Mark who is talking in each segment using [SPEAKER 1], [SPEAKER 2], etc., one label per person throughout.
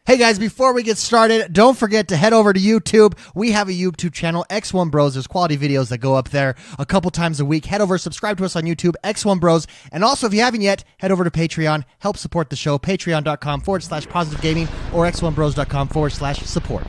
[SPEAKER 1] Hey guys, before we get started, don't forget to head over to YouTube. We have a YouTube channel, XoneBros. There's quality videos that go up there a couple times a week. Head over, subscribe to us on YouTube, XoneBros. And also, if you haven't yet, head over to Patreon. Help support the show, patreon.com/positive gaming or XoneBros.com/support.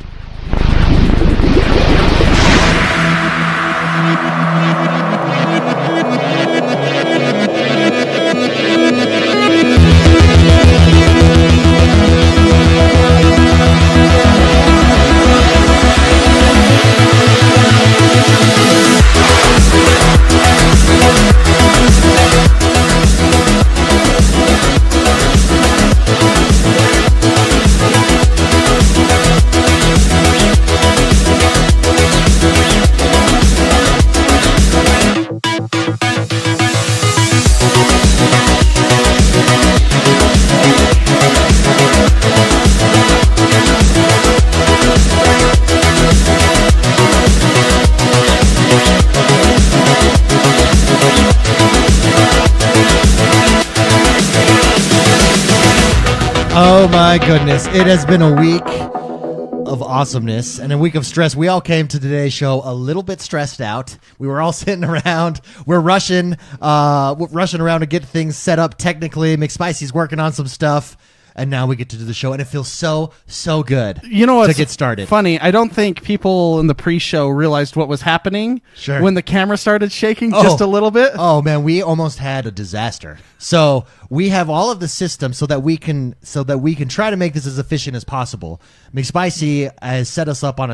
[SPEAKER 1] Oh my goodness, it has been a week of awesomeness and a week of stress. We all came to today's show a little bit stressed out. We were all sitting around. We're rushing around to get things set up technically. McSpicy's working on some stuff. And now we get to do the show, and it feels so good to get started.
[SPEAKER 2] Funny, I don't think people in the pre-show realized what was happening when the camera started shaking just a little bit.
[SPEAKER 1] Oh, man, we almost had a disaster. So we have all of the systems so that we can try to make this as efficient as possible. McSpicy has set us up on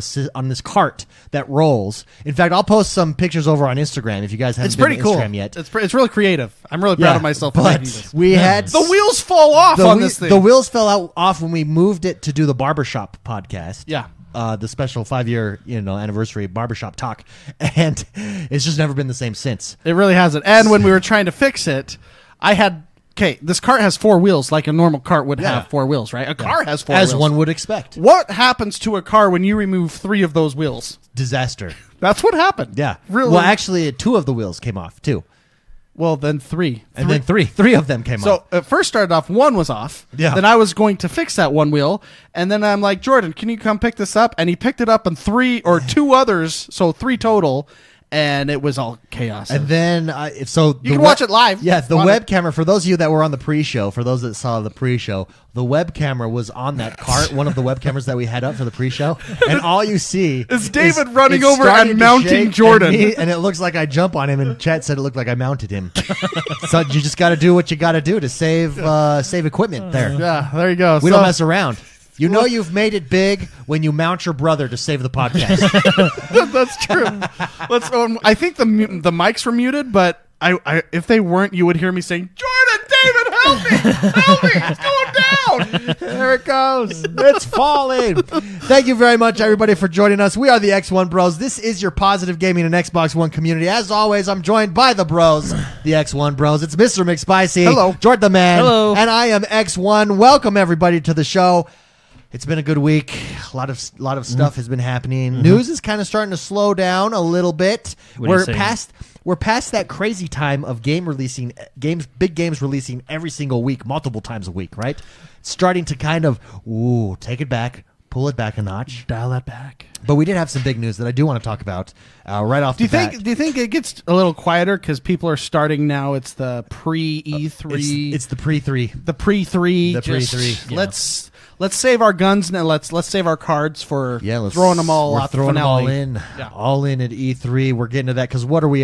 [SPEAKER 1] this cart that rolls. In fact, I'll post some pictures over on Instagram if you guys haven't been to Instagram yet.
[SPEAKER 2] It's really creative. I'm really proud of myself for making this.
[SPEAKER 1] We had
[SPEAKER 2] the wheels fall off on this thing.
[SPEAKER 1] The wheels fell off when we moved it to do the barbershop podcast.
[SPEAKER 2] Yeah.
[SPEAKER 1] The special 5-year anniversary barbershop talk, and it's just never been the same since.
[SPEAKER 2] It really hasn't. And when we were trying to fix it, this cart has 4 wheels, like a normal cart would have 4 wheels, right? A car has 4 wheels.
[SPEAKER 1] As one would expect.
[SPEAKER 2] What happens to a car when you remove 3 of those wheels?
[SPEAKER 1] Disaster.
[SPEAKER 2] That's what happened.
[SPEAKER 1] Yeah.
[SPEAKER 2] Really?
[SPEAKER 1] Well, actually, 2 of the wheels came off, too.
[SPEAKER 2] Well, then 3.
[SPEAKER 1] And then 3 of them came off.
[SPEAKER 2] So it first started off, 1 was off.
[SPEAKER 1] Yeah.
[SPEAKER 2] Then I was going to fix that 1 wheel. And then I'm like, Jordan, can you come pick this up? And he picked it up, and 2 others, so 3 total. And it was all chaos.
[SPEAKER 1] And then, you
[SPEAKER 2] can watch it live.
[SPEAKER 1] Yeah, the web camera, for those of you that were on the pre-show, for those that saw the pre-show, the web camera was on that cart, one of the web cameras that we had up for the pre-show. And all you see
[SPEAKER 2] is David running over and mounting Jordan.
[SPEAKER 1] And it looks like I jump on him, and Chet said it looked like I mounted him. So you just got to do what you got to do to save equipment there.
[SPEAKER 2] Yeah, there you go.
[SPEAKER 1] We don't mess around. You know you've made it big when you mount your brother to save the podcast.
[SPEAKER 2] That's true. I think the mics were muted, but if they weren't, you would hear me saying, Jordan, David, help me! Help me! It's going down!
[SPEAKER 1] There it goes. It's falling. Thank you very much, everybody, for joining us. We are the XoneBros. This is your positive gaming and Xbox One community. As always, I'm joined by the bros, the XoneBros. It's Mr. McSpicy.
[SPEAKER 2] Hello.
[SPEAKER 1] Jordan the Man.
[SPEAKER 2] Hello.
[SPEAKER 1] And I am X1. Welcome, everybody, to the show. It's been a good week. A lot of stuff has been happening. Mm-hmm. News is kind of starting to slow down a little bit. We're past that crazy time of big games releasing every single week, multiple times a week, right? It's starting to kind of take it back, pull it back a notch,
[SPEAKER 2] dial that back.
[SPEAKER 1] But we did have some big news that I do want to talk about right off the bat.
[SPEAKER 2] Do you think it gets a little quieter because people are starting now? It's the pre-E3.
[SPEAKER 1] It's the pre-3.
[SPEAKER 2] The pre-3.
[SPEAKER 1] The pre-3.
[SPEAKER 2] Yeah. Let's save our guns and let's save our cards for throwing them all out.
[SPEAKER 1] Throwing
[SPEAKER 2] them
[SPEAKER 1] all in, all in at E3. We're getting to that because what are we?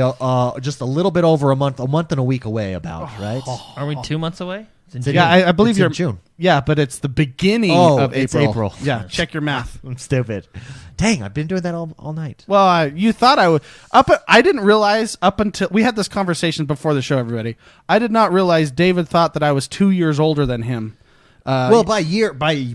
[SPEAKER 1] Just a little bit over a month and a week away. Right?
[SPEAKER 3] Are we 2 months away?
[SPEAKER 2] I believe you're
[SPEAKER 1] in June.
[SPEAKER 2] Yeah, but it's the beginning of April.
[SPEAKER 1] It's April.
[SPEAKER 2] Yeah, check your math.
[SPEAKER 1] I'm stupid. Dang, I've been doing that all night.
[SPEAKER 2] Well, you thought I would. I didn't realize up until we had this conversation before the show. Everybody, I did not realize David thought that I was 2 years older than him.
[SPEAKER 1] By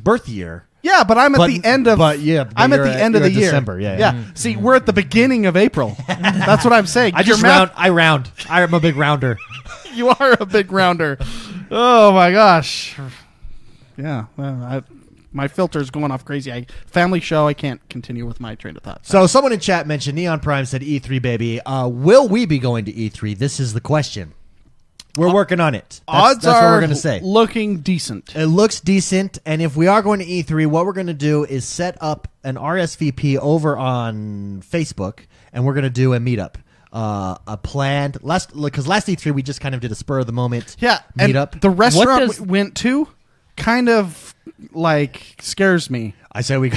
[SPEAKER 1] birth year.
[SPEAKER 2] Yeah, but I'm at the end of. I'm at the end of the year.
[SPEAKER 1] December. Yeah.
[SPEAKER 2] Mm-hmm. See, we're at the beginning of April. That's what I'm saying.
[SPEAKER 1] I round. I'm a big rounder.
[SPEAKER 2] You are a big rounder. Oh my gosh. Yeah. My filter's going off crazy. Family show, I can't continue with my train of thought.
[SPEAKER 1] So someone in chat mentioned Neon Prime said E3, baby. Will we be going to E3? This is the question. We're working on it.
[SPEAKER 2] Odds
[SPEAKER 1] that's
[SPEAKER 2] are
[SPEAKER 1] what we're going to say.
[SPEAKER 2] Looking decent.
[SPEAKER 1] It looks decent, and if we are going to E3, what we're going to do is set up an RSVP over on Facebook, and we're going to do a meetup. A planned because last E3 we just kind of did a spur of the moment meetup.
[SPEAKER 2] And the restaurant we went to kind of like scares me.
[SPEAKER 1] I say we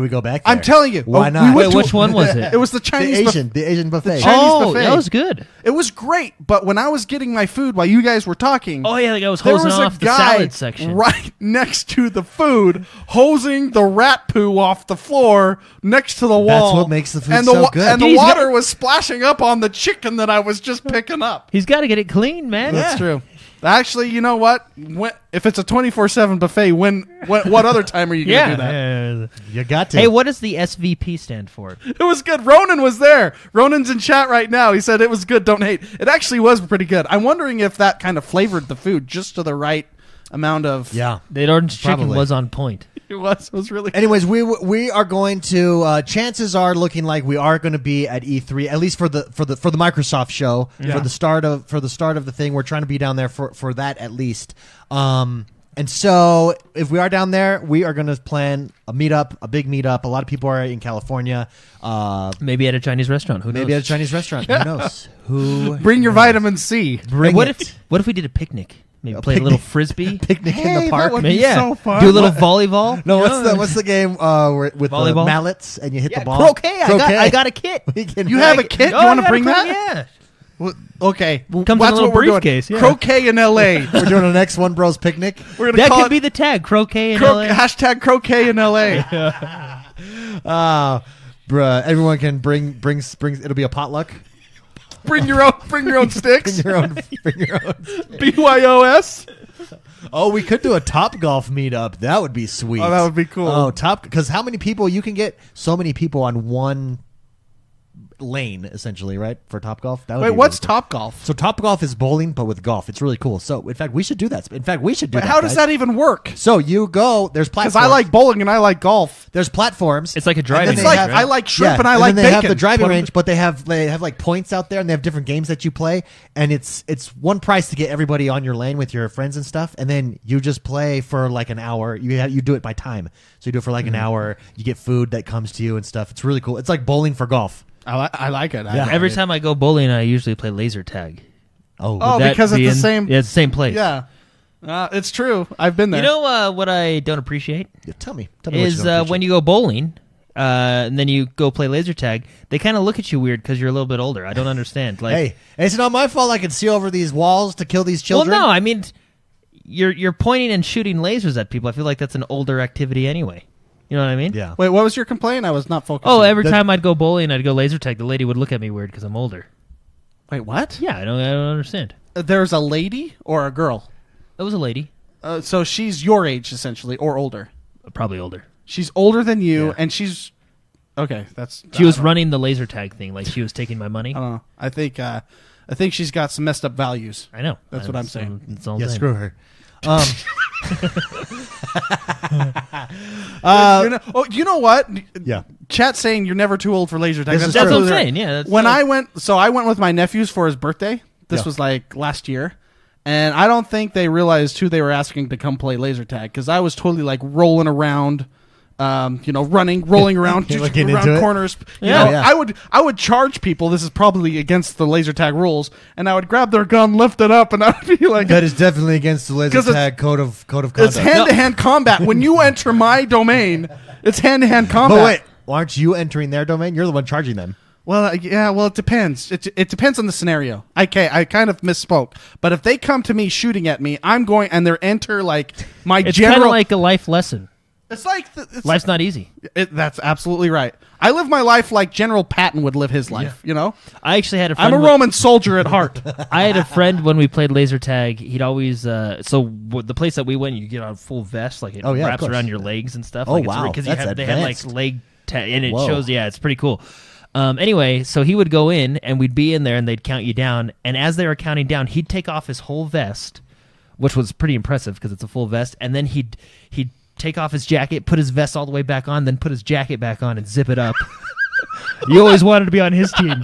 [SPEAKER 1] go back there.
[SPEAKER 2] I'm telling you.
[SPEAKER 1] Why not?
[SPEAKER 3] Wait, which one was it?
[SPEAKER 2] It was the Chinese
[SPEAKER 1] the Asian buffet.
[SPEAKER 2] The Chinese buffet.
[SPEAKER 3] That was good.
[SPEAKER 2] It was great, but when I was getting my food while you guys were talking,
[SPEAKER 3] oh yeah, the guy was
[SPEAKER 2] there
[SPEAKER 3] hosing
[SPEAKER 2] was
[SPEAKER 3] off
[SPEAKER 2] a
[SPEAKER 3] the
[SPEAKER 2] guy
[SPEAKER 3] salad section
[SPEAKER 2] right next to the food, hosing the rat poo off the floor next to the wall.
[SPEAKER 1] That's what makes the food so good.
[SPEAKER 2] And the water was splashing up on the chicken that I was just picking up.
[SPEAKER 3] He's got to get it clean, man.
[SPEAKER 2] That's true. Actually, you know what? If it's a 24/7 buffet, what other time are you going to do that?
[SPEAKER 1] You got to.
[SPEAKER 3] Hey, what does the SVP stand for?
[SPEAKER 2] It was good. Ronan was there. Ronan's in chat right now. He said it was good. Don't hate. It actually was pretty good. I'm wondering if that kind of flavored the food just to the right amount of...
[SPEAKER 1] Yeah.
[SPEAKER 3] The orange chicken
[SPEAKER 1] Probably.
[SPEAKER 3] was on point.
[SPEAKER 2] It was really good.
[SPEAKER 1] Anyways, we are going to chances are looking like we are going to be at E3 at least for the Microsoft show for the start of the thing. We're trying to be down there for that at least. And so if we are down there, we are going to plan a meetup, a big meetup. A lot of people are in California.
[SPEAKER 3] Maybe at a Chinese restaurant. Who knows?
[SPEAKER 1] Maybe at a Chinese restaurant. Who knows?
[SPEAKER 2] Bring your vitamin C.
[SPEAKER 3] What if we did a picnic? Maybe play a little frisbee.
[SPEAKER 1] Picnic in the park.
[SPEAKER 2] That would be so fun.
[SPEAKER 3] Do a little volleyball.
[SPEAKER 1] No, what's the game with the mallets and you hit the ball?
[SPEAKER 3] Croquet. I got a kit.
[SPEAKER 2] You have a kit? You want to bring that?
[SPEAKER 3] Yeah.
[SPEAKER 2] Well, okay.
[SPEAKER 3] Comes in a
[SPEAKER 2] that's
[SPEAKER 3] little
[SPEAKER 2] what we're doing.
[SPEAKER 3] briefcase. Yeah.
[SPEAKER 2] Croquet in L.A.
[SPEAKER 1] We're doing an XoneBros picnic.
[SPEAKER 2] We're gonna
[SPEAKER 3] That
[SPEAKER 2] call
[SPEAKER 3] could
[SPEAKER 2] it
[SPEAKER 3] be the tag. Croquet in LA.
[SPEAKER 2] hashtag croquet in L.A.
[SPEAKER 1] Bruh, everyone can bring. It'll be a potluck.
[SPEAKER 2] Bring your own sticks.
[SPEAKER 1] Bring your own.
[SPEAKER 2] BYOS.
[SPEAKER 1] Oh, we could do a Top Golf meetup. That would be sweet.
[SPEAKER 2] Oh, that would be cool.
[SPEAKER 1] Oh, because how many people you can get? So many people on one lane, essentially, right? For Top Golf. That would
[SPEAKER 2] Wait,
[SPEAKER 1] be
[SPEAKER 2] what's
[SPEAKER 1] really cool.
[SPEAKER 2] Top Golf?
[SPEAKER 1] So Top Golf is bowling, but with golf. It's really cool. So, in fact, we should do that. In fact, we should do that.
[SPEAKER 2] How does that even work?
[SPEAKER 1] So you go. There's platforms.
[SPEAKER 2] Because I like bowling and I like golf.
[SPEAKER 1] There's platforms.
[SPEAKER 3] It's like a driving
[SPEAKER 1] And
[SPEAKER 3] range.
[SPEAKER 1] then
[SPEAKER 2] It's
[SPEAKER 1] they
[SPEAKER 2] like
[SPEAKER 1] have-
[SPEAKER 2] I like shrimp and I
[SPEAKER 1] and
[SPEAKER 2] like
[SPEAKER 1] then they
[SPEAKER 2] bacon.
[SPEAKER 1] have the driving range, but they have like points out there, and they have different games that you play, and it's one price to get everybody on your lane with your friends and stuff, and then you just play for like an hour. You do it by time, so you do it for like an hour. You get food that comes to you and stuff. It's really cool. It's like bowling for golf.
[SPEAKER 2] I like it.
[SPEAKER 1] Yeah.
[SPEAKER 3] Every time I go bowling, I usually play laser tag.
[SPEAKER 1] Oh,
[SPEAKER 2] Oh,
[SPEAKER 3] That
[SPEAKER 2] because it's the
[SPEAKER 3] being-
[SPEAKER 2] same.
[SPEAKER 3] Yeah, it's the same place.
[SPEAKER 2] Yeah. It's true. I've been there.
[SPEAKER 3] You know what I don't appreciate
[SPEAKER 1] tell me
[SPEAKER 3] is when you go bowling and then you go play laser tag, they kind of look at you weird because you're a little bit older. I don't understand. Like,
[SPEAKER 1] hey, it's not my fault. I can see over these walls to kill these children.
[SPEAKER 3] well, no, I mean, you're pointing and shooting lasers at people. I feel like that's an older activity anyway. You know what I mean?
[SPEAKER 1] Yeah.
[SPEAKER 2] Wait, what was your complaint? I was not focusing.
[SPEAKER 3] Oh, every time I'd go bowling, I'd go laser tag. The lady would look at me weird because I'm older.
[SPEAKER 2] Wait, what?
[SPEAKER 3] Yeah, I don't understand.
[SPEAKER 2] There's a lady or a girl?
[SPEAKER 3] That was a lady,
[SPEAKER 2] So she's your age, essentially, or older.
[SPEAKER 3] probably older.
[SPEAKER 2] She's older than you,
[SPEAKER 1] Yeah.
[SPEAKER 2] and she's... Okay, that's...
[SPEAKER 3] She was running the laser tag thing, like she was taking my money.
[SPEAKER 2] I don't know. I think she's got some messed up values.
[SPEAKER 3] I know.
[SPEAKER 2] That's what I'm saying.
[SPEAKER 3] It's all
[SPEAKER 1] Yeah,
[SPEAKER 3] saying.
[SPEAKER 1] screw her.
[SPEAKER 2] You know what?
[SPEAKER 1] Yeah.
[SPEAKER 2] Chat saying you're never too old for laser tag.
[SPEAKER 1] This is
[SPEAKER 3] That's what I'm
[SPEAKER 1] true.
[SPEAKER 3] saying. Yeah. That's
[SPEAKER 2] When I went with my nephews for his birthday. This
[SPEAKER 1] Yeah.
[SPEAKER 2] was like last year. And I don't think they realized who they were asking to come play laser tag because I was totally like rolling around, rolling around,
[SPEAKER 1] You're
[SPEAKER 2] just
[SPEAKER 1] looking
[SPEAKER 2] around
[SPEAKER 1] into it?
[SPEAKER 2] corners.
[SPEAKER 3] Yeah.
[SPEAKER 1] Yeah.
[SPEAKER 2] I would charge people. This is probably against the laser tag rules, and I would grab their gun, lift it up, and I would be like,
[SPEAKER 1] That is definitely against the laser
[SPEAKER 2] 'Cause it's-
[SPEAKER 1] tag code of conduct.
[SPEAKER 2] "It's hand-to-hand combat. When you enter my domain, it's hand-to-hand combat."
[SPEAKER 1] But wait, aren't you entering their domain? You're the one charging them.
[SPEAKER 2] Well, yeah. Well, it depends. It depends on the scenario. I kind of misspoke. But if they come to me shooting at me, I'm going and they're enter like my
[SPEAKER 3] it's kind
[SPEAKER 2] general.
[SPEAKER 3] of like a life lesson.
[SPEAKER 2] It's like
[SPEAKER 3] Life's not easy.
[SPEAKER 2] That's absolutely right. I live my life like General Patton would live his life. You know,
[SPEAKER 3] I actually had a friend.
[SPEAKER 2] I'm a Roman soldier at heart.
[SPEAKER 3] I had a friend when we played laser tag. He'd always the place that we went, you get on full vest, like it
[SPEAKER 1] Oh, yeah, of
[SPEAKER 3] wraps
[SPEAKER 1] course.
[SPEAKER 3] add your legs and stuff.
[SPEAKER 1] Oh,
[SPEAKER 3] like,
[SPEAKER 1] wow.
[SPEAKER 3] Because
[SPEAKER 1] That's
[SPEAKER 3] they had like
[SPEAKER 1] advanced.
[SPEAKER 3] leg tag, and it
[SPEAKER 1] Whoa.
[SPEAKER 3] shows. Yeah, it's pretty cool. Anyway, so he would go in, and we'd be in there, and they'd count you down. And as they were counting down, he'd take off his whole vest, which was pretty impressive because it's a full vest. And then he'd take off his jacket, put his vest all the way back on, then put his jacket back on and zip it up. You always wanted to be on his team.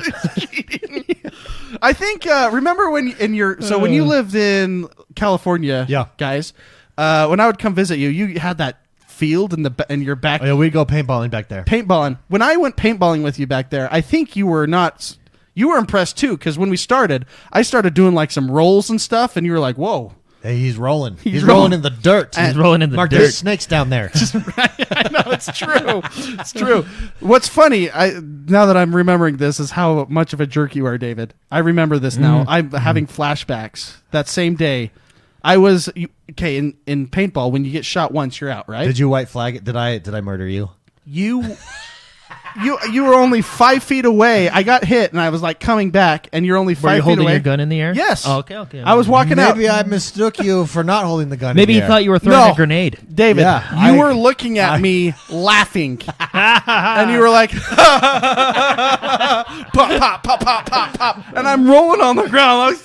[SPEAKER 2] I think remember when when you lived in California, guys. When I would come visit you, you had that field in your back.
[SPEAKER 1] Oh, yeah, we'd go paintballing back there.
[SPEAKER 2] Paintballing. When I went paintballing with you back there, I think you were not. You were impressed too, because when we started, I started doing like some rolls and stuff, and you were like, "Whoa."
[SPEAKER 1] Hey, he's rolling. He's rolling in the dirt.
[SPEAKER 3] He's rolling in the
[SPEAKER 1] Mark,
[SPEAKER 3] dirt.
[SPEAKER 1] there's snakes down there.
[SPEAKER 2] I know, it's true. It's true. What's funny, now that I'm remembering this, is how much of a jerk you are, David. I remember this now. I'm having flashbacks. That same day, I was in paintball. When you get shot once, you're out, right?
[SPEAKER 1] Did you white flag it? Did I murder you?
[SPEAKER 2] You were only 5 feet away. I got hit, and I was like coming back, and you're only 5 feet away.
[SPEAKER 3] Were you holding your gun in the air?
[SPEAKER 2] Yes.
[SPEAKER 3] Oh, okay.
[SPEAKER 2] I was walking out.
[SPEAKER 1] Maybe I mistook you for not holding the gun.
[SPEAKER 3] Maybe
[SPEAKER 1] in
[SPEAKER 3] he
[SPEAKER 1] the
[SPEAKER 3] thought
[SPEAKER 1] air.
[SPEAKER 3] you were throwing a grenade.
[SPEAKER 2] David,
[SPEAKER 1] Yeah,
[SPEAKER 2] you were looking at me laughing, and you were like, pop, pop, pop, pop, pop, pop, and I'm rolling on the ground.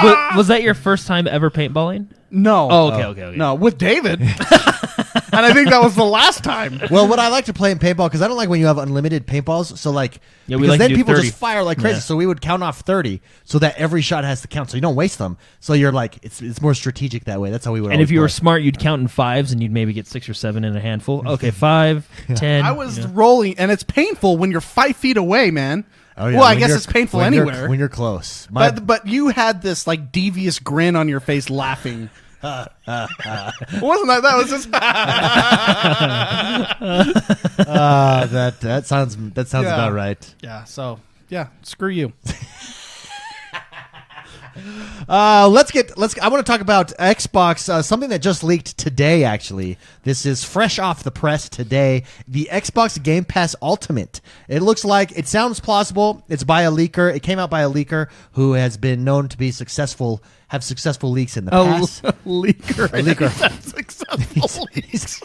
[SPEAKER 2] Like,
[SPEAKER 3] Was that your first time ever paintballing?
[SPEAKER 2] No.
[SPEAKER 3] Oh, okay.
[SPEAKER 2] No, with David. And I think that was the last time.
[SPEAKER 1] Well, what I like to play in paintball, because I don't like when you have unlimited paintballs. So
[SPEAKER 3] we
[SPEAKER 1] because
[SPEAKER 3] like
[SPEAKER 1] then
[SPEAKER 3] to do
[SPEAKER 1] people
[SPEAKER 3] 30.
[SPEAKER 1] just fire like crazy.
[SPEAKER 3] Yeah.
[SPEAKER 1] So we would count off 30, so that every shot has to count. So you don't waste them. So you're like, it's more strategic that way. That's how we would.
[SPEAKER 3] And if you were smart, you'd count in fives, and you'd maybe get 6 or 7 in a handful. Okay, 5, 10.
[SPEAKER 2] I was rolling, and it's painful when you're 5 feet away, man.
[SPEAKER 1] Oh, yeah.
[SPEAKER 2] Well, I guess it's painful anywhere.
[SPEAKER 1] When you're close.
[SPEAKER 2] But you had this like devious grin on your face, laughing. Wasn't that was just
[SPEAKER 1] that sounds about right.
[SPEAKER 2] Yeah, so screw you.
[SPEAKER 1] I want to talk about Xbox, something that just leaked today, actually. This is fresh off the press today. The Xbox Game Pass Ultimate. It sounds plausible. It's by a leaker. It came out by a leaker who has been known to be have successful leaks in the past.
[SPEAKER 2] A leaker.
[SPEAKER 1] A leaker.
[SPEAKER 2] Successful leaks.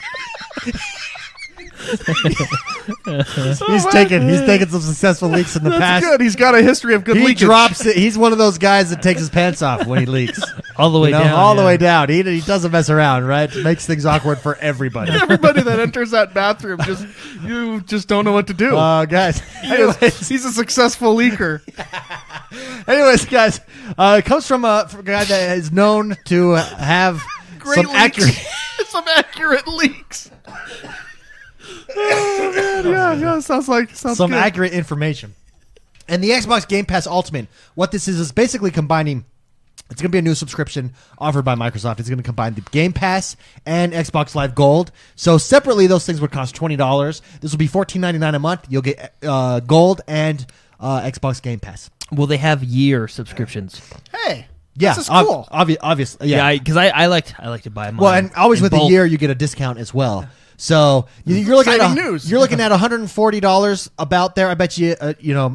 [SPEAKER 1] He's taken some successful leaks in the past.
[SPEAKER 2] That's good. He's got a history of good
[SPEAKER 1] He
[SPEAKER 2] leakage.
[SPEAKER 1] drops it. He's one of those guys that takes his pants off when he leaks.
[SPEAKER 3] all the way down.
[SPEAKER 1] All the way down. He doesn't mess around, right? Makes things awkward for everybody.
[SPEAKER 2] Everybody that enters that bathroom you just don't know what to do.
[SPEAKER 1] Guys.
[SPEAKER 2] He's a successful leaker.
[SPEAKER 1] Anyways, guys, it comes from a guy that is known to have
[SPEAKER 2] Great
[SPEAKER 1] some accurate
[SPEAKER 2] leaks. Oh, man, yeah, sounds
[SPEAKER 1] some
[SPEAKER 2] good.
[SPEAKER 1] accurate information. And the Xbox Game Pass Ultimate, what this is basically combining. It's going to be a new subscription offered by Microsoft. It's going to combine the Game Pass and Xbox Live Gold. So separately, those things would cost $20. This will be $14.99 a month. You'll get Gold and Xbox Game Pass.
[SPEAKER 3] Will they have year subscriptions?
[SPEAKER 2] Hey,
[SPEAKER 1] yeah,
[SPEAKER 2] this is cool.
[SPEAKER 1] Obviously, yeah.
[SPEAKER 3] Because I like to buy mine.
[SPEAKER 1] Well, and always with
[SPEAKER 3] bulk.
[SPEAKER 1] a year, you get a discount as well. So you're looking
[SPEAKER 2] Exciting
[SPEAKER 1] at
[SPEAKER 2] news.
[SPEAKER 1] You're looking at $140 about there. I bet you, a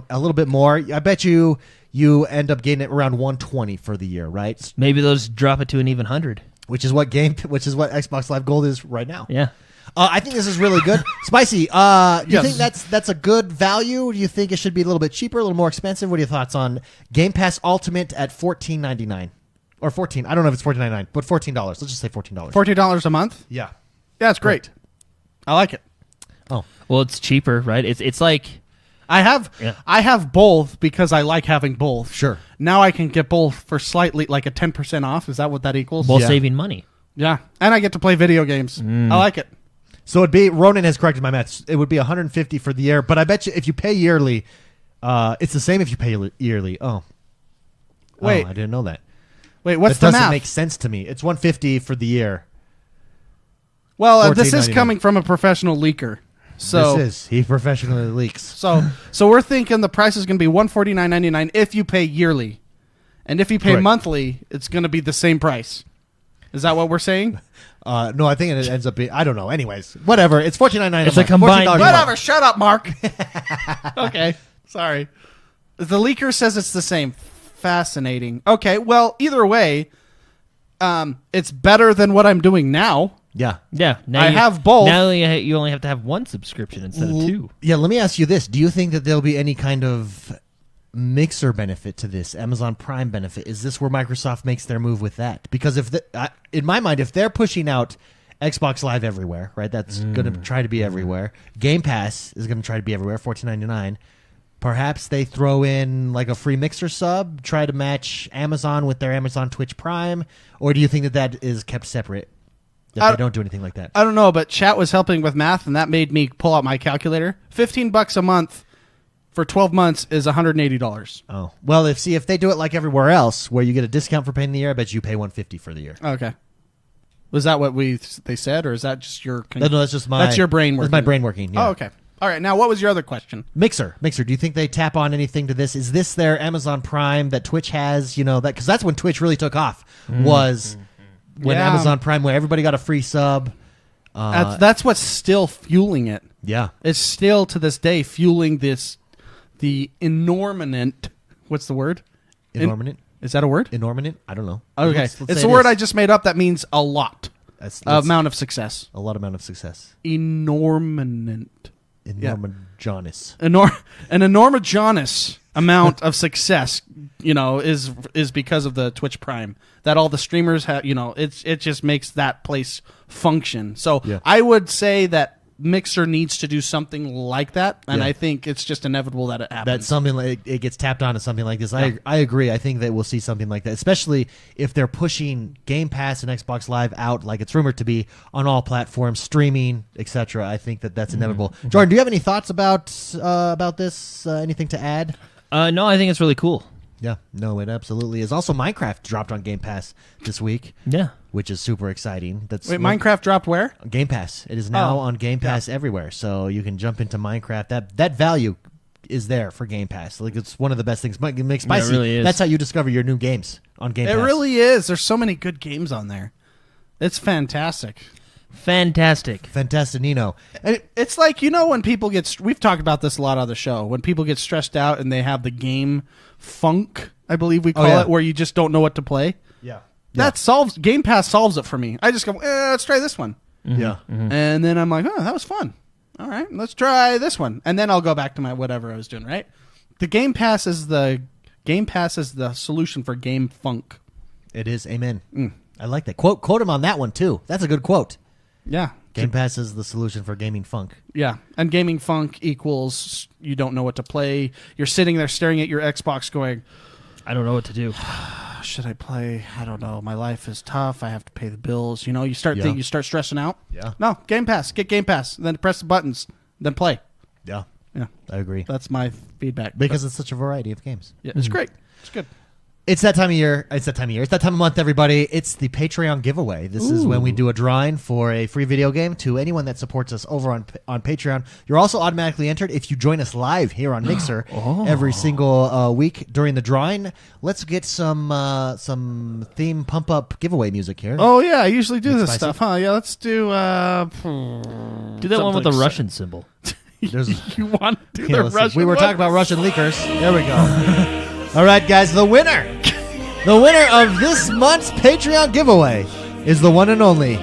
[SPEAKER 1] little bit more. I bet you end up getting it around $120 for the year, right?
[SPEAKER 3] Maybe those drop it to an even 100.
[SPEAKER 1] Which is what Xbox Live Gold is right now.
[SPEAKER 3] Yeah.
[SPEAKER 1] I think this is really good. Spicy, do you think that's a good value? Do you think it should be a little bit cheaper, a little more expensive? What are your thoughts on Game Pass Ultimate at $14.99 or $14? I don't know if it's $14.99, but $14. Let's just say $14.
[SPEAKER 2] $14 a month.
[SPEAKER 1] Yeah.
[SPEAKER 2] Yeah, it's great. I like it.
[SPEAKER 1] Oh,
[SPEAKER 3] well, it's cheaper, right? It's like
[SPEAKER 2] I have both because I like having both.
[SPEAKER 1] Sure.
[SPEAKER 2] Now I can get both for slightly like a 10% off. Is that what that equals?
[SPEAKER 3] both saving money.
[SPEAKER 2] Yeah, and I get to play video games. I like it.
[SPEAKER 1] so it'd be Ronan has corrected my math. It would be $150 for the year, but I bet you if you pay yearly, it's the same if you pay yearly.
[SPEAKER 2] Wait,
[SPEAKER 1] I didn't know that.
[SPEAKER 2] Wait, what's
[SPEAKER 1] that
[SPEAKER 2] the
[SPEAKER 1] doesn't
[SPEAKER 2] math?
[SPEAKER 1] make sense to me. It's $150 for the year.
[SPEAKER 2] Well, this is
[SPEAKER 1] $14.99.
[SPEAKER 2] coming from a professional leaker. So
[SPEAKER 1] he professionally leaks.
[SPEAKER 2] So we're thinking the price is going to be $149.99 if you pay yearly, and if you pay
[SPEAKER 1] Correct.
[SPEAKER 2] monthly, it's going to be the same price. Is that what we're saying?
[SPEAKER 1] No, I think it ends up being. I don't know. Anyways, whatever. It's $14.99.
[SPEAKER 3] It's a combined-
[SPEAKER 1] $14 a month.
[SPEAKER 2] Whatever. Shut up, Mark. Okay, sorry. The leaker says it's the same. Fascinating. Okay, well, either way, it's better than what I'm doing now.
[SPEAKER 1] Yeah.
[SPEAKER 3] Yeah.
[SPEAKER 2] I have both.
[SPEAKER 3] Now you only have to have one subscription instead of two.
[SPEAKER 1] Yeah, let me ask you this. Do you think that there'll be any kind of Mixer benefit to this, Amazon Prime benefit? Is this where Microsoft makes their move with that? Because in my mind, if they're pushing out Xbox Live everywhere, right, that's going to try to be everywhere. Game Pass is going to try to be everywhere, $14.99. Perhaps they throw in like a free Mixer sub, try to match Amazon with their Amazon Twitch Prime, or do you think that is kept separate? That they don't do anything like that?
[SPEAKER 2] I don't know, but chat was helping with math, and that made me pull out my calculator. $15 a month for 12 months is $180.
[SPEAKER 1] Oh, well, if they do it like everywhere else, where you get a discount for paying the year, I bet you pay $150 for the year.
[SPEAKER 2] Okay. Was that what they said, or is that just your?
[SPEAKER 1] No, that's just my.
[SPEAKER 2] That's your brain working.
[SPEAKER 1] That's my brain working. Yeah.
[SPEAKER 2] Oh, okay. All right. Now, what was your other question?
[SPEAKER 1] Mixer. Do you think they tap on anything to this? Is this their Amazon Prime that Twitch has? You know that because that's when Twitch really took off. Was when Amazon Prime, where everybody got a free sub.
[SPEAKER 2] That's what's still fueling it.
[SPEAKER 1] Yeah,
[SPEAKER 2] it's still to this day fueling the enormous. What's the word?
[SPEAKER 1] Enormous.
[SPEAKER 2] Is that a word?
[SPEAKER 1] Enormous? I don't know.
[SPEAKER 2] Okay, it's a word I just made up that means a lot. Amount of success.
[SPEAKER 1] A lot amount of success.
[SPEAKER 2] Enormous.
[SPEAKER 1] Enormous.
[SPEAKER 2] An enormous amount of success, is because of the Twitch Prime that all the streamers have. It just makes that place function. So I would say that Mixer needs to do something like that, and I think it's just inevitable that it happens.
[SPEAKER 1] That something like it gets tapped on to something like this. I agree. I think that we'll see something like that, especially if they're pushing Game Pass and Xbox Live out like it's rumored to be on all platforms, streaming, etc. I think that's inevitable. Mm-hmm. Jordan, do you have any thoughts about this? Anything to add?
[SPEAKER 3] No, I think it's really cool.
[SPEAKER 1] Yeah, no, it absolutely is. Also, Minecraft dropped on Game Pass this week.
[SPEAKER 3] Yeah.
[SPEAKER 1] Which is super exciting.
[SPEAKER 2] Wait, Minecraft dropped where?
[SPEAKER 1] Game Pass. It is now on Game Pass everywhere, so you can jump into Minecraft. That value is there for Game Pass. Like it's one of the best things. It spicy.
[SPEAKER 3] It really is.
[SPEAKER 1] That's how you discover your new games on Game Pass.
[SPEAKER 2] It really is. There's so many good games on there. It's fantastic.
[SPEAKER 1] Fantastinino.
[SPEAKER 2] And it's like, when people get... We've talked about this a lot on the show. When people get stressed out and they have the game funk, I believe we call it, where you just don't know what to play.
[SPEAKER 1] Yeah.
[SPEAKER 2] Game Pass solves it for me. I just go, let's try this one.
[SPEAKER 1] Mm-hmm. Yeah.
[SPEAKER 2] Mm-hmm. And then I'm like, that was fun. All right, let's try this one. And then I'll go back to my whatever I was doing, right? The Game Pass is the solution for game funk.
[SPEAKER 1] It is. Amen. I like that. Quote him on that one, too. That's a good quote.
[SPEAKER 2] Yeah.
[SPEAKER 1] Game Pass is the solution for gaming funk.
[SPEAKER 2] Yeah. And gaming funk equals you don't know what to play. You're sitting there staring at your Xbox going,
[SPEAKER 3] I don't know what to do.
[SPEAKER 2] Should I play? I don't know. My life is tough. I have to pay the bills. You start you start stressing out.
[SPEAKER 1] Yeah.
[SPEAKER 2] No, Game Pass. Get Game Pass. Then press the buttons. Then play.
[SPEAKER 1] Yeah.
[SPEAKER 2] Yeah.
[SPEAKER 1] I agree.
[SPEAKER 2] That's my feedback.
[SPEAKER 1] Because it's such a variety of games.
[SPEAKER 2] Yeah, it's great. It's good.
[SPEAKER 1] It's that time of year. It's that time of month, everybody. It's the Patreon giveaway. This is when we do a drawing for a free video game to anyone that supports us over on Patreon. You're also automatically entered if you join us live here on Mixer every single week during the drawing. Let's get some theme pump up giveaway music here.
[SPEAKER 2] Oh yeah, I usually do this stuff, huh? Yeah, let's do.
[SPEAKER 3] Do that one with the Russian symbol.
[SPEAKER 2] You want to do the Russian?
[SPEAKER 1] We were talking about Russian leakers. There we go. All right, guys, the winner of this month's Patreon giveaway is the one and only,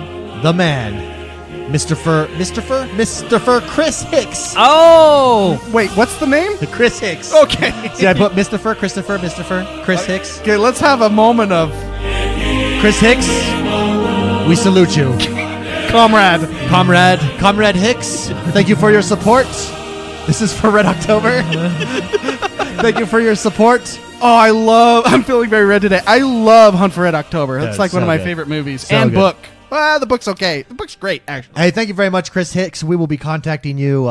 [SPEAKER 1] the man, Mr. Fur Chris Hicks.
[SPEAKER 3] Oh!
[SPEAKER 2] Wait, what's the name?
[SPEAKER 1] Chris Hicks.
[SPEAKER 2] Okay.
[SPEAKER 1] See, I put Mr. Fur, Chris Hicks.
[SPEAKER 2] Okay, let's have a moment of...
[SPEAKER 1] Chris Hicks, we salute you. Comrade Hicks, thank you for your support. This is for Red October. Thank you for your support.
[SPEAKER 2] Oh, I'm feeling very red today. I love Hunt for Red October. It's like one of my favorite movies. And book. The book's okay. The book's great, actually.
[SPEAKER 1] Hey, thank you very much, Chris Hicks. We will be contacting you,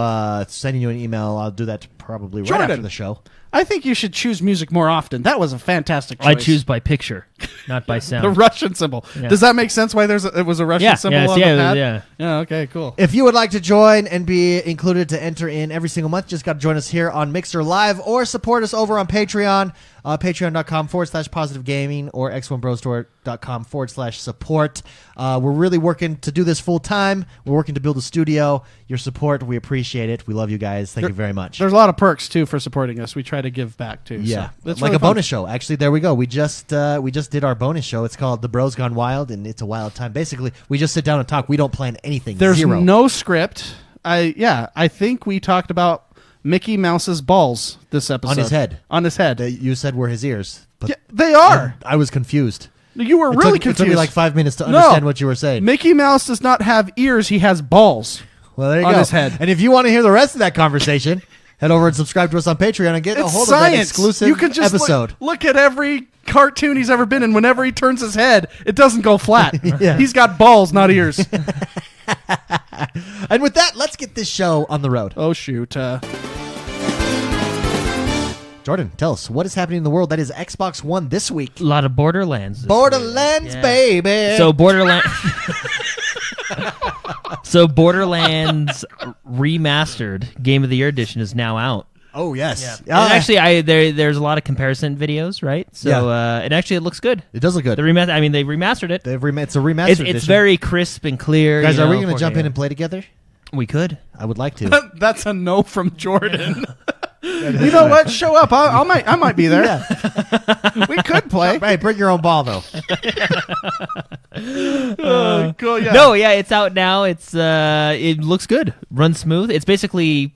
[SPEAKER 1] sending you an email. I'll do that probably right after the show.
[SPEAKER 2] I think you should choose music more often. That was a fantastic choice.
[SPEAKER 3] I choose by picture, not by sound.
[SPEAKER 2] The Russian symbol. Yeah. Does that make sense why it was a Russian symbol on the pad? Yeah, okay, cool.
[SPEAKER 1] If you would like to join and be included to enter in every single month, just got to join us here on Mixer Live or support us over on Patreon. Patreon.com/positive gaming or XoneBrosTour.com/support. We're really working to do this full time. We're working to build a studio. Your support, we appreciate it. We love you guys. Thank you very much.
[SPEAKER 2] There's a lot of perks too for supporting us. We try to give back too.
[SPEAKER 1] Yeah,
[SPEAKER 2] so
[SPEAKER 1] like really a bonus show. Actually, there we go. We just did our bonus show. It's called The Bros Gone Wild, and it's a wild time. Basically, we just sit down and talk. We don't plan anything.
[SPEAKER 2] There's no script. I think we talked about Mickey Mouse's balls this episode. On his head.
[SPEAKER 1] You said were his ears. But
[SPEAKER 2] yeah, they are.
[SPEAKER 1] I was confused.
[SPEAKER 2] You were really confused.
[SPEAKER 1] It took me like 5 minutes to understand what you were saying.
[SPEAKER 2] Mickey Mouse does not have ears. He has balls.
[SPEAKER 1] Well, there you
[SPEAKER 2] on
[SPEAKER 1] go.
[SPEAKER 2] His head.
[SPEAKER 1] And if you want to hear the rest of that conversation, Head over and subscribe to us on Patreon and get a hold of that exclusive
[SPEAKER 2] you can just
[SPEAKER 1] episode.
[SPEAKER 2] Look at every cartoon he's ever been in. Whenever he turns his head, it doesn't go flat.
[SPEAKER 1] Yeah.
[SPEAKER 2] He's got balls, not ears.
[SPEAKER 1] And with that, let's get this show on the road.
[SPEAKER 2] Oh, shoot.
[SPEAKER 1] Jordan, tell us, what is happening in the world that is Xbox One this week?
[SPEAKER 3] A lot of Borderlands.
[SPEAKER 1] Borderlands, baby.
[SPEAKER 3] So Borderlands Remastered Game of the Year Edition is now out.
[SPEAKER 1] Oh, yes.
[SPEAKER 3] And actually, there's a lot of comparison videos, right? So and actually it looks good.
[SPEAKER 1] It does look good.
[SPEAKER 3] They remastered it.
[SPEAKER 1] It's a remastered edition.
[SPEAKER 3] It's very crisp and clear.
[SPEAKER 1] Guys, are we going to jump in and play together?
[SPEAKER 3] We could.
[SPEAKER 1] I would like to.
[SPEAKER 2] That's a no from Jordan. You know what? Show up. I might be there. Yeah. We could play.
[SPEAKER 1] Hey, bring your own ball, though.
[SPEAKER 2] Cool, yeah.
[SPEAKER 3] No, yeah, it's out now. It looks good. Runs smooth. It's basically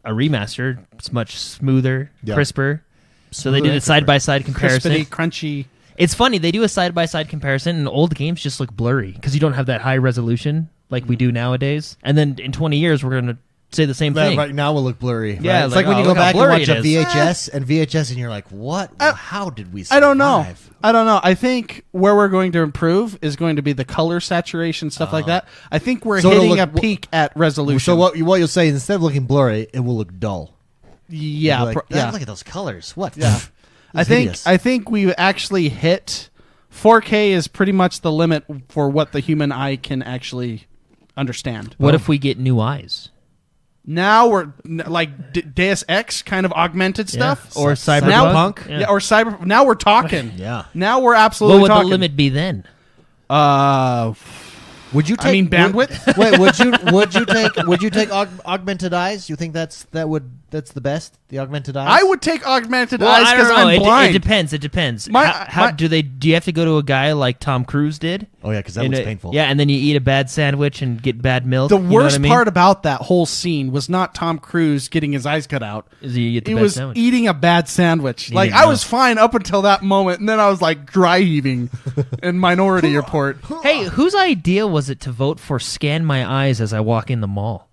[SPEAKER 3] a remaster. It's much smoother, crisper. So they did a side-by-side comparison.
[SPEAKER 2] Crispity, crunchy.
[SPEAKER 3] It's funny. They do a side-by-side comparison, and old games just look blurry because you don't have that high resolution like we do nowadays. And then in 20 years, we're going to say the same thing.
[SPEAKER 1] Right now will look blurry. Right?
[SPEAKER 3] Yeah,
[SPEAKER 1] it's like when you go
[SPEAKER 3] look how
[SPEAKER 1] back and
[SPEAKER 3] blurry
[SPEAKER 1] watch
[SPEAKER 3] it
[SPEAKER 1] a VHS and you're like, what? How did we survive?
[SPEAKER 2] I don't know. I think where we're going to improve is going to be the color saturation, stuff like that. I think we're hitting a peak at resolution.
[SPEAKER 1] So what you'll say, instead of looking blurry, it will look dull.
[SPEAKER 2] Yeah.
[SPEAKER 1] Like, look at those colors. What?
[SPEAKER 2] Yeah. I think we actually hit 4K is pretty much the limit for what the human eye can actually understand.
[SPEAKER 3] What if we get new eyes?
[SPEAKER 2] Now we're like Deus Ex kind of augmented stuff,
[SPEAKER 3] or Cyberpunk.
[SPEAKER 2] Or cyber. Now we're talking.
[SPEAKER 1] Yeah.
[SPEAKER 2] Now we're absolutely.
[SPEAKER 3] What would
[SPEAKER 2] talking.
[SPEAKER 3] the limit be then?
[SPEAKER 1] Would you take?
[SPEAKER 2] Bandwidth.
[SPEAKER 1] Would you take augmented eyes? You think that's the best? The augmented eyes.
[SPEAKER 2] I would take augmented eyes because I'm blind.
[SPEAKER 3] It depends. How do you have to go to a guy like Tom Cruise did?
[SPEAKER 1] Oh yeah, because that was painful.
[SPEAKER 3] Yeah, and then you eat a bad sandwich and get bad milk.
[SPEAKER 2] The worst part about that whole scene was not Tom Cruise getting his eyes cut out.
[SPEAKER 3] It
[SPEAKER 2] was eating a bad sandwich. Like I was fine up until that moment, and then I was like dry heaving in Minority Report.
[SPEAKER 3] Hey, whose idea was it to vote for Scan My Eyes as I walk in the mall?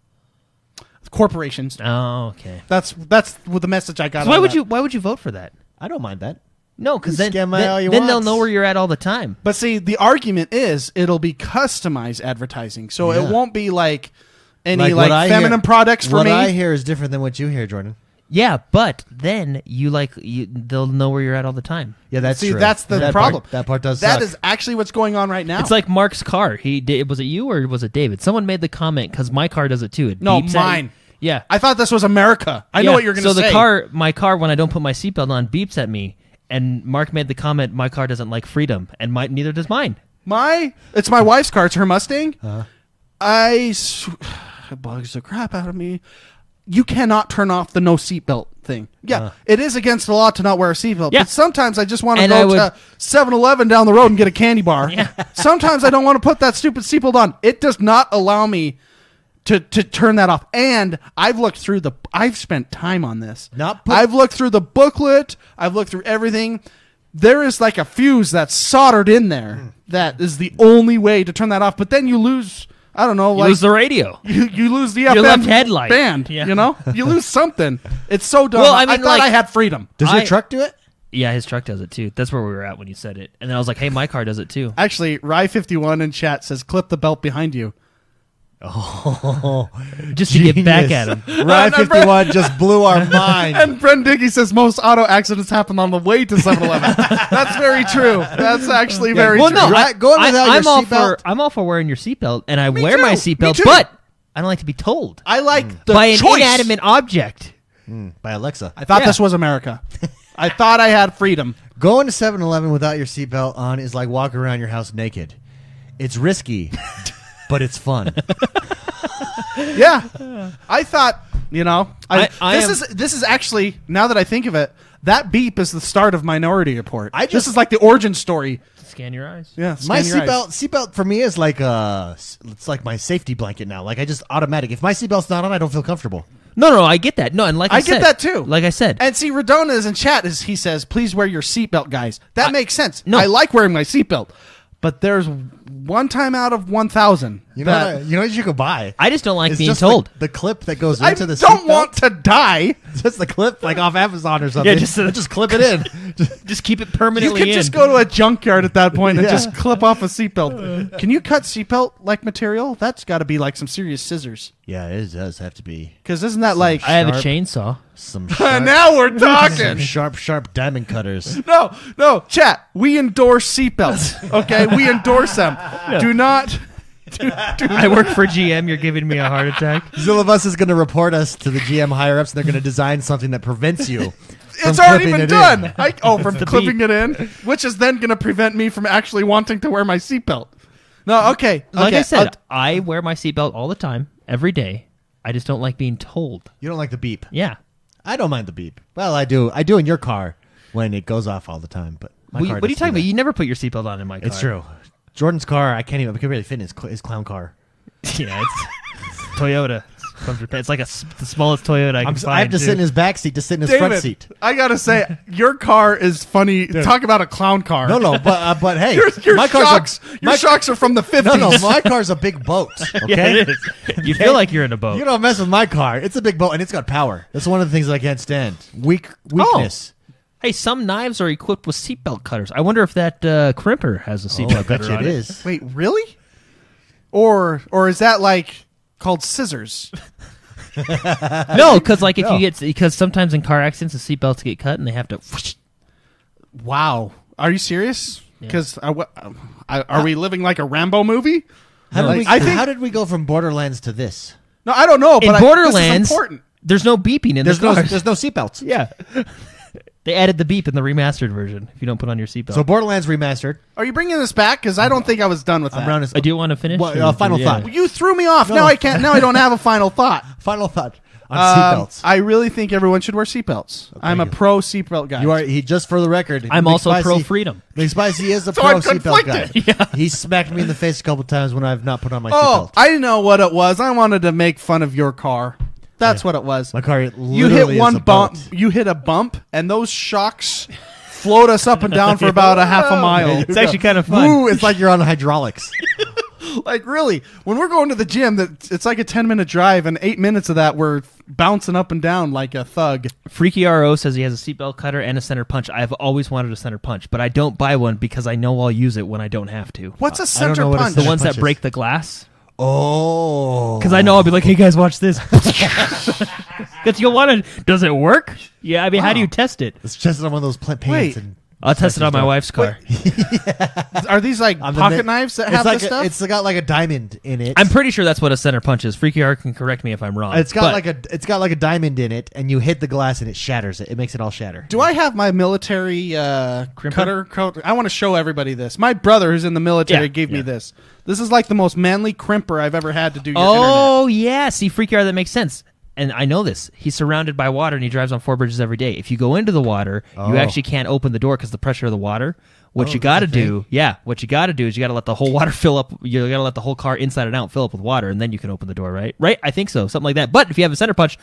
[SPEAKER 2] Corporations.
[SPEAKER 3] Oh, okay.
[SPEAKER 2] That's what the message I got.
[SPEAKER 3] So why would you vote for that?
[SPEAKER 1] I don't mind that.
[SPEAKER 3] No, because then
[SPEAKER 1] they'll
[SPEAKER 3] know where you're at all the time.
[SPEAKER 2] But see, the argument is it'll be customized advertising, so it won't be like any feminine products for me.
[SPEAKER 1] What I hear is different than what you hear, Jordan.
[SPEAKER 3] Yeah, but then they'll know where you're at all the time.
[SPEAKER 1] Yeah, that's true.
[SPEAKER 2] That's the problem.
[SPEAKER 1] That part does.
[SPEAKER 2] That
[SPEAKER 1] suck.
[SPEAKER 2] is actually what's going on right now.
[SPEAKER 3] It's like Mark's car. Was it you or was it David? Someone made the comment because my car does it too. It beeps
[SPEAKER 2] mine.
[SPEAKER 3] Yeah,
[SPEAKER 2] I thought this was America. I know what you're going to say.
[SPEAKER 3] So my car, when I don't put my seatbelt on, beeps at me. And Mark made the comment, my car doesn't like freedom, and neither does mine.
[SPEAKER 2] It's my wife's car. It's her Mustang. It bugs the crap out of me. You cannot turn off the no seatbelt thing. Yeah, it is against the law to not wear a seatbelt. Yeah. But sometimes I just want to go to 7-Eleven down the road and get a candy bar. Yeah. Sometimes I don't want to put that stupid seatbelt on. It does not allow me to turn that off. And I've spent time on this. I've looked through the booklet. I've looked through everything. There is like a fuse that's soldered in there. That is the only way to turn that off. But then you lose, I don't know.
[SPEAKER 3] You lose the radio.
[SPEAKER 2] You lose the
[SPEAKER 3] your
[SPEAKER 2] FM
[SPEAKER 3] left headlight.
[SPEAKER 2] Band.
[SPEAKER 3] Yeah.
[SPEAKER 2] You know? You lose something. It's so dumb.
[SPEAKER 3] Well,
[SPEAKER 2] I thought I had freedom.
[SPEAKER 1] Does your truck do it?
[SPEAKER 3] Yeah, his truck does it too. That's where we were at when you said it. And then I was like, hey, my car does it too.
[SPEAKER 2] Actually, Rye51 in chat says, clip the belt behind you.
[SPEAKER 1] Oh,
[SPEAKER 3] just to get back at him.
[SPEAKER 1] Rye51 just blew our mind.
[SPEAKER 2] And Brent Dickey says most auto accidents happen on the way to 7-Eleven. That's very true. That's actually very true.
[SPEAKER 1] No, going without your seatbelt.
[SPEAKER 3] I'm all for wearing your seatbelt, and I wear my seatbelt, but I don't like to be told.
[SPEAKER 2] I like the
[SPEAKER 3] by
[SPEAKER 2] choice.
[SPEAKER 3] An inanimate object.
[SPEAKER 1] By Alexa.
[SPEAKER 2] I thought this was America. I thought I had freedom.
[SPEAKER 1] Going to 7-Eleven without your seatbelt on is like walking around your house naked. It's risky. But it's fun.
[SPEAKER 2] Yeah, I thought this is actually, now that I think of it, that beep is the start of Minority Report. This is like the origin story.
[SPEAKER 3] Scan your eyes.
[SPEAKER 2] Yeah,
[SPEAKER 1] my seatbelt for me is like it's like my safety blanket now. Like I just automatic. If my seatbelt's not on, I don't feel comfortable.
[SPEAKER 3] No, I get that. No, and like I said,
[SPEAKER 2] get that too.
[SPEAKER 3] Like I said,
[SPEAKER 2] and see, Radona is in chat. He says, "Please wear your seatbelt, guys." That makes sense.
[SPEAKER 3] No.
[SPEAKER 2] I like wearing my seatbelt. But there's one time out of 1,000
[SPEAKER 1] You know what you could buy?
[SPEAKER 3] I just don't like
[SPEAKER 1] It's
[SPEAKER 3] being
[SPEAKER 1] just
[SPEAKER 3] told.
[SPEAKER 1] the clip that goes into the
[SPEAKER 2] don't
[SPEAKER 1] seatbelt.
[SPEAKER 2] want to die.
[SPEAKER 1] Just the clip, like off Amazon or something.
[SPEAKER 3] Yeah, just
[SPEAKER 1] clip it in.
[SPEAKER 3] Just keep it
[SPEAKER 2] You
[SPEAKER 3] permanently
[SPEAKER 2] could
[SPEAKER 3] in.
[SPEAKER 2] just go to a junkyard at that point and
[SPEAKER 1] Yeah.
[SPEAKER 2] just clip off a seatbelt. Can you cut seatbelt-like material? That's got to be like some serious scissors.
[SPEAKER 1] Yeah, it does have to be
[SPEAKER 2] Because isn't that like...
[SPEAKER 3] I have a
[SPEAKER 1] Sharp.
[SPEAKER 3] chainsaw.
[SPEAKER 1] some sharp,
[SPEAKER 2] now we're talking.
[SPEAKER 1] some sharp diamond cutters.
[SPEAKER 2] No, chat. We endorse seatbelts. Okay, we endorse them. Do not.
[SPEAKER 3] I work for GM. You're giving me a heart attack.
[SPEAKER 1] Zillabus is going to report us to the GM higher ups, and they're going to design something that prevents you.
[SPEAKER 2] It's
[SPEAKER 1] from
[SPEAKER 2] already
[SPEAKER 1] clipping
[SPEAKER 2] been
[SPEAKER 1] it
[SPEAKER 2] done.
[SPEAKER 1] in.
[SPEAKER 2] From clipping it in, which is then going to prevent me from actually wanting to wear my seatbelt. No, okay.
[SPEAKER 3] Like
[SPEAKER 2] okay.
[SPEAKER 3] I said, I wear my seatbelt all the time, every day. I just don't like being told.
[SPEAKER 1] You don't like the beep.
[SPEAKER 3] Yeah.
[SPEAKER 1] I don't mind the beep. Well, I do. I do in your car when it goes off all the time. But my car
[SPEAKER 3] What are you
[SPEAKER 1] doesn't
[SPEAKER 3] talking
[SPEAKER 1] do
[SPEAKER 3] about?
[SPEAKER 1] that.
[SPEAKER 3] You never put your seatbelt on in my car.
[SPEAKER 1] It's true. Jordan's car, I can't really fit in his clown car.
[SPEAKER 3] Yeah, it's Toyota. It's like the smallest Toyota I can find.
[SPEAKER 1] I have to sit in his back seat to sit in his front seat.
[SPEAKER 2] I gotta say, your car is funny. Talk about a clown car.
[SPEAKER 1] No, but hey,
[SPEAKER 2] your
[SPEAKER 1] my car's
[SPEAKER 2] shocks are from the 50s.
[SPEAKER 1] no, my car's a big boat. Okay,
[SPEAKER 3] Yeah, it is. You feel like you're in a boat.
[SPEAKER 1] You don't mess with my car. It's a big boat and it's got power. That's one of the things that I can't stand. Weakness.
[SPEAKER 3] Hey, some knives are equipped with seatbelt cutters. I wonder if that crimper has a
[SPEAKER 1] I
[SPEAKER 3] seatbelt
[SPEAKER 1] bet
[SPEAKER 3] cutter
[SPEAKER 1] you
[SPEAKER 3] on
[SPEAKER 1] it
[SPEAKER 3] it.
[SPEAKER 1] is.
[SPEAKER 2] Wait, really? Or is that like called scissors?
[SPEAKER 3] No, because sometimes in car accidents the seatbelts get cut and they have to.
[SPEAKER 2] Wow. Are you serious? Because are we living like a Rambo movie?
[SPEAKER 1] How did we go from Borderlands to this?
[SPEAKER 2] No, I don't know.
[SPEAKER 3] In
[SPEAKER 2] But
[SPEAKER 3] Borderlands,
[SPEAKER 2] this is important.
[SPEAKER 3] there's no beeping in the cars.
[SPEAKER 1] There's no seatbelts.
[SPEAKER 3] Yeah. They added the beep in the remastered version if you don't put on your seatbelt.
[SPEAKER 1] So Borderlands remastered.
[SPEAKER 2] Are you bringing this back? Because I don't think I was done with that.
[SPEAKER 3] I do want to finish.
[SPEAKER 1] Final thought.
[SPEAKER 2] You threw me off.
[SPEAKER 1] No.
[SPEAKER 2] Now I can't. Now I don't have a final thought.
[SPEAKER 1] Final thought on seatbelts.
[SPEAKER 2] I really think everyone should wear seatbelts. I'm a pro seatbelt guy.
[SPEAKER 1] You are. Just for the record.
[SPEAKER 3] I'm also
[SPEAKER 1] McSpicy-
[SPEAKER 3] pro freedom.
[SPEAKER 1] McSpicy is a
[SPEAKER 2] So
[SPEAKER 1] pro
[SPEAKER 2] I'm
[SPEAKER 1] seatbelt guy.
[SPEAKER 2] conflicted.
[SPEAKER 1] He smacked me in the face a couple times when I've not put on my
[SPEAKER 2] Oh,
[SPEAKER 1] seatbelt.
[SPEAKER 2] I know what it was. I wanted to make fun of your car. That's what it was.
[SPEAKER 1] My car
[SPEAKER 2] You
[SPEAKER 1] literally
[SPEAKER 2] hit one
[SPEAKER 1] is a
[SPEAKER 2] bump.
[SPEAKER 1] boat.
[SPEAKER 2] You hit a bump, and those shocks float us up and down for about a half a mile.
[SPEAKER 3] It's actually kind of fun.
[SPEAKER 1] Ooh, it's like you're on hydraulics.
[SPEAKER 2] Like really, when we're going to the gym, it's like a 10-minute drive, and 8 minutes of that we're bouncing up and down like a thug.
[SPEAKER 3] Freaky RO says he has a seatbelt cutter and a center punch. I've always wanted a center punch, but I don't buy one because I know I'll use it when I don't have to.
[SPEAKER 2] What's a
[SPEAKER 1] I don't
[SPEAKER 2] center
[SPEAKER 1] know what a
[SPEAKER 2] punch?
[SPEAKER 3] The
[SPEAKER 1] center
[SPEAKER 3] ones that
[SPEAKER 1] punches.
[SPEAKER 3] break the glass?
[SPEAKER 1] Oh.
[SPEAKER 3] Because I know I'll be like, hey guys, watch this. Because you'll want to. Does it work? Yeah, I mean, how do you test it?
[SPEAKER 1] It's just on one of those paints.
[SPEAKER 2] Wait.
[SPEAKER 1] And
[SPEAKER 3] I'll test it on my wife's car.
[SPEAKER 2] Are these like
[SPEAKER 1] on the
[SPEAKER 2] pocket
[SPEAKER 1] mi-
[SPEAKER 2] knives that
[SPEAKER 1] it's
[SPEAKER 2] have
[SPEAKER 1] like
[SPEAKER 2] this stuff?
[SPEAKER 1] It's got like a diamond in it.
[SPEAKER 3] I'm pretty sure that's what a center punch is. Freaky R can correct me if I'm wrong.
[SPEAKER 1] It's got
[SPEAKER 3] but
[SPEAKER 1] like a diamond in it, and you hit the glass and it shatters it. It makes it all shatter.
[SPEAKER 2] Do I have my military cutter? I want to show everybody this. My brother, who's in the military, gave me this. This is like the most manly crimper I've ever had to do your
[SPEAKER 3] Oh, yeah. See, Freaky R, that makes sense. And I know this. He's surrounded by water, and he drives on 4 bridges every day. If you go into the water, you actually can't open the door because the pressure of the water. What you got to do, what you got to do is you got to let the whole water fill up. You got to let the whole car inside and out fill up with water, and then you can open the door, right? Right? I think so. Something like that. But if you have a center punch,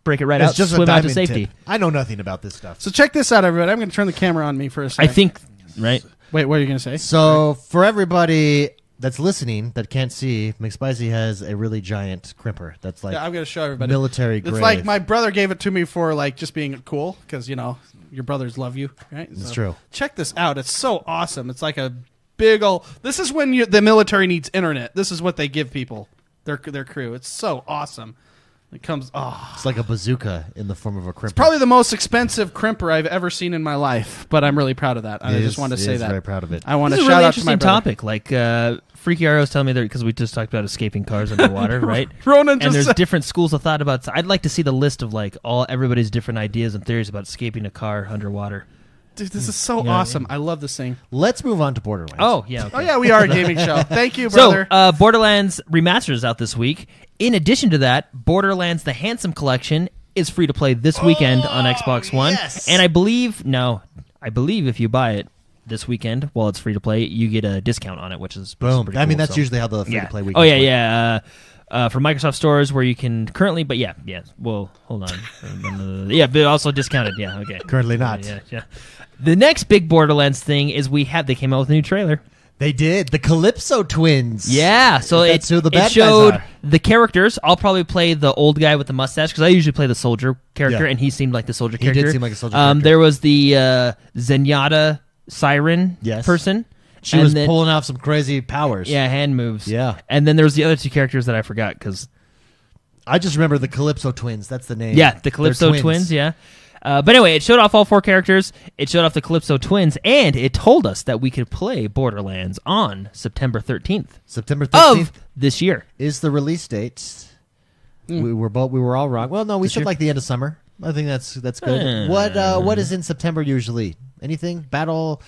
[SPEAKER 3] break it right
[SPEAKER 1] It's
[SPEAKER 3] out,
[SPEAKER 1] just a
[SPEAKER 3] swim out to
[SPEAKER 1] diamond
[SPEAKER 3] safety.
[SPEAKER 1] tip. I know nothing about this stuff.
[SPEAKER 2] So check this out, everybody. I'm going to turn the camera on me for a
[SPEAKER 3] I
[SPEAKER 2] second.
[SPEAKER 3] think, right?
[SPEAKER 2] Wait, what are you going to say?
[SPEAKER 1] So for everybody that's listening that can't see, McSpicy has a really giant crimper. That's like
[SPEAKER 2] I'm going to show everybody.
[SPEAKER 1] military grade.
[SPEAKER 2] It's like my brother gave it to me for like just being cool because, you know, your brothers love you, right?
[SPEAKER 1] It's true.
[SPEAKER 2] Check this out. It's so awesome. It's like a big old... This is when the military needs internet. This is what they give people, their crew. It's so awesome. It comes... Oh.
[SPEAKER 1] It's like a bazooka in the form of a crimper.
[SPEAKER 2] Probably the most expensive crimper I've ever seen in my life, but I'm really proud of that. I just wanted to say that.
[SPEAKER 1] Very proud of it.
[SPEAKER 2] I want
[SPEAKER 3] This
[SPEAKER 2] to
[SPEAKER 3] is a
[SPEAKER 2] shout
[SPEAKER 3] really
[SPEAKER 2] out to my
[SPEAKER 3] interesting
[SPEAKER 2] brother.
[SPEAKER 3] topic. Like, Freaky R was telling me that because we just talked about escaping cars underwater, right?
[SPEAKER 2] Ronan
[SPEAKER 3] and
[SPEAKER 2] just
[SPEAKER 3] there's
[SPEAKER 2] said-
[SPEAKER 3] different schools of thought about. I'd like to see the list of like everybody's different ideas and theories about escaping a car underwater.
[SPEAKER 2] Dude, this is so
[SPEAKER 3] Yeah,
[SPEAKER 2] awesome. I love this thing.
[SPEAKER 1] Let's move on to Borderlands.
[SPEAKER 3] Oh yeah. Okay.
[SPEAKER 2] Oh, yeah, we are a gaming show. Thank you, brother.
[SPEAKER 3] So, Borderlands Remastered is out this week. In addition to that, Borderlands The Handsome Collection is free to play this weekend on Xbox One.
[SPEAKER 1] yes.
[SPEAKER 3] And I believe if you buy it this weekend while it's free to play, you get a discount on it, which is
[SPEAKER 1] Boom.
[SPEAKER 3] pretty
[SPEAKER 1] I mean,
[SPEAKER 3] cool,
[SPEAKER 1] that's
[SPEAKER 3] so.
[SPEAKER 1] usually how the free-to-play weekend
[SPEAKER 3] Oh, yeah. For Microsoft stores where you can currently, but yeah. Well, hold on. Yeah, but also discounted. Yeah, okay.
[SPEAKER 1] Currently not.
[SPEAKER 3] Yeah. The next big Borderlands thing is they came out with a new trailer.
[SPEAKER 1] They did. The Calypso twins.
[SPEAKER 3] Yeah, so
[SPEAKER 1] That's who the bad guys
[SPEAKER 3] showed
[SPEAKER 1] are.
[SPEAKER 3] the characters. I'll probably play the old guy with the mustache because I usually play the soldier character,
[SPEAKER 1] Yeah.
[SPEAKER 3] and he seemed like the soldier
[SPEAKER 1] He
[SPEAKER 3] character.
[SPEAKER 1] did seem like a soldier character.
[SPEAKER 3] There was the Zenyatta siren person.
[SPEAKER 1] She
[SPEAKER 3] and
[SPEAKER 1] was
[SPEAKER 3] then-
[SPEAKER 1] pulling off some crazy powers.
[SPEAKER 3] Yeah, hand moves.
[SPEAKER 1] Yeah.
[SPEAKER 3] And then there was the other two characters that I forgot because...
[SPEAKER 1] I just remember the Calypso twins. That's the name.
[SPEAKER 3] Yeah, the
[SPEAKER 1] They're
[SPEAKER 3] Calypso twins, yeah. But anyway, it showed off all 4 characters. It showed off the Calypso twins, and it told us that we could play Borderlands on September 13th
[SPEAKER 1] September 13th
[SPEAKER 3] of this year.
[SPEAKER 1] is the release date. We were all wrong. Well, no, we said
[SPEAKER 3] year?
[SPEAKER 1] like the end of summer. I think that's good. What is in September usually? Anything? Battle,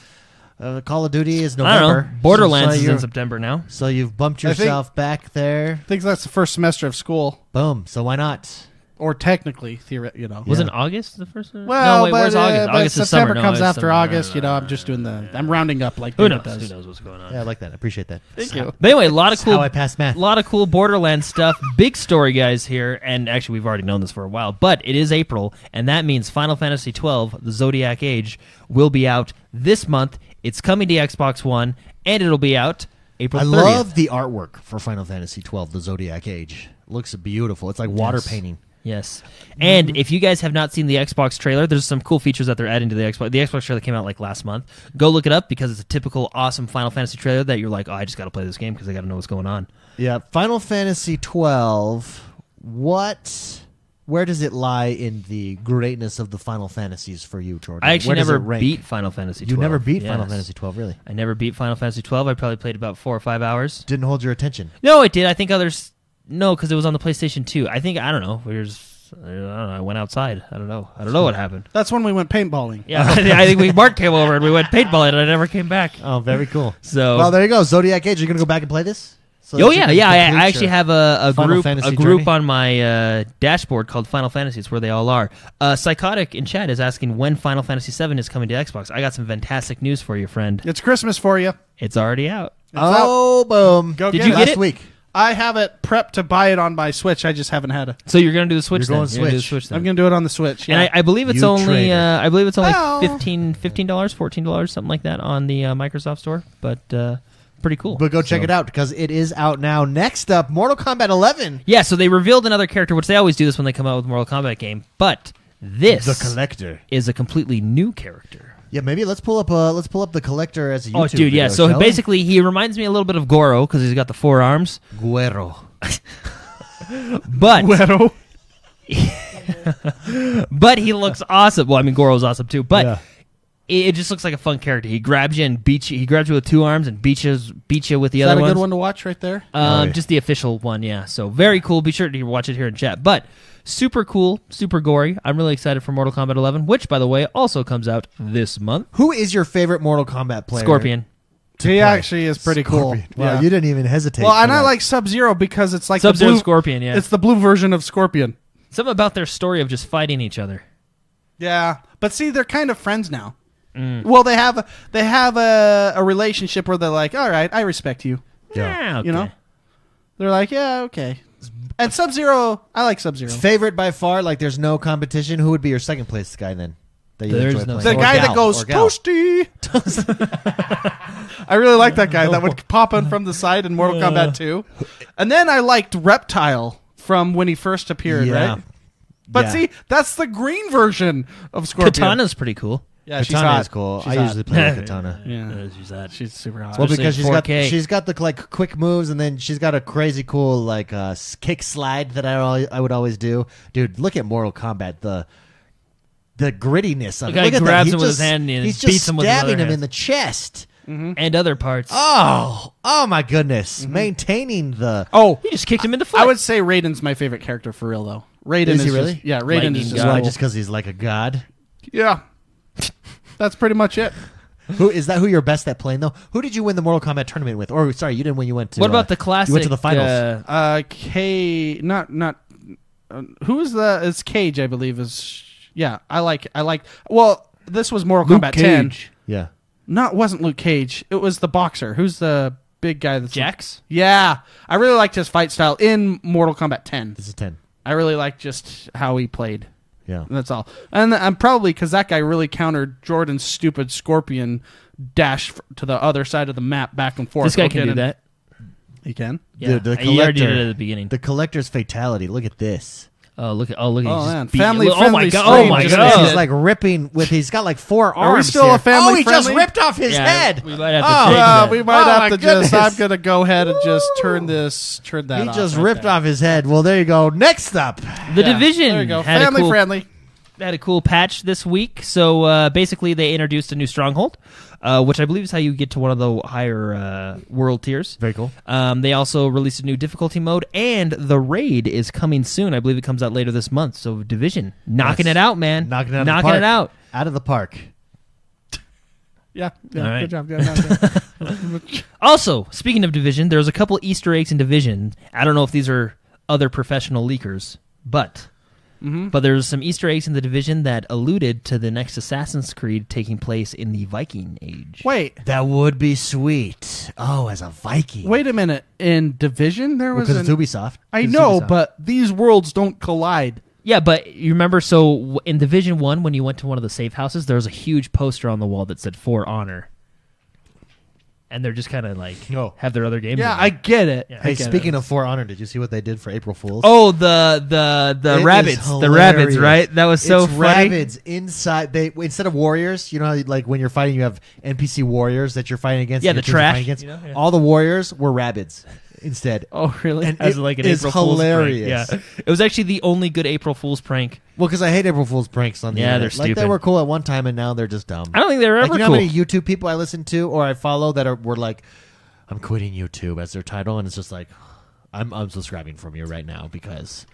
[SPEAKER 1] Call of Duty is
[SPEAKER 3] I
[SPEAKER 1] November.
[SPEAKER 3] don't know. Borderlands is
[SPEAKER 1] you're-
[SPEAKER 3] in September now.
[SPEAKER 1] So you've bumped
[SPEAKER 2] I think-
[SPEAKER 1] yourself back there.
[SPEAKER 2] I think that's the first semester of school,
[SPEAKER 1] Boom. So why not?
[SPEAKER 2] or technically, theoretically,
[SPEAKER 3] Was it August the first one?
[SPEAKER 2] Well,
[SPEAKER 3] no, wait,
[SPEAKER 2] but,
[SPEAKER 3] where's August?
[SPEAKER 2] but
[SPEAKER 3] August is
[SPEAKER 2] September
[SPEAKER 3] summer. No,
[SPEAKER 2] comes
[SPEAKER 3] it's
[SPEAKER 2] after
[SPEAKER 3] summer.
[SPEAKER 2] August. I'm just doing I'm rounding up like
[SPEAKER 3] Who
[SPEAKER 2] David
[SPEAKER 3] knows?
[SPEAKER 2] does.
[SPEAKER 3] Who knows what's going on?
[SPEAKER 1] Yeah, I like that. I appreciate that.
[SPEAKER 2] Thank you.
[SPEAKER 3] But anyway, a lot of
[SPEAKER 1] That's
[SPEAKER 3] cool.
[SPEAKER 1] how I pass math.
[SPEAKER 3] A lot of cool Borderlands stuff. Big story, guys, here. And actually, we've already known this for a while. But it is April, and that means Final Fantasy XII, The Zodiac Age, will be out this month. It's coming to Xbox One, and it'll be out April 30th.
[SPEAKER 1] I love the artwork for Final Fantasy XII, The Zodiac Age. It looks beautiful. It's like water painting.
[SPEAKER 3] Yes. And if you guys have not seen the Xbox trailer, there's some cool features that they're adding to the Xbox. The Xbox trailer came out like last month. Go look it up because it's a typical awesome Final Fantasy trailer that you're like, oh, I just got to play this game because I got to know what's going on.
[SPEAKER 1] Yeah, Final Fantasy XII. Where does it lie in the greatness of the Final Fantasies for you, Jordan?
[SPEAKER 3] I actually
[SPEAKER 1] Where does
[SPEAKER 3] never
[SPEAKER 1] it rank?
[SPEAKER 3] beat Final Fantasy 12.
[SPEAKER 1] You never beat Final
[SPEAKER 3] Yes.
[SPEAKER 1] Fantasy 12, really?
[SPEAKER 3] I never beat Final Fantasy 12. I probably played about 4 or 5 hours.
[SPEAKER 1] Didn't hold your attention.
[SPEAKER 3] No, it did. I think others... No, because it was on the PlayStation 2. I don't know. I went outside. I don't know what happened.
[SPEAKER 2] That's when we went paintballing.
[SPEAKER 3] Yeah, I think Mark came over and we went paintballing and I never came back.
[SPEAKER 1] Oh, very cool.
[SPEAKER 3] So...
[SPEAKER 1] Well, there you go. Zodiac Age. Are you going to go back and play this? So
[SPEAKER 3] Oh
[SPEAKER 1] that you
[SPEAKER 3] yeah,
[SPEAKER 1] can
[SPEAKER 3] yeah. I
[SPEAKER 1] complete
[SPEAKER 3] actually
[SPEAKER 1] your
[SPEAKER 3] have a
[SPEAKER 1] Final
[SPEAKER 3] group
[SPEAKER 1] Fantasy
[SPEAKER 3] group
[SPEAKER 1] journey?
[SPEAKER 3] on my dashboard called Final Fantasy. It's where they all are. Psychotic in chat is asking when Final Fantasy VII is coming to Xbox. I got some fantastic news for you, friend.
[SPEAKER 2] It's Christmas for you.
[SPEAKER 3] It's already out.
[SPEAKER 1] Oh, boom.
[SPEAKER 2] Go
[SPEAKER 3] Did
[SPEAKER 2] get
[SPEAKER 3] you
[SPEAKER 2] it.
[SPEAKER 3] get
[SPEAKER 1] Last
[SPEAKER 3] it?
[SPEAKER 1] week.
[SPEAKER 2] I have it prepped to buy it on my Switch. I just haven't had it.
[SPEAKER 3] So you're gonna do the Switch?
[SPEAKER 1] You're going
[SPEAKER 3] then? You're gonna do the
[SPEAKER 1] Switch.
[SPEAKER 3] Switch then.
[SPEAKER 2] I'm going to do it on the Switch. Yeah.
[SPEAKER 3] And I believe it's
[SPEAKER 1] You
[SPEAKER 3] only
[SPEAKER 1] traitor.
[SPEAKER 2] Well-
[SPEAKER 3] $15, $14, something like that on the Microsoft Store. But pretty cool.
[SPEAKER 1] But go check
[SPEAKER 3] So-
[SPEAKER 1] it out because it is out now. Next up, Mortal Kombat 11.
[SPEAKER 3] Yeah, so they revealed another character, which they always do this when they come out with a Mortal Kombat game. But this
[SPEAKER 1] The Collector.
[SPEAKER 3] is a completely new character.
[SPEAKER 1] Yeah, maybe let's pull up the Collector as a YouTube
[SPEAKER 3] Oh, dude, yeah.
[SPEAKER 1] video,
[SPEAKER 3] So
[SPEAKER 1] shall we?
[SPEAKER 3] basically, he reminds me a little bit of Goro because he's got the 4 arms.
[SPEAKER 1] Guero.
[SPEAKER 3] But
[SPEAKER 2] Güero.
[SPEAKER 3] but he looks awesome. Well, I mean, Goro's awesome too. But
[SPEAKER 1] Yeah.
[SPEAKER 3] it just looks like a fun character. He grabs you and beats you. He grabs you with 2 arms and beats you with the
[SPEAKER 2] Is
[SPEAKER 3] other
[SPEAKER 2] that a
[SPEAKER 3] ones.
[SPEAKER 2] good one to watch right there?
[SPEAKER 1] Oh, yeah.
[SPEAKER 3] Just the official one, yeah. So very cool. Be sure to watch it here in chat. But super cool, super gory. I'm really excited for Mortal Kombat 11, which, by the way, also comes out this month.
[SPEAKER 1] Who is your favorite Mortal Kombat player?
[SPEAKER 3] Scorpion.
[SPEAKER 1] to
[SPEAKER 2] He
[SPEAKER 1] play?
[SPEAKER 2] actually is pretty
[SPEAKER 1] Scorpion.
[SPEAKER 2] cool.
[SPEAKER 1] Wow,
[SPEAKER 2] Yeah.
[SPEAKER 1] you didn't even hesitate.
[SPEAKER 2] Well,
[SPEAKER 1] for
[SPEAKER 2] and I
[SPEAKER 1] that.
[SPEAKER 2] like Sub-Zero because it's like
[SPEAKER 3] Sub-Zero
[SPEAKER 2] the blue,
[SPEAKER 3] Scorpion, yeah.
[SPEAKER 2] It's the blue version of Scorpion.
[SPEAKER 3] Something about their story of just fighting each other.
[SPEAKER 2] Yeah, but see, they're kind of friends now. Well, they have a relationship where they're like, all right, I respect you.
[SPEAKER 1] Yeah.
[SPEAKER 3] okay.
[SPEAKER 2] You know, they're like, yeah, okay. And Sub-Zero, I like Sub-Zero.
[SPEAKER 1] favorite by far. Like, there's no competition. Who would be your second place guy then? That you
[SPEAKER 3] There's
[SPEAKER 1] enjoy
[SPEAKER 3] no
[SPEAKER 1] playing?
[SPEAKER 2] The
[SPEAKER 1] Or
[SPEAKER 2] guy
[SPEAKER 1] gal,
[SPEAKER 2] that goes
[SPEAKER 1] or gal.
[SPEAKER 2] toasty. I really like that guy that would pop in from the side in Mortal Kombat 2. And then I liked Reptile from when he first appeared,
[SPEAKER 1] Yeah.
[SPEAKER 2] right? But
[SPEAKER 1] Yeah.
[SPEAKER 2] see, that's the green version of Scorpion.
[SPEAKER 3] Katana's pretty cool.
[SPEAKER 2] Yeah, she's
[SPEAKER 1] Katana
[SPEAKER 2] hot.
[SPEAKER 1] is cool.
[SPEAKER 2] She's
[SPEAKER 1] I
[SPEAKER 2] hot.
[SPEAKER 1] usually play with Katana.
[SPEAKER 2] Yeah, she's super hot.
[SPEAKER 1] Well,
[SPEAKER 3] Especially
[SPEAKER 1] because
[SPEAKER 3] in 4K.
[SPEAKER 1] she's got the like quick moves, and then she's got a crazy cool like kick slide that I would always do. Dude, look at Mortal Kombat. The grittiness of
[SPEAKER 3] The
[SPEAKER 1] it.
[SPEAKER 3] guy
[SPEAKER 1] Look at that.
[SPEAKER 3] grabs
[SPEAKER 1] He
[SPEAKER 3] him with
[SPEAKER 1] just-
[SPEAKER 3] his hand and
[SPEAKER 1] he's
[SPEAKER 3] beats
[SPEAKER 1] just
[SPEAKER 3] him with his
[SPEAKER 1] stabbing
[SPEAKER 3] other
[SPEAKER 1] him
[SPEAKER 3] hand.
[SPEAKER 1] in the chest.
[SPEAKER 3] And other parts.
[SPEAKER 1] Oh my goodness! Maintaining the
[SPEAKER 2] Oh,
[SPEAKER 3] He just kicked him in the foot.
[SPEAKER 2] I would say Raiden's my favorite character for real, though. Raiden
[SPEAKER 1] Is he
[SPEAKER 2] just-
[SPEAKER 1] really?
[SPEAKER 2] yeah, Raiden
[SPEAKER 3] Lightning
[SPEAKER 2] is just
[SPEAKER 3] God.
[SPEAKER 1] why
[SPEAKER 2] cool.
[SPEAKER 1] just because he's like a god.
[SPEAKER 2] Yeah, that's pretty much it.
[SPEAKER 1] Who is that? Who you're best at playing though? Who did you win the Mortal Kombat tournament with? Or sorry, you didn't win. You went to.
[SPEAKER 3] What about the classic?
[SPEAKER 1] You went to the finals.
[SPEAKER 2] Who is the? It's Cage, I believe. Is yeah. I like. Well, this was Mortal
[SPEAKER 3] Luke
[SPEAKER 2] Kombat 10.
[SPEAKER 3] Cage.
[SPEAKER 1] Yeah.
[SPEAKER 2] No, it wasn't Luke Cage. It was the boxer. Who's the big guy? That's
[SPEAKER 3] Jax?
[SPEAKER 2] Yeah, I really liked his fight style in Mortal Kombat 10.
[SPEAKER 1] This is 10.
[SPEAKER 2] I really liked just how he played.
[SPEAKER 1] Yeah.
[SPEAKER 2] That's all. And I'm probably because that guy really countered Jordan's stupid scorpion dash to the other side of the map back and forth.
[SPEAKER 3] This guy can do that.
[SPEAKER 2] He can?
[SPEAKER 3] Yeah.
[SPEAKER 1] Dude,
[SPEAKER 3] He already did it at the beginning.
[SPEAKER 1] The collector's fatality. Look at this.
[SPEAKER 3] Look at
[SPEAKER 2] Oh,
[SPEAKER 3] he's
[SPEAKER 2] man.
[SPEAKER 3] just beating-
[SPEAKER 2] Family
[SPEAKER 3] oh my
[SPEAKER 2] friendly
[SPEAKER 3] god!
[SPEAKER 2] stream
[SPEAKER 3] Oh my
[SPEAKER 2] just
[SPEAKER 3] god!
[SPEAKER 1] He's like ripping with. He's got like 4 arms.
[SPEAKER 2] Are we still
[SPEAKER 1] here.
[SPEAKER 2] a family
[SPEAKER 1] Oh, he
[SPEAKER 2] friendly?
[SPEAKER 1] just ripped off his
[SPEAKER 3] Yeah,
[SPEAKER 1] head.
[SPEAKER 3] we might have to
[SPEAKER 1] Oh,
[SPEAKER 3] take that.
[SPEAKER 2] We might
[SPEAKER 1] Oh,
[SPEAKER 2] have
[SPEAKER 1] my
[SPEAKER 2] to
[SPEAKER 1] goodness.
[SPEAKER 2] just. I'm gonna go ahead and just turn that.
[SPEAKER 1] He
[SPEAKER 2] off
[SPEAKER 1] just
[SPEAKER 2] right
[SPEAKER 1] ripped
[SPEAKER 2] there.
[SPEAKER 1] off his head. Well, there you go. Next up,
[SPEAKER 3] The
[SPEAKER 2] Yeah,
[SPEAKER 3] Division
[SPEAKER 2] There you go.
[SPEAKER 3] had
[SPEAKER 2] Family
[SPEAKER 3] a cool,
[SPEAKER 2] friendly.
[SPEAKER 3] had a cool patch this week. So basically, they introduced a new stronghold, which I believe is how you get to one of the higher world tiers.
[SPEAKER 1] very cool.
[SPEAKER 3] They also released a new difficulty mode, and the raid is coming soon. I believe it comes out later this month. So Division, knocking
[SPEAKER 1] Yes.
[SPEAKER 3] it out, man.
[SPEAKER 1] Knocking it out.
[SPEAKER 3] Knocking it out.
[SPEAKER 1] Out of the park.
[SPEAKER 2] Yeah.
[SPEAKER 3] All right.
[SPEAKER 2] Good job. Good.
[SPEAKER 3] Also, speaking of Division, there's a couple Easter eggs in Division. I don't know if these are other professional leakers, but there's some Easter eggs in the Division that alluded to the next Assassin's Creed taking place in the Viking Age.
[SPEAKER 2] Wait.
[SPEAKER 1] That would be sweet. Oh, as a Viking.
[SPEAKER 2] Wait a minute. In Division, there was
[SPEAKER 1] because it's Ubisoft.
[SPEAKER 2] I
[SPEAKER 1] It's
[SPEAKER 2] know,
[SPEAKER 1] Ubisoft.
[SPEAKER 2] but these worlds don't collide.
[SPEAKER 3] Yeah, but you remember, so in Division 1, when you went to one of the safe houses, there was a huge poster on the wall that said For Honor. And they're just kind of like, have their other games.
[SPEAKER 2] Yeah,
[SPEAKER 3] in
[SPEAKER 2] I
[SPEAKER 3] there.
[SPEAKER 2] get it.
[SPEAKER 3] Yeah.
[SPEAKER 1] Hey, speaking of For Honor, did you see what they did for April Fools?
[SPEAKER 3] Oh, the
[SPEAKER 1] It
[SPEAKER 3] rabbits.
[SPEAKER 1] is
[SPEAKER 3] The rabbits,
[SPEAKER 1] hilarious.
[SPEAKER 3] right? That was so
[SPEAKER 1] it's
[SPEAKER 3] funny.
[SPEAKER 1] rabbits inside. They instead of warriors, you know, how, like when you're fighting, you have NPC warriors that you're fighting against.
[SPEAKER 3] Yeah,
[SPEAKER 1] and
[SPEAKER 3] the
[SPEAKER 1] your teams are
[SPEAKER 3] trash,
[SPEAKER 1] fighting against.
[SPEAKER 3] you know, yeah.
[SPEAKER 1] All the warriors were rabbits instead.
[SPEAKER 2] Oh, really?
[SPEAKER 1] And
[SPEAKER 3] As
[SPEAKER 1] it
[SPEAKER 3] like an
[SPEAKER 1] is
[SPEAKER 3] April Fool's
[SPEAKER 1] hilarious.
[SPEAKER 3] prank. Yeah. It was actually the only good April Fool's prank.
[SPEAKER 1] Well, because I hate April Fool's pranks on the
[SPEAKER 3] Yeah,
[SPEAKER 1] internet.
[SPEAKER 3] they're
[SPEAKER 1] Like they
[SPEAKER 3] stupid.
[SPEAKER 1] were cool at one time, and now they're just dumb.
[SPEAKER 3] I don't think they were
[SPEAKER 1] Like,
[SPEAKER 3] ever
[SPEAKER 1] you know
[SPEAKER 3] cool.
[SPEAKER 1] how many YouTube people I listen to or I follow that were like, "I'm quitting YouTube" as their title, and it's just like, I'm unsubscribing from you right now because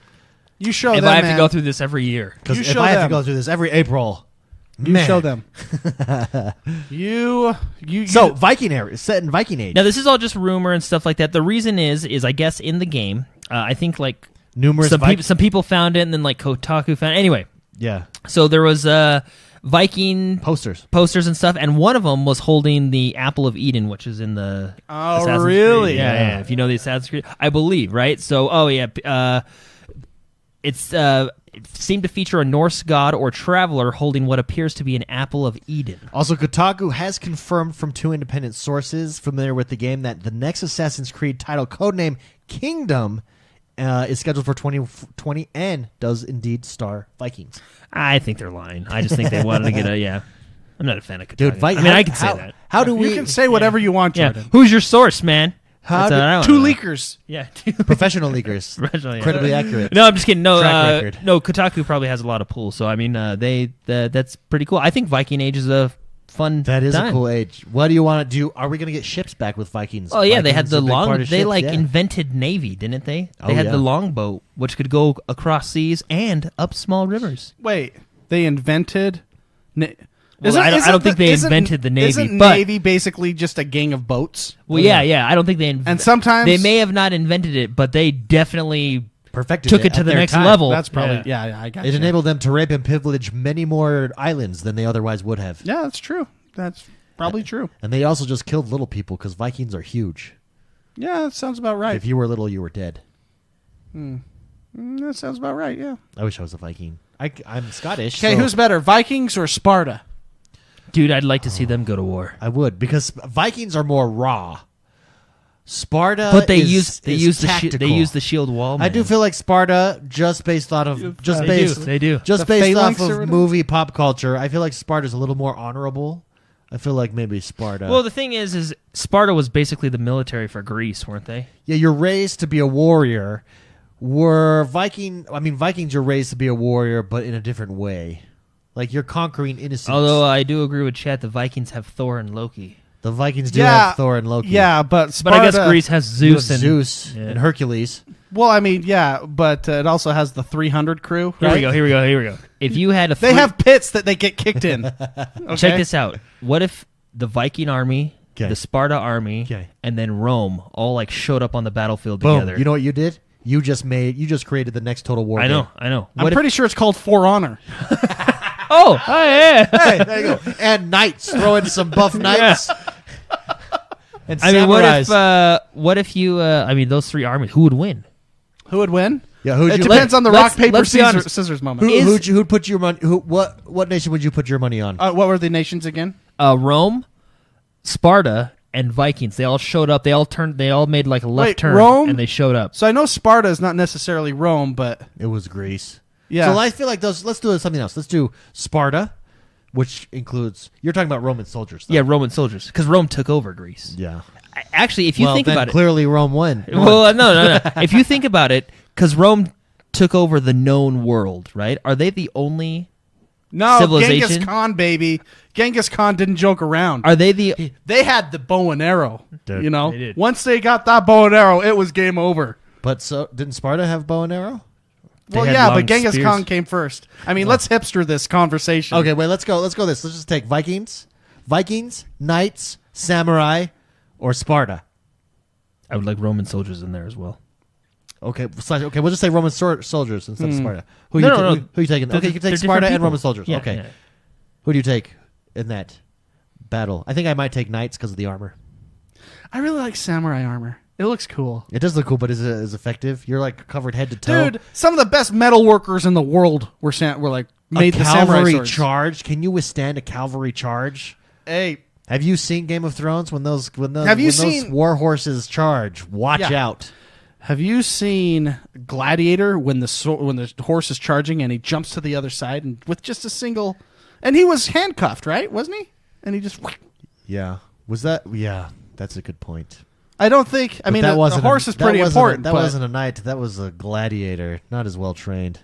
[SPEAKER 2] You show
[SPEAKER 3] if
[SPEAKER 2] them,
[SPEAKER 3] I have
[SPEAKER 2] man.
[SPEAKER 3] to go through this every year.
[SPEAKER 2] You
[SPEAKER 1] if
[SPEAKER 2] show
[SPEAKER 1] I have to
[SPEAKER 2] them.
[SPEAKER 1] go through this every April,
[SPEAKER 2] You
[SPEAKER 1] man.
[SPEAKER 2] show them. you.
[SPEAKER 1] So Viking era, set in Viking Age.
[SPEAKER 3] Now, this is all just rumor and stuff like that. The reason is I guess in the game, I think like
[SPEAKER 1] Numerous
[SPEAKER 3] some people found it, and then like Kotaku found it. Anyway,
[SPEAKER 1] yeah,
[SPEAKER 3] so there was Viking
[SPEAKER 1] posters.
[SPEAKER 3] and stuff, and one of them was holding the Apple of Eden, which is in the
[SPEAKER 2] Oh,
[SPEAKER 3] Assassin's
[SPEAKER 2] really?
[SPEAKER 3] Creed. Yeah. If you know the Assassin's Creed, I believe, right? So, it seemed to feature a Norse god or traveler holding what appears to be an Apple of Eden.
[SPEAKER 1] Also, Kotaku has confirmed from 2 independent sources familiar with the game that the next Assassin's Creed title, codename Kingdom, is scheduled for 2020 and does indeed star Vikings.
[SPEAKER 3] I think they're lying. I just think they wanted to get a I'm not a fan of Kotaku.
[SPEAKER 1] Dude,
[SPEAKER 3] I mean, I can say that.
[SPEAKER 1] How do we
[SPEAKER 2] You can say whatever you want,
[SPEAKER 3] Yeah.
[SPEAKER 2] Jordan.
[SPEAKER 3] Who's your source, man?
[SPEAKER 1] How
[SPEAKER 3] That's what I wanna
[SPEAKER 2] 2
[SPEAKER 3] know.
[SPEAKER 2] leakers.
[SPEAKER 3] Yeah.
[SPEAKER 1] professional leakers,
[SPEAKER 3] Professional, yeah.
[SPEAKER 1] incredibly accurate?
[SPEAKER 3] No, I'm just kidding. No,
[SPEAKER 1] Track record.
[SPEAKER 3] no. Kotaku probably has a lot of pull, so I mean, that's pretty cool. I think Viking Age is a fun.
[SPEAKER 1] That is
[SPEAKER 3] time.
[SPEAKER 1] a cool age. What do you want to do? Are we going to get ships back with Vikings?
[SPEAKER 3] Oh yeah, they had
[SPEAKER 1] Vikings
[SPEAKER 3] the
[SPEAKER 1] a big part
[SPEAKER 3] long.
[SPEAKER 1] of
[SPEAKER 3] They
[SPEAKER 1] ships,
[SPEAKER 3] like
[SPEAKER 1] yeah.
[SPEAKER 3] invented navy, didn't they? They
[SPEAKER 1] Oh,
[SPEAKER 3] had
[SPEAKER 1] yeah.
[SPEAKER 3] the longboat, which could go across seas and up small rivers.
[SPEAKER 2] Wait, they invented.
[SPEAKER 3] Well, I don't think they invented the Navy,
[SPEAKER 2] Isn't
[SPEAKER 3] but-
[SPEAKER 2] Navy basically just a gang of boats?
[SPEAKER 3] Well, yeah. I don't think they.
[SPEAKER 2] And sometimes
[SPEAKER 3] they may have not invented it, but they definitely
[SPEAKER 1] perfected
[SPEAKER 3] took it to
[SPEAKER 1] at
[SPEAKER 3] the
[SPEAKER 1] their
[SPEAKER 3] next
[SPEAKER 1] time.
[SPEAKER 3] level.
[SPEAKER 2] That's probably yeah. I got
[SPEAKER 1] It
[SPEAKER 2] you.
[SPEAKER 1] enabled them to rape and pillage many more islands than they otherwise would have.
[SPEAKER 2] Yeah, that's true. That's probably true.
[SPEAKER 1] And they also just killed little people because Vikings are huge.
[SPEAKER 2] Yeah, that sounds about right.
[SPEAKER 1] If you were little, you were dead.
[SPEAKER 2] That sounds about right. Yeah.
[SPEAKER 1] I wish I was a Viking. I'm Scottish.
[SPEAKER 2] Okay,
[SPEAKER 1] so
[SPEAKER 2] who's better, Vikings or Sparta?
[SPEAKER 3] Dude, I'd like to see them go to war.
[SPEAKER 1] I would because Vikings are more raw. Sparta,
[SPEAKER 3] But they
[SPEAKER 1] is
[SPEAKER 3] use
[SPEAKER 1] tactical.
[SPEAKER 3] they use the shield wall. Man.
[SPEAKER 1] I do feel like Sparta, just based on of just
[SPEAKER 3] they
[SPEAKER 1] based
[SPEAKER 3] do. They do.
[SPEAKER 1] just
[SPEAKER 2] The
[SPEAKER 1] based
[SPEAKER 2] phalanx
[SPEAKER 1] off
[SPEAKER 2] or
[SPEAKER 1] of
[SPEAKER 2] whatever?
[SPEAKER 1] movie pop culture. I feel like Sparta's a little more honorable. I feel like maybe Sparta.
[SPEAKER 3] Well, the thing is Sparta was basically the military for Greece, weren't they?
[SPEAKER 1] yeah, you're raised to be a warrior. Vikings are raised to be a warrior, but in a different way. Like you're conquering innocence.
[SPEAKER 3] Although I do agree with Chet, the Vikings have Thor and Loki.
[SPEAKER 1] the Vikings do have Thor and Loki.
[SPEAKER 2] Yeah, but
[SPEAKER 3] But
[SPEAKER 2] Sparta,
[SPEAKER 3] I guess Greece has
[SPEAKER 1] You have
[SPEAKER 3] Zeus and
[SPEAKER 1] Zeus
[SPEAKER 3] Yeah.
[SPEAKER 1] and Hercules.
[SPEAKER 2] Well, I mean, yeah, but it also has the 300 crew.
[SPEAKER 3] Here
[SPEAKER 2] right?
[SPEAKER 3] we go. If you had a
[SPEAKER 2] They have pits that they get kicked in. Okay?
[SPEAKER 3] check this out. What if the Viking army,
[SPEAKER 1] Okay.
[SPEAKER 3] the Sparta army,
[SPEAKER 1] Okay.
[SPEAKER 3] and then Rome all like showed up on the battlefield
[SPEAKER 1] Boom.
[SPEAKER 3] together?
[SPEAKER 1] You know what you did? You just created the next Total War.
[SPEAKER 3] I know.
[SPEAKER 1] game.
[SPEAKER 2] I'm pretty sure it's called For Honor.
[SPEAKER 3] Oh, yeah.
[SPEAKER 1] Hey, there you go. And knights. Throw in some buff knights. And
[SPEAKER 3] I mean,
[SPEAKER 1] samurais.
[SPEAKER 3] what if you? I mean, those three armies. Who would win?
[SPEAKER 2] Who would win?
[SPEAKER 1] Yeah,
[SPEAKER 2] it depends on the rock paper scissors moment.
[SPEAKER 1] Who'd put your money? What nation would you put your money on?
[SPEAKER 2] What were the nations again?
[SPEAKER 3] Rome, Sparta, and Vikings. They all showed up. They all made like a left turn,
[SPEAKER 2] Rome?
[SPEAKER 3] and they showed up.
[SPEAKER 2] So I know Sparta is not necessarily Rome, but
[SPEAKER 1] it was Greece.
[SPEAKER 2] Yeah.
[SPEAKER 1] So I feel like those. Let's do something else. Let's do Sparta, which includes. You're talking about Roman soldiers. Though.
[SPEAKER 3] Yeah, Roman soldiers, because Rome took over Greece.
[SPEAKER 1] Yeah.
[SPEAKER 3] Actually, if you think about it,
[SPEAKER 1] clearly Rome won.
[SPEAKER 3] Well, no. If you think about it, because Rome took over the known world, right? Are they the only civilization?
[SPEAKER 2] Genghis Khan, baby. Genghis Khan didn't joke around.
[SPEAKER 3] Are they the?
[SPEAKER 2] They had the bow and arrow.
[SPEAKER 1] Dude,
[SPEAKER 2] you know,
[SPEAKER 3] they did.
[SPEAKER 2] Once they got that bow and arrow, it was game over.
[SPEAKER 1] But so didn't Sparta have bow and arrow?
[SPEAKER 3] They
[SPEAKER 2] Well,
[SPEAKER 3] had
[SPEAKER 2] yeah,
[SPEAKER 3] long
[SPEAKER 2] but Genghis
[SPEAKER 3] spears.
[SPEAKER 2] Khan came first. I mean, let's hipster this conversation.
[SPEAKER 1] Okay, wait. Let's go. Let's just take Vikings, Knights, Samurai, or Sparta.
[SPEAKER 3] I would like Roman soldiers in there as well.
[SPEAKER 1] Okay, we'll just say Roman soldiers instead of Sparta. Who
[SPEAKER 3] No.
[SPEAKER 1] you taking? Okay, you can
[SPEAKER 3] They're
[SPEAKER 1] take Sparta
[SPEAKER 3] different
[SPEAKER 1] and Roman
[SPEAKER 3] people.
[SPEAKER 1] soldiers.
[SPEAKER 3] Yeah,
[SPEAKER 1] okay.
[SPEAKER 3] yeah.
[SPEAKER 1] Who do you take in that battle? I think I might take Knights because of the armor.
[SPEAKER 2] I really like samurai armor. It looks cool.
[SPEAKER 1] It does look cool, but is it as effective? You're like covered head to toe.
[SPEAKER 2] Dude, some of the best metal workers in the world were like made
[SPEAKER 1] a
[SPEAKER 2] the samurai
[SPEAKER 1] cavalry
[SPEAKER 2] swords.
[SPEAKER 1] charge. Can you withstand a cavalry charge?
[SPEAKER 2] Hey,
[SPEAKER 1] Have you seen Game of Thrones when those
[SPEAKER 2] Have you
[SPEAKER 1] those
[SPEAKER 2] seen-
[SPEAKER 1] war horses charge? Watch
[SPEAKER 2] Yeah.
[SPEAKER 1] out.
[SPEAKER 2] have you seen Gladiator when the horse is charging and he jumps to the other side and with just a single, and he was handcuffed, right? Wasn't he? And he just.
[SPEAKER 1] Yeah. Was that? Yeah, that's a good point.
[SPEAKER 2] I don't think. I
[SPEAKER 1] But
[SPEAKER 2] mean,
[SPEAKER 1] that
[SPEAKER 2] the
[SPEAKER 1] wasn't
[SPEAKER 2] horse is pretty important.
[SPEAKER 1] That
[SPEAKER 2] but-
[SPEAKER 1] wasn't a knight. That was a gladiator. Not as well trained.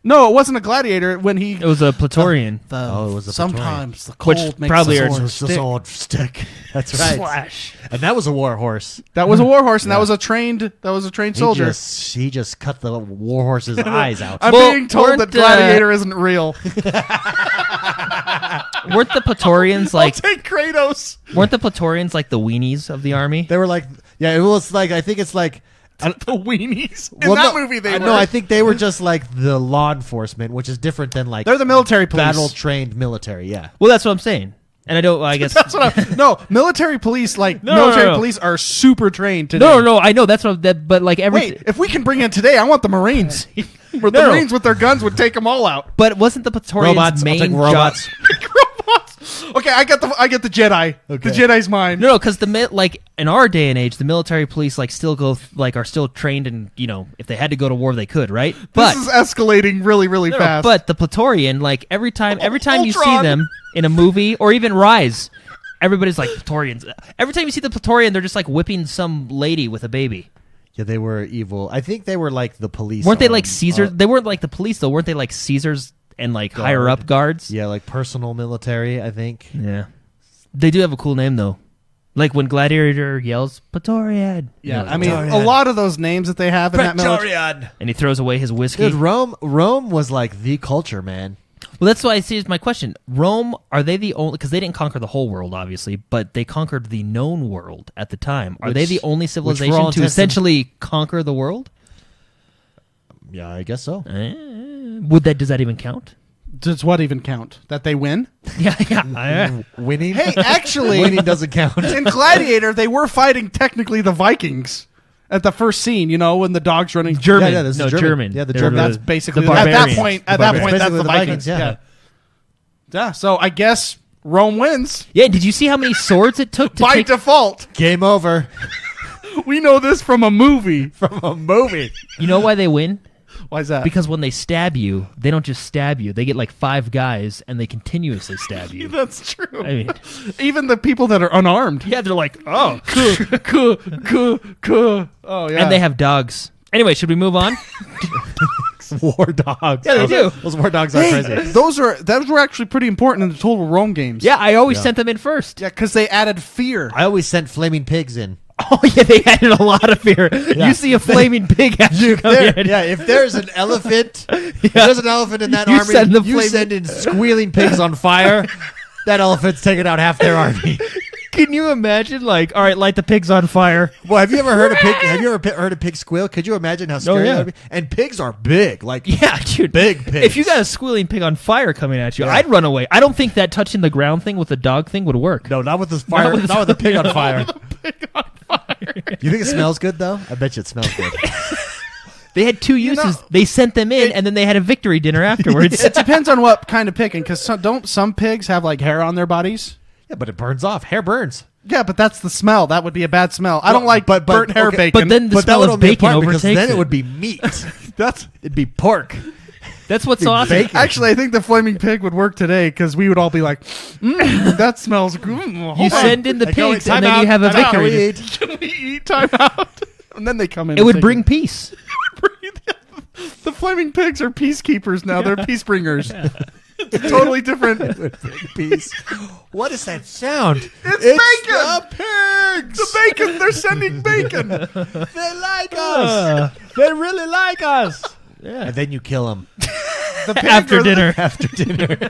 [SPEAKER 2] No, it wasn't a gladiator when he.
[SPEAKER 3] It was a Praetorian.
[SPEAKER 2] The,
[SPEAKER 1] Oh, it was a
[SPEAKER 2] sometimes the
[SPEAKER 3] Which
[SPEAKER 2] cold makes
[SPEAKER 3] probably
[SPEAKER 2] the
[SPEAKER 3] are
[SPEAKER 2] sword
[SPEAKER 1] It's the
[SPEAKER 2] stick.
[SPEAKER 1] sword stick. That's right.
[SPEAKER 3] Slash.
[SPEAKER 1] And that was a war horse.
[SPEAKER 2] That was a war horse, and
[SPEAKER 1] Yeah.
[SPEAKER 2] that was a trained soldier.
[SPEAKER 1] He just cut the war horse's eyes out.
[SPEAKER 2] I'm
[SPEAKER 3] Well,
[SPEAKER 2] being told that
[SPEAKER 3] weren't,
[SPEAKER 2] Gladiator isn't real.
[SPEAKER 3] Weren't the Praetorians
[SPEAKER 2] I'll
[SPEAKER 3] like?
[SPEAKER 2] take Kratos.
[SPEAKER 3] Weren't the Praetorians like the weenies of the army?
[SPEAKER 1] They were like, yeah, it was like, I think it's like,
[SPEAKER 2] The weenies in that movie. They were.
[SPEAKER 1] No, I think they were just like the law enforcement, which is different than like
[SPEAKER 2] They're the military police.
[SPEAKER 1] battle trained military. Yeah,
[SPEAKER 3] Well, that's what I'm saying. And I don't. I guess
[SPEAKER 2] That's what no, military police
[SPEAKER 3] No,
[SPEAKER 2] military
[SPEAKER 3] no.
[SPEAKER 2] police are super trained today.
[SPEAKER 3] No, I know that's what. But like every.
[SPEAKER 2] Wait, if we can bring in today, I want the Marines. Where the
[SPEAKER 3] No.
[SPEAKER 2] Marines with their guns would take them all out.
[SPEAKER 3] But wasn't the Praetorians'
[SPEAKER 1] robots. I'll
[SPEAKER 3] main
[SPEAKER 1] take robots.
[SPEAKER 3] job?
[SPEAKER 2] Robots. Okay, I get the Jedi.
[SPEAKER 1] Okay.
[SPEAKER 2] The Jedi's mine.
[SPEAKER 3] No, because like in our day and age, the military police like still are still trained, and if they had to go to war, they could, right? But
[SPEAKER 2] This is escalating really, really
[SPEAKER 3] no,
[SPEAKER 2] fast.
[SPEAKER 3] but the Praetorian, like every time you see
[SPEAKER 2] Ultron.
[SPEAKER 3] them in a movie or even Rise, everybody's like Praetorians. Every time you see the Praetorian, they're just like whipping some lady with a baby.
[SPEAKER 1] yeah, they were evil. I think they were like the police.
[SPEAKER 3] Weren't they like Caesars? They weren't like the police though. Weren't they like Caesars and like
[SPEAKER 1] Guard.
[SPEAKER 3] higher up guards?
[SPEAKER 1] Yeah, like personal military. I think.
[SPEAKER 3] Yeah. They do have a cool name though. Like when Gladiator yells Praetorian.
[SPEAKER 2] yeah,
[SPEAKER 3] You know,
[SPEAKER 2] I mean,
[SPEAKER 1] Praetorian.
[SPEAKER 2] a lot of those names that they have in that military.
[SPEAKER 3] and he throws away his whiskey.
[SPEAKER 1] Dude, Rome was like the culture, man.
[SPEAKER 3] Well, that's why I see is my question. Rome, are they the only? Because they didn't conquer the whole world, obviously, but they conquered the known world at the time. Are they
[SPEAKER 1] Which-
[SPEAKER 3] the only
[SPEAKER 1] which for all
[SPEAKER 3] civilization to
[SPEAKER 1] intents and-
[SPEAKER 3] essentially conquer the world?
[SPEAKER 1] Yeah, I guess so.
[SPEAKER 3] Does that even count?
[SPEAKER 2] Does what even count? That they win?
[SPEAKER 3] Yeah.
[SPEAKER 1] Winning.
[SPEAKER 2] Hey, actually,
[SPEAKER 1] winning doesn't count.
[SPEAKER 2] in Gladiator, they were fighting technically the Vikings at the first scene. When the dog's running.
[SPEAKER 3] German.
[SPEAKER 1] Yeah, this is
[SPEAKER 3] no,
[SPEAKER 1] German. Yeah, the
[SPEAKER 3] They were
[SPEAKER 1] German.
[SPEAKER 2] That's basically
[SPEAKER 3] the
[SPEAKER 2] at that
[SPEAKER 3] barbarians.
[SPEAKER 2] point.
[SPEAKER 3] The
[SPEAKER 2] At that
[SPEAKER 3] barbarians.
[SPEAKER 2] point, that's
[SPEAKER 1] Basically
[SPEAKER 2] the
[SPEAKER 1] the
[SPEAKER 2] Vikings.
[SPEAKER 1] Vikings, yeah.
[SPEAKER 2] Yeah. So I guess Rome wins
[SPEAKER 3] Yeah, did you see how many swords it took to
[SPEAKER 2] by
[SPEAKER 3] take?
[SPEAKER 2] default.
[SPEAKER 1] Game over.
[SPEAKER 2] We know this from a movie.
[SPEAKER 1] From a movie.
[SPEAKER 3] You know why they win?
[SPEAKER 2] Why is that?
[SPEAKER 3] Because when they stab you, they don't just stab you. They get like 5 guys, and they continuously stab you.
[SPEAKER 2] That's true.
[SPEAKER 3] I mean,
[SPEAKER 2] Even the people that are unarmed.
[SPEAKER 3] yeah, they're like, oh,
[SPEAKER 2] Oh yeah.
[SPEAKER 3] and they have dogs. Anyway, should we move on?
[SPEAKER 1] War dogs.
[SPEAKER 3] Yeah, they do.
[SPEAKER 1] Those war dogs are
[SPEAKER 2] Hey,
[SPEAKER 1] crazy.
[SPEAKER 2] those were actually pretty important in the Total Rome games.
[SPEAKER 3] Yeah, I always sent them in first.
[SPEAKER 2] Yeah, because they added fear.
[SPEAKER 1] I always sent flaming pigs in.
[SPEAKER 3] Oh yeah, they added a lot of fear. You see a flaming pig as you come in.
[SPEAKER 1] Yeah, if there's an elephant, if there's an elephant in that
[SPEAKER 3] You
[SPEAKER 1] army,
[SPEAKER 3] send the
[SPEAKER 1] you
[SPEAKER 3] flaming-
[SPEAKER 1] send in squealing pigs on fire. That elephant's taking out half their army.
[SPEAKER 3] Can you imagine? Like, all right, light the pigs on fire.
[SPEAKER 1] Well, have you ever heard a pig? Have you ever heard a pig squeal? Could you imagine how scary
[SPEAKER 3] yeah.
[SPEAKER 1] that would be? And pigs are big, like
[SPEAKER 3] Yeah, dude.
[SPEAKER 1] big pigs.
[SPEAKER 3] If you got a squealing pig on fire coming at you,
[SPEAKER 1] Yeah.
[SPEAKER 3] I'd run away. I don't think that touching the ground thing with the dog thing would work.
[SPEAKER 1] no, not with the fire, not with the pig on fire.
[SPEAKER 2] Pig on fire.
[SPEAKER 1] You think it smells good though? I bet you it smells good.
[SPEAKER 3] They had 2 uses. They sent them in, and then they had a victory dinner afterwards.
[SPEAKER 2] It depends on what kind of picking, because don't some pigs have like hair on their bodies?
[SPEAKER 1] Yeah, but it burns off. Hair burns.
[SPEAKER 2] Yeah, but that's the smell. That would be a bad smell. I don't like burnt hair bacon.
[SPEAKER 3] But then the smell of bacon overtakes it.
[SPEAKER 1] Then it would be meat. It'd be pork.
[SPEAKER 3] That's what's so awesome.
[SPEAKER 1] Bacon.
[SPEAKER 2] Actually, I think the flaming pig would work today because we would all be like, that smells good.
[SPEAKER 3] You send in the pigs and then you have a victory.
[SPEAKER 2] Can we eat? Time out. And then they come in.
[SPEAKER 3] It would bring peace.
[SPEAKER 2] The flaming pigs are peacekeepers now. They're peace bringers. It's totally different.
[SPEAKER 1] Peace. What is that sound?
[SPEAKER 2] It's bacon.
[SPEAKER 1] The pigs.
[SPEAKER 2] The bacon. They're sending bacon.
[SPEAKER 1] They like us. They really like us.
[SPEAKER 3] Yeah.
[SPEAKER 1] And then you kill them.
[SPEAKER 3] After dinner.
[SPEAKER 1] After dinner.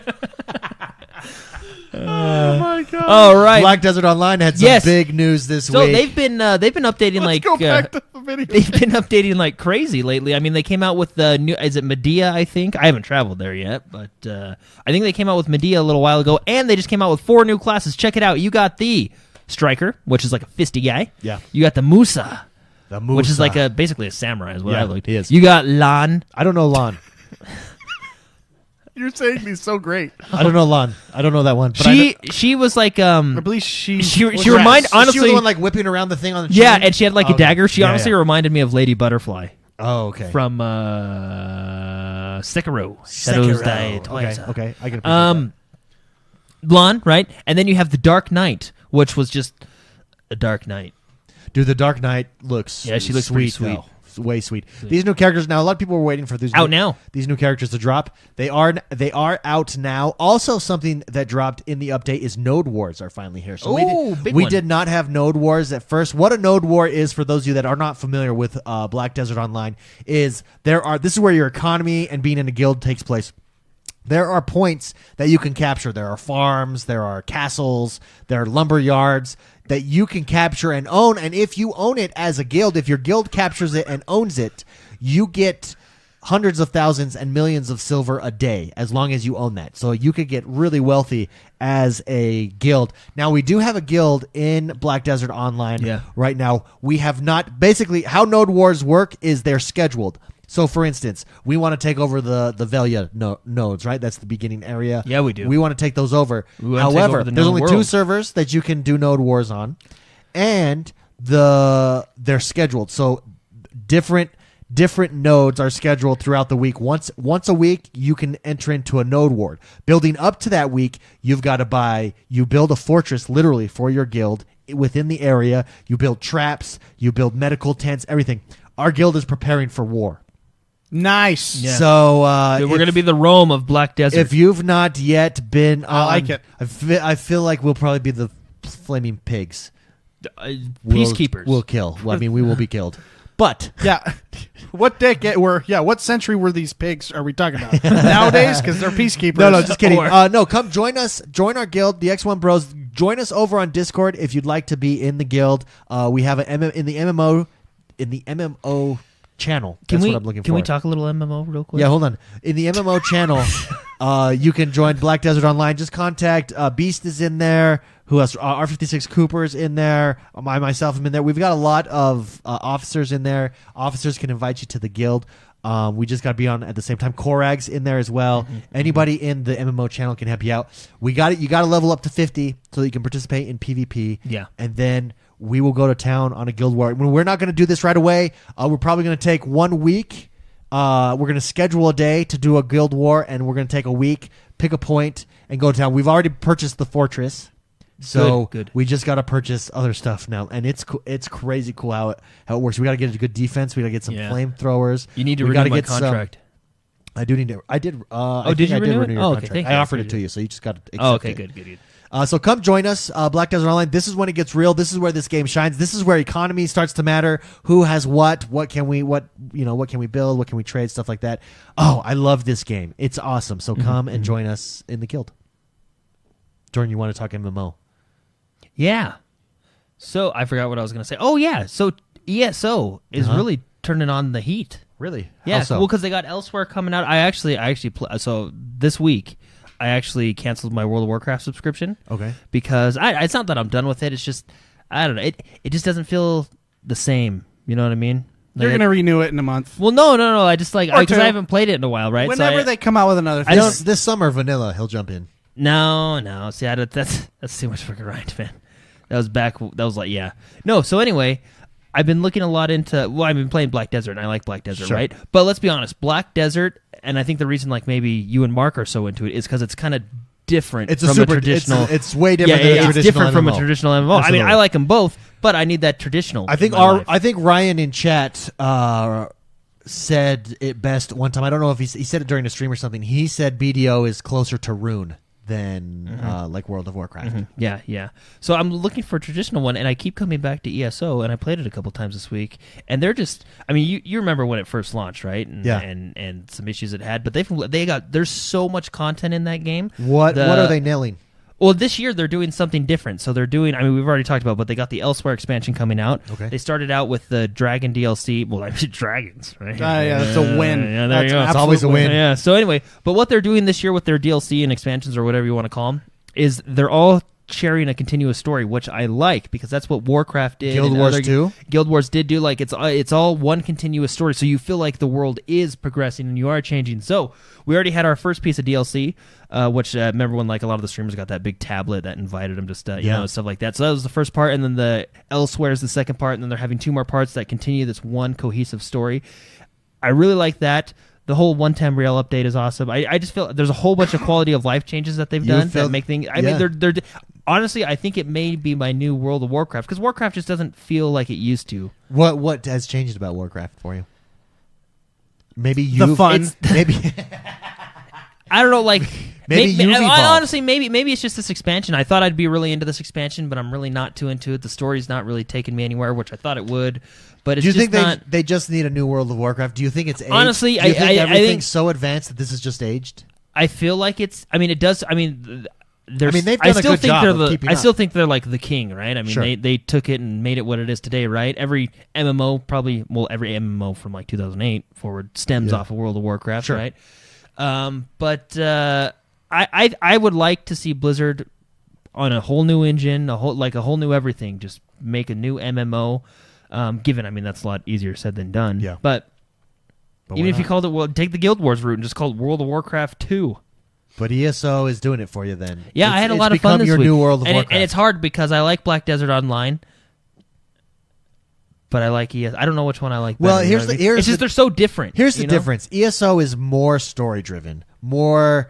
[SPEAKER 2] Oh my god!
[SPEAKER 3] All right,
[SPEAKER 1] Black Desert Online had some big news this week.
[SPEAKER 3] So they've been updating
[SPEAKER 2] Let's go back to the video.
[SPEAKER 3] They've been updating like crazy lately. I mean, they came out with the new. Is it Medea? I think I haven't traveled there yet, but I think they came out with Medea a little while ago, and they just came out with 4 new classes. Check it out. You got the Striker, which is like a fisty guy.
[SPEAKER 1] Yeah.
[SPEAKER 3] You got the Musa. Which is like basically a samurai, is what I looked.
[SPEAKER 1] He is.
[SPEAKER 3] You got Lan.
[SPEAKER 1] I don't know Lan.
[SPEAKER 2] You're saying he's so great.
[SPEAKER 1] I don't know Lan. I don't know that one. But
[SPEAKER 3] She was like
[SPEAKER 2] I believe she
[SPEAKER 3] reminded honestly.
[SPEAKER 1] She was the one like whipping around the thing on the
[SPEAKER 3] yeah,
[SPEAKER 1] chain?
[SPEAKER 3] and she had like a dagger. She honestly
[SPEAKER 1] yeah.
[SPEAKER 3] reminded me of Lady Butterfly.
[SPEAKER 1] Oh, okay.
[SPEAKER 3] From Sekiro. Shadows Die Twice.
[SPEAKER 1] Okay. I can appreciate that.
[SPEAKER 3] Lan, right? And then you have the Dark Knight, which was just a Dark Knight.
[SPEAKER 1] Dude, the Dark Knight looks
[SPEAKER 3] she looks
[SPEAKER 1] sweet.
[SPEAKER 3] sweet.
[SPEAKER 1] Way sweet. These new characters now. A lot of people were waiting for these these new characters to drop. They are out now. Also, something that dropped in the update is Node Wars are finally here. So we did not have Node Wars at first. What a Node War is, for those of you that are not familiar with Black Desert Online, is this is where your economy and being in a guild takes place. There are points that you can capture. There are farms, there are castles, there are lumber yards that you can capture and own. And if you own it as a guild, if your guild captures it and owns it, you get hundreds of thousands and millions of silver a day as long as you own that. So you could get really wealthy as a guild. Now, we do have a guild in Black Desert Online right now. We have not... Basically, how Node Wars work is they're scheduled. So, for instance, we want to take over the Velia nodes, right? That's the beginning area.
[SPEAKER 3] Yeah, we do.
[SPEAKER 1] We want to take those over. However, there's only 2 servers that you can do Node Wars on, and they're scheduled. So, different nodes are scheduled throughout the week. Once a week, you can enter into a node war. Building up to that week, you've got to build a fortress literally for your guild within the area. You build traps, you build medical tents, everything. Our guild is preparing for war.
[SPEAKER 2] Nice.
[SPEAKER 1] Yeah. So
[SPEAKER 3] we're going to be the Rome of Black Desert.
[SPEAKER 1] If you've not yet been,
[SPEAKER 2] I like it.
[SPEAKER 1] I feel like we'll probably be the flaming pigs.
[SPEAKER 3] Peacekeepers.
[SPEAKER 1] We'll kill. Well, I mean, we will be killed. But
[SPEAKER 2] yeah, what century were these pigs? Are we talking about nowadays? Because they're peacekeepers.
[SPEAKER 1] No, just kidding. No, come join us. Join our guild, the XoneBros. Join us over on Discord if you'd like to be in the guild. We have in the MMO channel. That's what I'm looking for.
[SPEAKER 3] Can we talk a little MMO real quick?
[SPEAKER 1] Yeah, hold on. In the MMO channel, you can join Black Desert Online. Just contact Beast is in there. Who else? R56 Cooper's in there. Myself am in there. We've got a lot of officers in there. Officers can invite you to the guild. We just got to be on at the same time. Korag's in there as well. Mm-hmm. Anybody in the MMO channel can help you out. You got to level up to 50 so that you can participate in PvP.
[SPEAKER 3] Yeah.
[SPEAKER 1] And then we will go to town on a guild war. We're not going to do this right away. We're probably going to take 1 week. We're going to schedule a day to do a guild war, and we're going to take a week, pick a point, and go to town. We've already purchased the fortress. So
[SPEAKER 3] good.
[SPEAKER 1] We just got to purchase other stuff now, and it's crazy cool how it works. We got to get a good defense. We got to get some flamethrowers.
[SPEAKER 3] You need to renew my contract.
[SPEAKER 1] I do need to. I did.
[SPEAKER 3] Did you renew it?
[SPEAKER 1] Your contract.
[SPEAKER 3] Okay,
[SPEAKER 1] I offered it to you, so you just got to accept
[SPEAKER 3] okay,
[SPEAKER 1] it.
[SPEAKER 3] good.
[SPEAKER 1] So come join us, Black Desert Online. This is when it gets real. This is where this game shines. This is where economy starts to matter. Who has what? What can we build? What can we trade? Stuff like that. Oh, I love this game. It's awesome. So come and join us in the guild. Jordan, you want to talk MMO?
[SPEAKER 3] Yeah. So I forgot what I was going to say. Oh yeah. So ESO is really turning on the heat.
[SPEAKER 1] Really?
[SPEAKER 3] Yeah. Well, because they got Elsewhere coming out. I actually so this week I actually canceled my World of Warcraft subscription.
[SPEAKER 1] Okay.
[SPEAKER 3] Because it's not that I'm done with it. It's just I don't know. It just doesn't feel the same. You know what I mean?
[SPEAKER 2] You're going to renew it in a month.
[SPEAKER 3] Well, no. I just like because
[SPEAKER 2] two.
[SPEAKER 3] I haven't played it in a while, right?
[SPEAKER 2] Whenever they come out with another thing.
[SPEAKER 1] This summer, vanilla, he'll jump in.
[SPEAKER 3] No. See, that's too much for grind, man. That was like, yeah. No, so anyway, I've been looking a lot into, I've been playing Black Desert, and I like Black Desert, right? But let's be honest, Black Desert, and I think the reason like maybe you and Mark are so into it is because it's kind of different from a traditional.
[SPEAKER 1] It's way different than a traditional
[SPEAKER 3] it's different
[SPEAKER 1] MMO.
[SPEAKER 3] from a traditional MMO.
[SPEAKER 1] Absolutely.
[SPEAKER 3] I mean, I like them both, but I need that traditional.
[SPEAKER 1] I think Ryan in chat said it best one time. I don't know if he said it during a stream or something. He said BDO is closer to Rune than like World of Warcraft.
[SPEAKER 3] Yeah. So I'm looking for a traditional one, and I keep coming back to ESO, and I played it a couple times this week, and they're just, I mean, you remember when it first launched, right? And some issues it had, but there's so much content in that game.
[SPEAKER 1] What are they nailing?
[SPEAKER 3] Well, this year they're doing something different. So they're doing, I mean, we've already talked about, but they got the Elsewhere expansion coming out.
[SPEAKER 1] Okay.
[SPEAKER 3] They started out with the Dragon DLC. Well, I mean, dragons, right?
[SPEAKER 2] Yeah, that's a win.
[SPEAKER 3] Yeah, there you go.
[SPEAKER 1] It's always a win.
[SPEAKER 3] Yeah. So anyway, but what they're doing this year with their DLC and expansions or whatever you want to call them is they're all sharing a continuous story, which I like because that's what Warcraft did.
[SPEAKER 1] Guild Wars 2?
[SPEAKER 3] Guild Wars did do. Like it's all one continuous story, so you feel like the world is progressing and you are changing. So we already had our first piece of DLC, which remember when like a lot of the streamers got that big tablet that invited them to you know, stuff like that. So that was the first part, and then the Elsewhere is the second part, and then they're having two more parts that continue this one cohesive story. I really like that. The whole 110 Real update is awesome. I just feel there's a whole bunch of quality of life changes that they've done that make things. I mean, they're honestly, I think it may be my new World of Warcraft because Warcraft just doesn't feel like it used to.
[SPEAKER 1] What has changed about Warcraft for you? Maybe
[SPEAKER 2] the fun.
[SPEAKER 1] Maybe
[SPEAKER 3] I don't know. Like
[SPEAKER 1] maybe
[SPEAKER 3] honestly, maybe it's just this expansion. I thought I'd be really into this expansion, but I'm really not too into it. The story's not really taking me anywhere, which I thought it would. But it's
[SPEAKER 1] do you think
[SPEAKER 3] not,
[SPEAKER 1] they just need a new World of Warcraft? Do you think it's aged?
[SPEAKER 3] Honestly,
[SPEAKER 1] do you think
[SPEAKER 3] I
[SPEAKER 1] everything's
[SPEAKER 3] think
[SPEAKER 1] so advanced that this is just aged?
[SPEAKER 3] I feel like it's. I mean, it does. I mean, they've done
[SPEAKER 1] a good job of keeping
[SPEAKER 3] I
[SPEAKER 1] up.
[SPEAKER 3] still think they're like the king, right? I mean,
[SPEAKER 1] Sure.
[SPEAKER 3] they took it and made it what it is today, right? Every MMO every MMO from like 2008 forward stems off of World of Warcraft,
[SPEAKER 1] Sure.
[SPEAKER 3] right? But I would like to see Blizzard on a whole new engine, a whole new everything. Just make a new MMO. Given, I mean, that's a lot easier said than done.
[SPEAKER 1] Yeah.
[SPEAKER 3] But even if
[SPEAKER 1] not?
[SPEAKER 3] you called it, take the Guild Wars route and just call it World of Warcraft 2.
[SPEAKER 1] But ESO is doing it for you then.
[SPEAKER 3] Yeah, I had a lot of fun this
[SPEAKER 1] your
[SPEAKER 3] week.
[SPEAKER 1] new World of Warcraft.
[SPEAKER 3] And it's hard because I like Black Desert Online, but I like ESO. I don't know which one I like better.
[SPEAKER 1] Well,
[SPEAKER 3] It's just they're so different.
[SPEAKER 1] Here's the difference. ESO is more story driven, more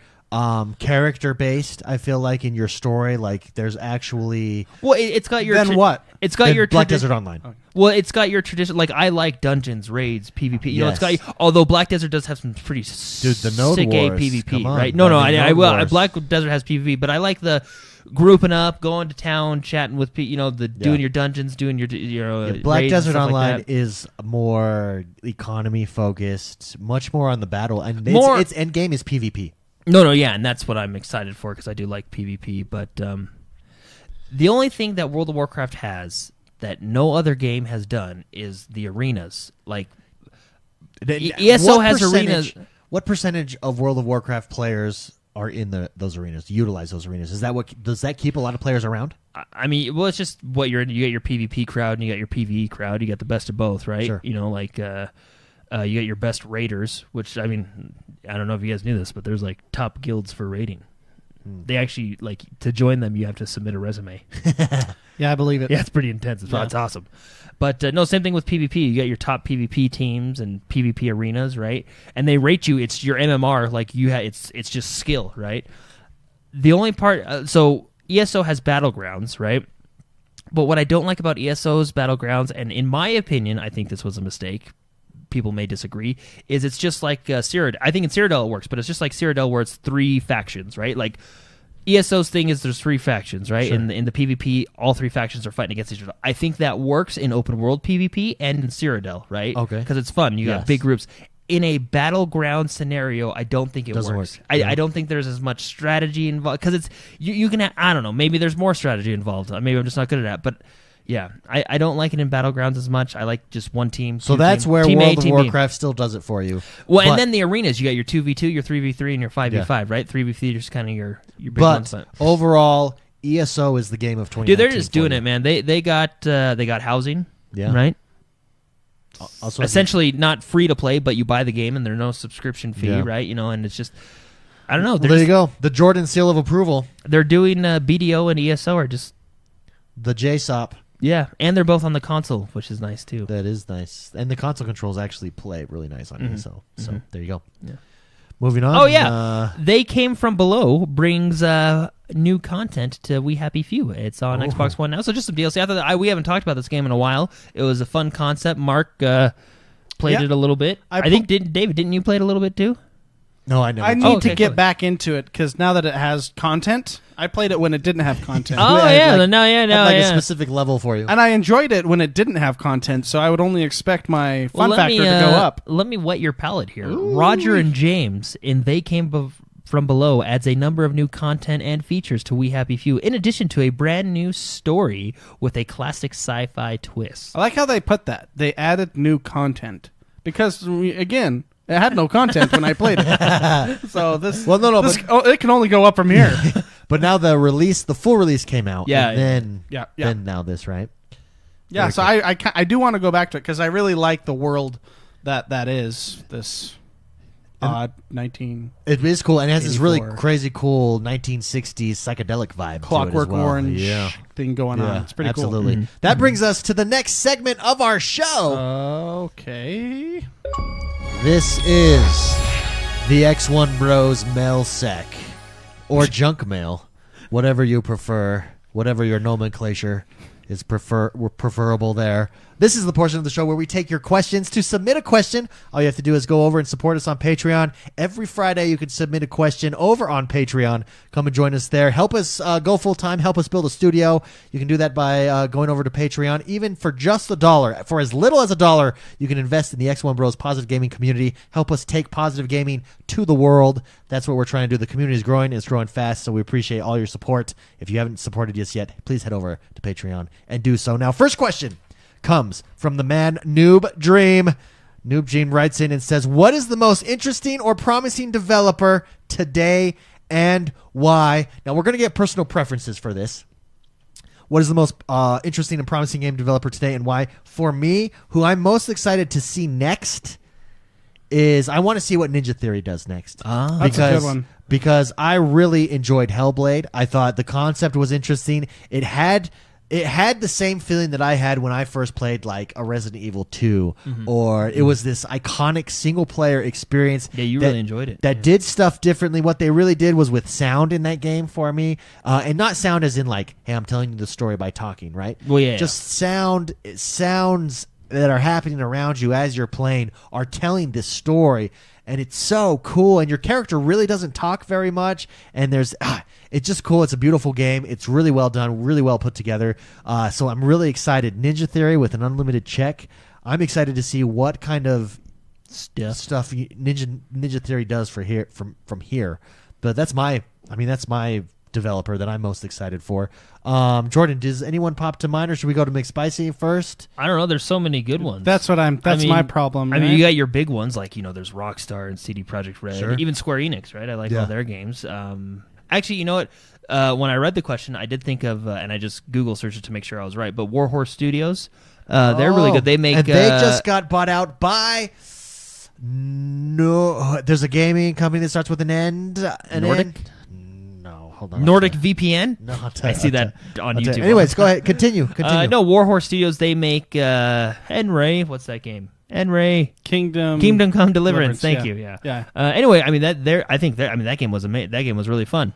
[SPEAKER 1] character based. I feel like in your story, like there's actually
[SPEAKER 3] it's got your
[SPEAKER 1] then what?
[SPEAKER 3] It's got
[SPEAKER 1] Then
[SPEAKER 3] your
[SPEAKER 1] Black Desert Online.
[SPEAKER 3] Okay. Well, it's got your tradition. Like I like dungeons, raids, PvP. You know, it's
[SPEAKER 1] Yes.
[SPEAKER 3] got. Although Black Desert does have some pretty
[SPEAKER 1] the Node
[SPEAKER 3] sick
[SPEAKER 1] Wars.
[SPEAKER 3] PvP,
[SPEAKER 1] Come on.
[SPEAKER 3] right? No, I will.
[SPEAKER 1] Wars.
[SPEAKER 3] Black Desert has PvP, but I like the grouping up, going to town, chatting with people. Doing your dungeons, doing your
[SPEAKER 1] Black
[SPEAKER 3] raids
[SPEAKER 1] Desert
[SPEAKER 3] and stuff
[SPEAKER 1] Online
[SPEAKER 3] like that.
[SPEAKER 1] is more economy focused, much more on the battle, and its end game is PvP.
[SPEAKER 3] No, yeah, and that's what I'm excited for because I do like PvP. But the only thing that World of Warcraft has that no other game has done is the arenas. Like ESO has arenas.
[SPEAKER 1] What percentage of World of Warcraft players are in those arenas? Utilize those arenas? Does that keep a lot of players around?
[SPEAKER 3] I mean, well, it's just what you get your PvP crowd and you got your PvE crowd. You got the best of both, right?
[SPEAKER 1] Sure.
[SPEAKER 3] You know, like you got your best raiders, which I mean, I don't know if you guys knew this, but there's like top guilds for raiding. They actually like to join them. You have to submit a resume.
[SPEAKER 2] Yeah, I believe it.
[SPEAKER 3] Yeah, it's pretty intense. It's awesome. But no, same thing with PvP. You got your top PvP teams and PvP arenas, right? And they rate you. It's your MMR. Like it's just skill, right? The only part. So ESO has battlegrounds, right? But what I don't like about ESO's battlegrounds, and in my opinion, I think this was a mistake. People may disagree. Is it's just like Cyrodiil. I think in Cyrodiil it works, but it's just like Cyrodiil where it's 3 factions, right? Like ESO's thing is there's 3 factions, right?
[SPEAKER 1] Sure.
[SPEAKER 3] In the PvP, all 3 factions are fighting against each other. I think that works in open world PvP and in Cyrodiil, right?
[SPEAKER 1] Okay.
[SPEAKER 3] Because it's fun. You got big groups. In a battleground scenario, I don't think it
[SPEAKER 1] Doesn't
[SPEAKER 3] works.
[SPEAKER 1] work.
[SPEAKER 3] I don't think there's as much strategy involved because it's you can I don't know, maybe there's more strategy involved. Maybe I'm just not good at that, but. Yeah, I don't like it in Battlegrounds as much. I like just one team.
[SPEAKER 1] So that's where
[SPEAKER 3] team
[SPEAKER 1] World
[SPEAKER 3] A,
[SPEAKER 1] of
[SPEAKER 3] team B.
[SPEAKER 1] Warcraft still does it for you.
[SPEAKER 3] Well,
[SPEAKER 1] But-
[SPEAKER 3] and then the arenas. You got your 2v2, your 3v3, and your 5v5, right? 3v3 is kind of your big
[SPEAKER 1] But
[SPEAKER 3] ones.
[SPEAKER 1] overall, ESO is the game of 2019.
[SPEAKER 3] Dude, they're just
[SPEAKER 1] for
[SPEAKER 3] doing
[SPEAKER 1] you.
[SPEAKER 3] it, man. They got housing,
[SPEAKER 1] Yeah.
[SPEAKER 3] right? also essentially not free to play, but you buy the game and there's no subscription fee, right? And it's just, I don't know.
[SPEAKER 1] Well, there you go. The Jordan seal of approval.
[SPEAKER 3] They're doing BDO and ESO are just
[SPEAKER 1] the JSOP.
[SPEAKER 3] Yeah, and they're both on the console, which is nice too.
[SPEAKER 1] That is nice, and the console controls actually play really nice on ESO. So there you go.
[SPEAKER 3] Yeah.
[SPEAKER 1] Moving on.
[SPEAKER 3] Oh yeah, They Came From Below brings new content to We Happy Few. It's on Xbox One now, so just some DLC. I thought we haven't talked about this game in a while. It was a fun concept. Mark played it a little bit. I think David, didn't you play it a little bit too?
[SPEAKER 1] No, I never.
[SPEAKER 2] I need to get back into it because now that it has content, I played it when it didn't have content.
[SPEAKER 1] A specific level for you,
[SPEAKER 2] and I enjoyed it when it didn't have content. So I would only expect my fun factor to go up.
[SPEAKER 3] Let me whet your palate here. Ooh. Roger and James in They Came From Below adds a number of new content and features to We Happy Few, in addition to a brand new story with a classic sci-fi twist.
[SPEAKER 2] I like how they put that. They added new content because, again, it had no content when I played it. So this, it can only go up from here.
[SPEAKER 1] But now the full release came out. And then now this, right?
[SPEAKER 2] Yeah. Very so cool. I do want to go back to it because I really like the world that is this odd 19.
[SPEAKER 1] It is cool, and it has this really crazy cool 1960s psychedelic vibe.
[SPEAKER 2] Clockwork
[SPEAKER 1] to it as well.
[SPEAKER 2] Orange thing going on. It's pretty
[SPEAKER 1] absolutely
[SPEAKER 2] cool.
[SPEAKER 1] That brings us to the next segment of our show.
[SPEAKER 2] Okay.
[SPEAKER 1] This is the XoneBros mail sec, or junk mail, whatever you prefer, whatever your nomenclature is preferable there. This is the portion of the show where we take your questions. To submit a question, all you have to do is go over and support us on Patreon. Every Friday, you can submit a question over on Patreon. Come and join us there. Help us go full-time. Help us build a studio. You can do that by going over to Patreon. Even for just $1, for as little as $1, you can invest in the XoneBros positive gaming community. Help us take positive gaming to the world. That's what we're trying to do. The community is growing. It's growing fast, so we appreciate all your support. If you haven't supported us yet, please head over to Patreon and do so. Now, first question comes from the man Noob Dream. Noob Dream writes in and says, what is the most interesting or promising developer today and why? Now, we're going to get personal preferences for this. What is the most interesting and promising game developer today and why? For me, who I'm most excited to see next is I want to see what Ninja Theory does next.
[SPEAKER 2] That's a good one.
[SPEAKER 1] Because I really enjoyed Hellblade. I thought the concept was interesting. It had the same feeling that I had when I first played like a Resident Evil 2, or it was this iconic single-player experience.
[SPEAKER 3] Yeah, you really enjoyed it.
[SPEAKER 1] That did stuff differently. What they really did was with sound in that game for me, and not sound as in like, hey, I'm telling you the story by talking, right?
[SPEAKER 3] Well, yeah.
[SPEAKER 1] Just sounds that are happening around you as you're playing are telling this story. And it's so cool, and your character really doesn't talk very much, and it's just cool. It's a beautiful game. It's really well done, really well put together. So I'm really excited. Ninja Theory with an unlimited check. I'm excited to see what kind of stuff Ninja Theory does from here. But that's my developer that I'm most excited for. Jordan, does anyone pop to mind, or should we go to McSpicy first?
[SPEAKER 3] I don't know. There's so many good ones.
[SPEAKER 2] That's my problem.
[SPEAKER 3] I mean, you got your big ones like there's Rockstar and CD Projekt Red,
[SPEAKER 1] sure.
[SPEAKER 3] Even Square Enix, right? I like all their games. Actually, you know what? When I read the question, I did think of, and I just Google searched it to make sure I was right. But Warhorse Studios, they're really good. They make,
[SPEAKER 1] and they just got bought out by. No, there's a gaming company that starts with an N.
[SPEAKER 3] Nordic.
[SPEAKER 1] Hold on.
[SPEAKER 3] Nordic VPN?
[SPEAKER 1] No,
[SPEAKER 3] I see that on YouTube.
[SPEAKER 1] Anyways, go ahead. Continue.
[SPEAKER 3] No, Warhorse Studios, they make N-Ray. What's that game? N-Ray.
[SPEAKER 2] Kingdom
[SPEAKER 3] Come Deliverance. Thank you. Yeah. Anyway, I mean that game was amazing. That game was really fun.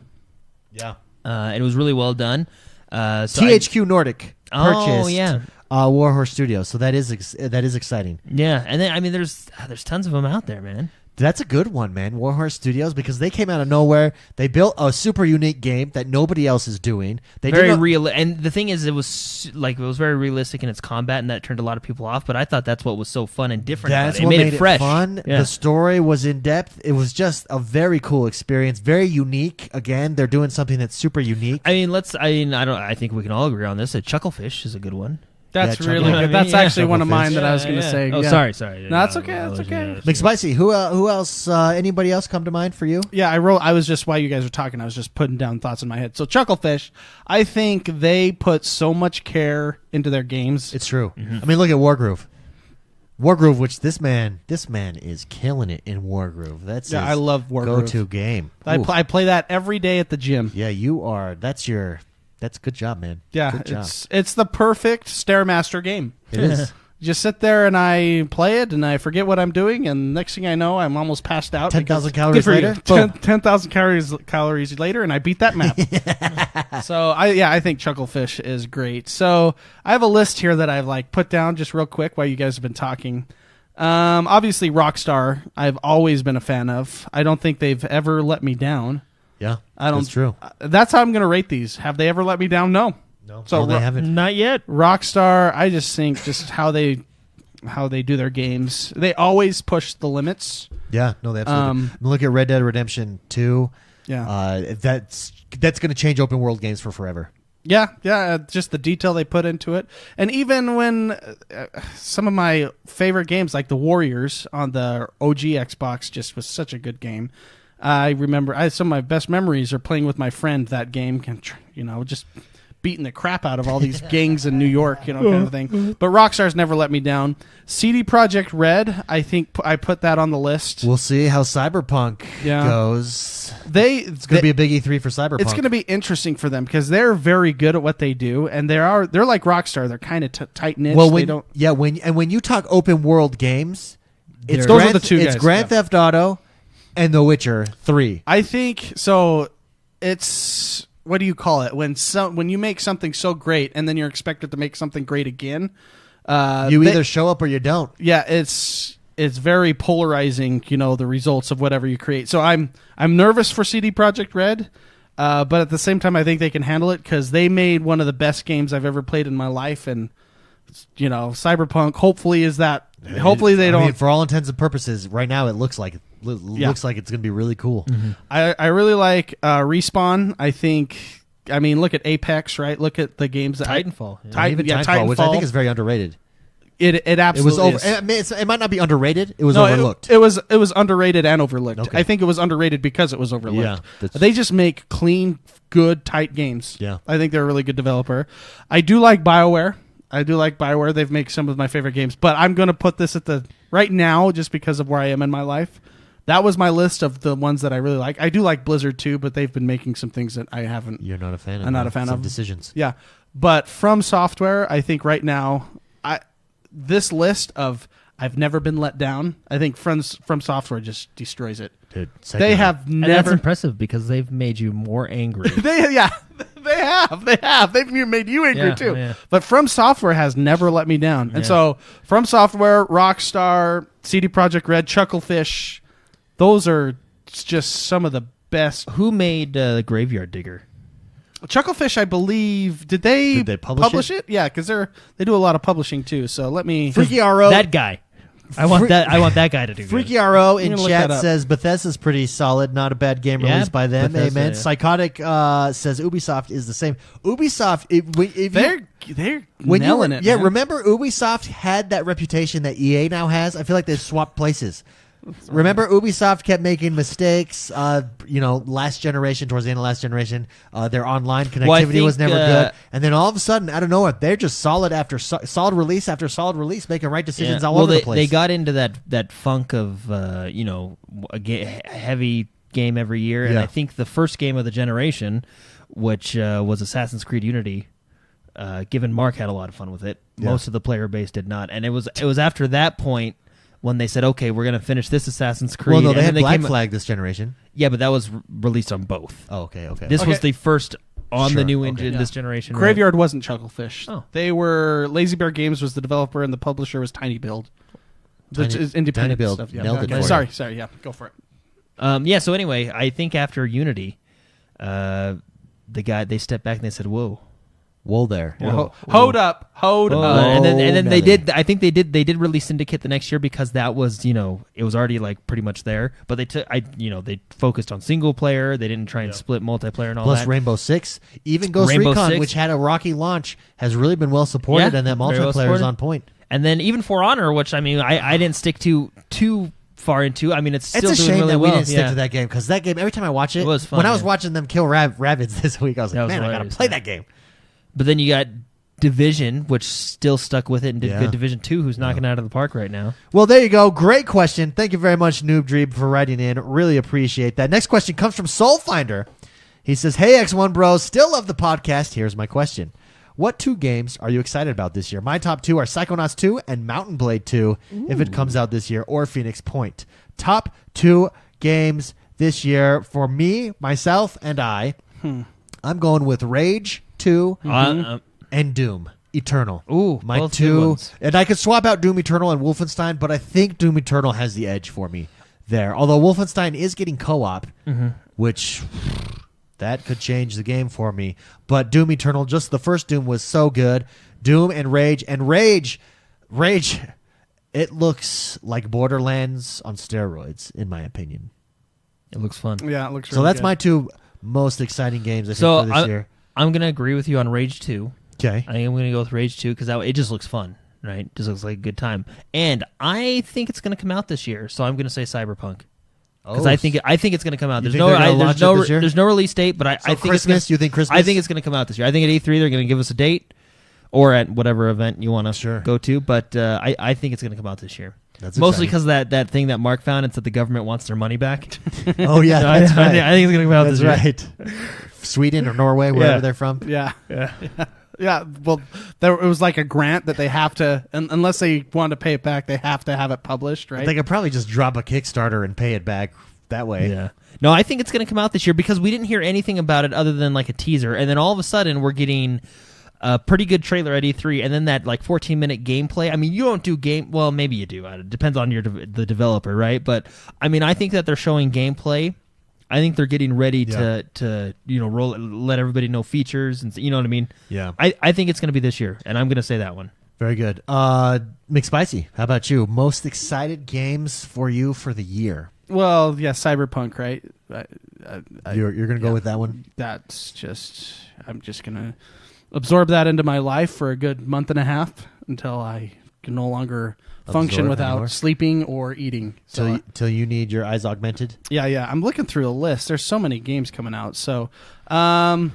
[SPEAKER 1] Yeah.
[SPEAKER 3] It was really well done.
[SPEAKER 1] THQ Nordic purchased Warhorse Studios, so that is exciting.
[SPEAKER 3] Yeah, and then I mean there's tons of them out there, man.
[SPEAKER 1] That's a good one, man. Warhorse Studios, because they came out of nowhere. They built a super unique game that nobody else is doing.
[SPEAKER 3] Very real, and the thing is, it was very realistic in its combat, and that turned a lot of people off. But I thought that's what was so fun and different.
[SPEAKER 1] That's
[SPEAKER 3] about it.
[SPEAKER 1] What
[SPEAKER 3] made it fresh.
[SPEAKER 1] Fun. Yeah. The story was in depth. It was just a very cool experience. Very unique. Again, they're doing something that's super unique.
[SPEAKER 3] I think we can all agree on this. Chucklefish is a good one.
[SPEAKER 2] That's really good. That's actually one of mine that I was going to say.
[SPEAKER 3] Oh, sorry.
[SPEAKER 2] No, that's okay. That's okay.
[SPEAKER 1] McSpicy, who else? Anybody else come to mind for you?
[SPEAKER 2] Yeah, I was just, while you guys were talking, I was just putting down thoughts in my head. So Chucklefish, I think they put so much care into their games.
[SPEAKER 1] It's true. Mm-hmm. I mean, look at Wargroove. Wargroove, which this man is killing it in Wargroove. That's his
[SPEAKER 2] I love Wargroove.
[SPEAKER 1] go-to game.
[SPEAKER 2] I play that every day at the gym.
[SPEAKER 1] Yeah, you are. That's good job, man.
[SPEAKER 2] Yeah,
[SPEAKER 1] good job.
[SPEAKER 2] It's the perfect Stairmaster game.
[SPEAKER 1] It is.
[SPEAKER 2] Just sit there and I play it and I forget what I'm doing, and next thing I know, I'm almost passed out.
[SPEAKER 1] 10,000 calories later.
[SPEAKER 2] 10,000 calories later, and I beat that map. So I think Chucklefish is great. So I have a list here that I've put down just real quick while you guys have been talking. Obviously, Rockstar, I've always been a fan of. I don't think they've ever let me down.
[SPEAKER 1] Yeah, that's true.
[SPEAKER 2] That's how I'm going to rate these. Have they ever let me down? No.
[SPEAKER 1] No,
[SPEAKER 2] so
[SPEAKER 1] they haven't.
[SPEAKER 3] Not yet.
[SPEAKER 2] Rockstar, I just think just how they do their games. They always push the limits.
[SPEAKER 1] Yeah, no, they absolutely. Look at Red Dead Redemption 2.
[SPEAKER 2] Yeah,
[SPEAKER 1] that's going to change open world games for forever.
[SPEAKER 2] Yeah, just the detail they put into it, and even when some of my favorite games like the Warriors on the OG Xbox just was such a good game. I remember some of my best memories are playing with my friend that game, just beating the crap out of all these gangs in New York, kind of thing. But Rockstar's never let me down. CD Projekt Red, I think I put that on the list.
[SPEAKER 1] We'll see how Cyberpunk goes. It's going to be a big E3 for Cyberpunk.
[SPEAKER 2] It's going to be interesting for them because they're very good at what they do, and they're like Rockstar. They're kind of tight knit.
[SPEAKER 1] Well, when you talk open world games,
[SPEAKER 2] those are the two guys.
[SPEAKER 1] It's Grand Theft Auto and The Witcher 3.
[SPEAKER 2] I think so. It's, what do you call it? When you make something so great and then you're expected to make something great again,
[SPEAKER 1] you either show up or you don't.
[SPEAKER 2] Yeah, it's very polarizing. The results of whatever you create. So I'm nervous for CD Projekt Red, but at the same time I think they can handle it because they made one of the best games I've ever played in my life, and Cyberpunk hopefully is that. Hopefully they don't.
[SPEAKER 1] I mean, for all intents and purposes, right now it looks like looks like it's going to be really cool.
[SPEAKER 3] Mm-hmm.
[SPEAKER 2] I really like Respawn. I think. I mean, look at Apex, right? Look at the games that
[SPEAKER 3] Titanfall,
[SPEAKER 1] Titanfall, which I think is very underrated.
[SPEAKER 2] It absolutely is.
[SPEAKER 1] I mean, it might not be underrated. It was overlooked.
[SPEAKER 2] It was underrated and overlooked.
[SPEAKER 1] Okay.
[SPEAKER 2] I think it was underrated because it was overlooked.
[SPEAKER 1] Yeah,
[SPEAKER 2] they just make clean, good, tight games.
[SPEAKER 1] Yeah,
[SPEAKER 2] I think they're a really good developer. I do like BioWare. They've made some of my favorite games, but I'm going to put this at the right now just because of where I am in my life. That was my list of the ones that I really like. I do like Blizzard too, but they've been making some things that I haven't.
[SPEAKER 1] You're not a fan of.
[SPEAKER 2] I'm not a fan
[SPEAKER 1] some
[SPEAKER 2] of
[SPEAKER 1] decisions.
[SPEAKER 2] Yeah, but From Software, I think right now, this list of I've never been let down. I think From Software just destroys it.
[SPEAKER 1] Dude,
[SPEAKER 2] they have never.
[SPEAKER 3] And that's impressive because they've made you more angry.
[SPEAKER 2] They have. They've made you angry too.
[SPEAKER 3] Yeah.
[SPEAKER 2] But From Software has never let me down. And so From Software, Rockstar, CD Projekt Red, Chucklefish, those are just some of the best.
[SPEAKER 3] Who made Graveyard Digger?
[SPEAKER 2] Chucklefish, I believe. Did they publish it? Yeah, because they do a lot of publishing too. So let me.
[SPEAKER 1] Freaky RO.
[SPEAKER 3] That guy. I want that guy to do
[SPEAKER 1] Freaky
[SPEAKER 3] good.
[SPEAKER 1] RO in chat says Bethesda's pretty solid, not a bad game released by them.
[SPEAKER 3] Bethesda,
[SPEAKER 1] Amen.
[SPEAKER 3] yeah.
[SPEAKER 1] Psychotic says Ubisoft is the same. Ubisoft,
[SPEAKER 2] they're nailing it.
[SPEAKER 1] Yeah,
[SPEAKER 2] man.
[SPEAKER 1] remember Ubisoft had that reputation that EA now has. I feel like they've swapped places. Remember, Ubisoft kept making mistakes. Last generation, towards the end of last generation, their online connectivity was never good. And then all of a sudden, out of nowhere, they're just solid after solid release after solid release, making right decisions all over the place.
[SPEAKER 3] They got into that funk of a heavy game every year, and I think the first game of the generation, which was Assassin's Creed Unity. Given Mark had a lot of fun with it, most of the player base did not, and it was after that point. When they said, okay, we're going to finish this Assassin's Creed.
[SPEAKER 1] Well, no, they had Black Flag this generation.
[SPEAKER 3] Yeah, but that was released on both.
[SPEAKER 1] Oh, okay.
[SPEAKER 3] This was the first on the new engine this generation.
[SPEAKER 2] Graveyard wasn't Chucklefish.
[SPEAKER 3] Oh.
[SPEAKER 2] They were... Lazy Bear Games was the developer, and the publisher was Tiny Build. Which is independent
[SPEAKER 1] Tiny Build.
[SPEAKER 2] stuff. Yeah,
[SPEAKER 1] Nailed it.
[SPEAKER 2] Sorry. Yeah, go for it.
[SPEAKER 3] So anyway, I think after Unity, they stepped back and they said, whoa.
[SPEAKER 1] Whoa there.
[SPEAKER 2] Whoa. Hold up.
[SPEAKER 3] And then they did. I think they did release Syndicate the next year because that was it was already like pretty much there. But they focused on single player. They didn't try and split multiplayer and all
[SPEAKER 1] Plus
[SPEAKER 3] that.
[SPEAKER 1] Rainbow Six, even Ghost
[SPEAKER 3] Rainbow
[SPEAKER 1] Recon,
[SPEAKER 3] 6.
[SPEAKER 1] which had a rocky launch, has really been well supported, and that multiplayer is on point.
[SPEAKER 3] And then even For Honor, which I didn't stick too far into. I mean, it's still
[SPEAKER 1] it's a
[SPEAKER 3] doing
[SPEAKER 1] shame
[SPEAKER 3] really
[SPEAKER 1] that we
[SPEAKER 3] well.
[SPEAKER 1] didn't stick to that game because that game. Every time I watch it,
[SPEAKER 3] was fun,
[SPEAKER 1] when I was watching them kill rabbits this week, I was like, man, I gotta play that game.
[SPEAKER 3] But then you got Division, which still stuck with it and did good. Division 2, who's knocking it out of the park right now.
[SPEAKER 1] Well, there you go. Great question. Thank you very much, Noob Dreeb, for writing in. Really appreciate that. Next question comes from Soulfinder. He says, "Hey, X1Bros, still love the podcast. Here's my question. What 2 games are you excited about this year? My top 2 are Psychonauts 2 and Mountain Blade 2, if it comes out this year, or Phoenix Point. Top 2 games this year for me, myself, and I. I'm going with Rage 2 and Doom Eternal.
[SPEAKER 3] Ooh,
[SPEAKER 1] my
[SPEAKER 3] both
[SPEAKER 1] 2.
[SPEAKER 3] good ones.
[SPEAKER 1] And I could swap out Doom Eternal and Wolfenstein, but I think Doom Eternal has the edge for me there. Although Wolfenstein is getting co-op, which that could change the game for me. But Doom Eternal, just the first Doom was so good. Doom and Rage. And Rage, it looks like Borderlands on steroids, in my opinion.
[SPEAKER 3] It looks fun.
[SPEAKER 2] Yeah, it looks really
[SPEAKER 1] So that's
[SPEAKER 2] good.
[SPEAKER 1] my 2 most exciting games, I think, for this year.
[SPEAKER 3] I'm going to agree with you on Rage 2.
[SPEAKER 1] Okay.
[SPEAKER 3] I think I'm going to go with Rage 2 because it just looks fun, right? It just looks like a good time. And I think it's going to come out this year, so I'm going to say Cyberpunk. Because I think it's going to come out. There's no release date, but I think
[SPEAKER 1] Christmas. You think Christmas?
[SPEAKER 3] I think it's going to come out this year. I think at E3 they're going to give us a date, or at whatever event you want to go to. But I think it's going to come out this year.
[SPEAKER 1] That's
[SPEAKER 3] mostly because that thing that Mark found, it's that the government wants their money back.
[SPEAKER 1] Oh yeah,
[SPEAKER 3] So
[SPEAKER 1] that's right.
[SPEAKER 3] I think it's going to come out this year.
[SPEAKER 1] Right. Sweden or Norway, wherever they're from.
[SPEAKER 2] Yeah. Well, it was like a grant that they have to, unless they want to pay it back, they have to have it published, right?
[SPEAKER 1] They could probably just drop a Kickstarter and pay it back that way.
[SPEAKER 3] Yeah. No, I think it's going to come out this year because we didn't hear anything about it other than like a teaser, and then all of a sudden we're getting a pretty good trailer at E3, and then that like 14-minute gameplay. I mean, you don't do well, maybe you do. It depends on the developer, right? But I mean, I think that they're showing gameplay. I think they're getting ready to let everybody know features, and you know what I mean.
[SPEAKER 1] Yeah.
[SPEAKER 3] I think it's going to be this year, and I'm going to say that one.
[SPEAKER 1] Very good. McSpicy, how about you? Most excited games for you for the year?
[SPEAKER 2] Well, yeah, Cyberpunk, right?
[SPEAKER 1] You're going to go with that one?
[SPEAKER 2] That's just, I'm just going to absorb that into my life for a good month and a half until I can no longer function without sleeping or eating.
[SPEAKER 1] Till you need your eyes augmented?
[SPEAKER 2] Yeah. I'm looking through the list. There's so many games coming out. So, when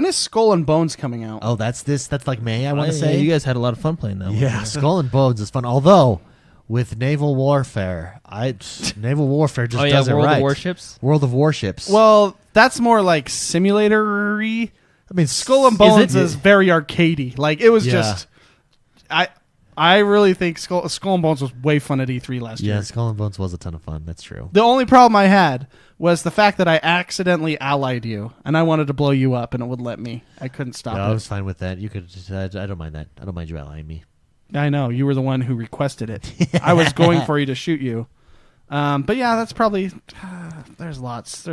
[SPEAKER 2] is Skull and Bones coming out?
[SPEAKER 1] Oh, that's like May, I want to say.
[SPEAKER 3] You guys had a lot of fun playing that one.
[SPEAKER 1] Yeah, Skull and Bones is fun. Although, with naval warfare, naval warfare just does it right.
[SPEAKER 3] World of Warships?
[SPEAKER 1] World of Warships.
[SPEAKER 2] Well, that's more like simulator-y. I mean, Skull and Bones is very arcadey. Like, it was just... I really think Skull and Bones was way fun at E3 last year.
[SPEAKER 1] Yeah, Skull and Bones was a ton of fun. That's true.
[SPEAKER 2] The only problem I had was the fact that I accidentally allied you, and I wanted to blow you up, and it wouldn't let me. I couldn't stop it.
[SPEAKER 1] I was fine with that. You could. I don't mind that. I don't mind you allying me.
[SPEAKER 2] I know. You were the one who requested it. I was going for you to shoot you. But yeah, that's probably... there's lots,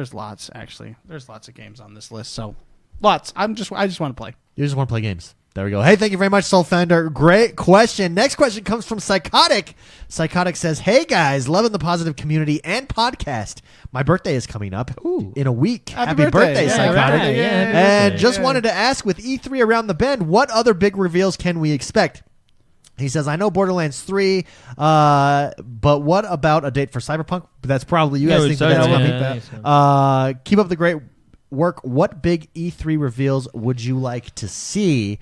[SPEAKER 2] actually. There's lots of games on this list, so... Lots. I just want to play.
[SPEAKER 1] You just want to play games. There we go. Hey, thank you very much, Soulfender. Great question. Next question comes from Psychotic. Psychotic says, "Hey guys, loving the positive community and podcast. My birthday is coming up in a week. Happy birthday, Psychotic. And just wanted to ask, with E3 around the bend, what other big reveals can we expect?" He says, "I know Borderlands 3, but what about a date for Cyberpunk?" That's probably you guys think that's coming. Keep up the great work. What big E3 reveals would you like to see?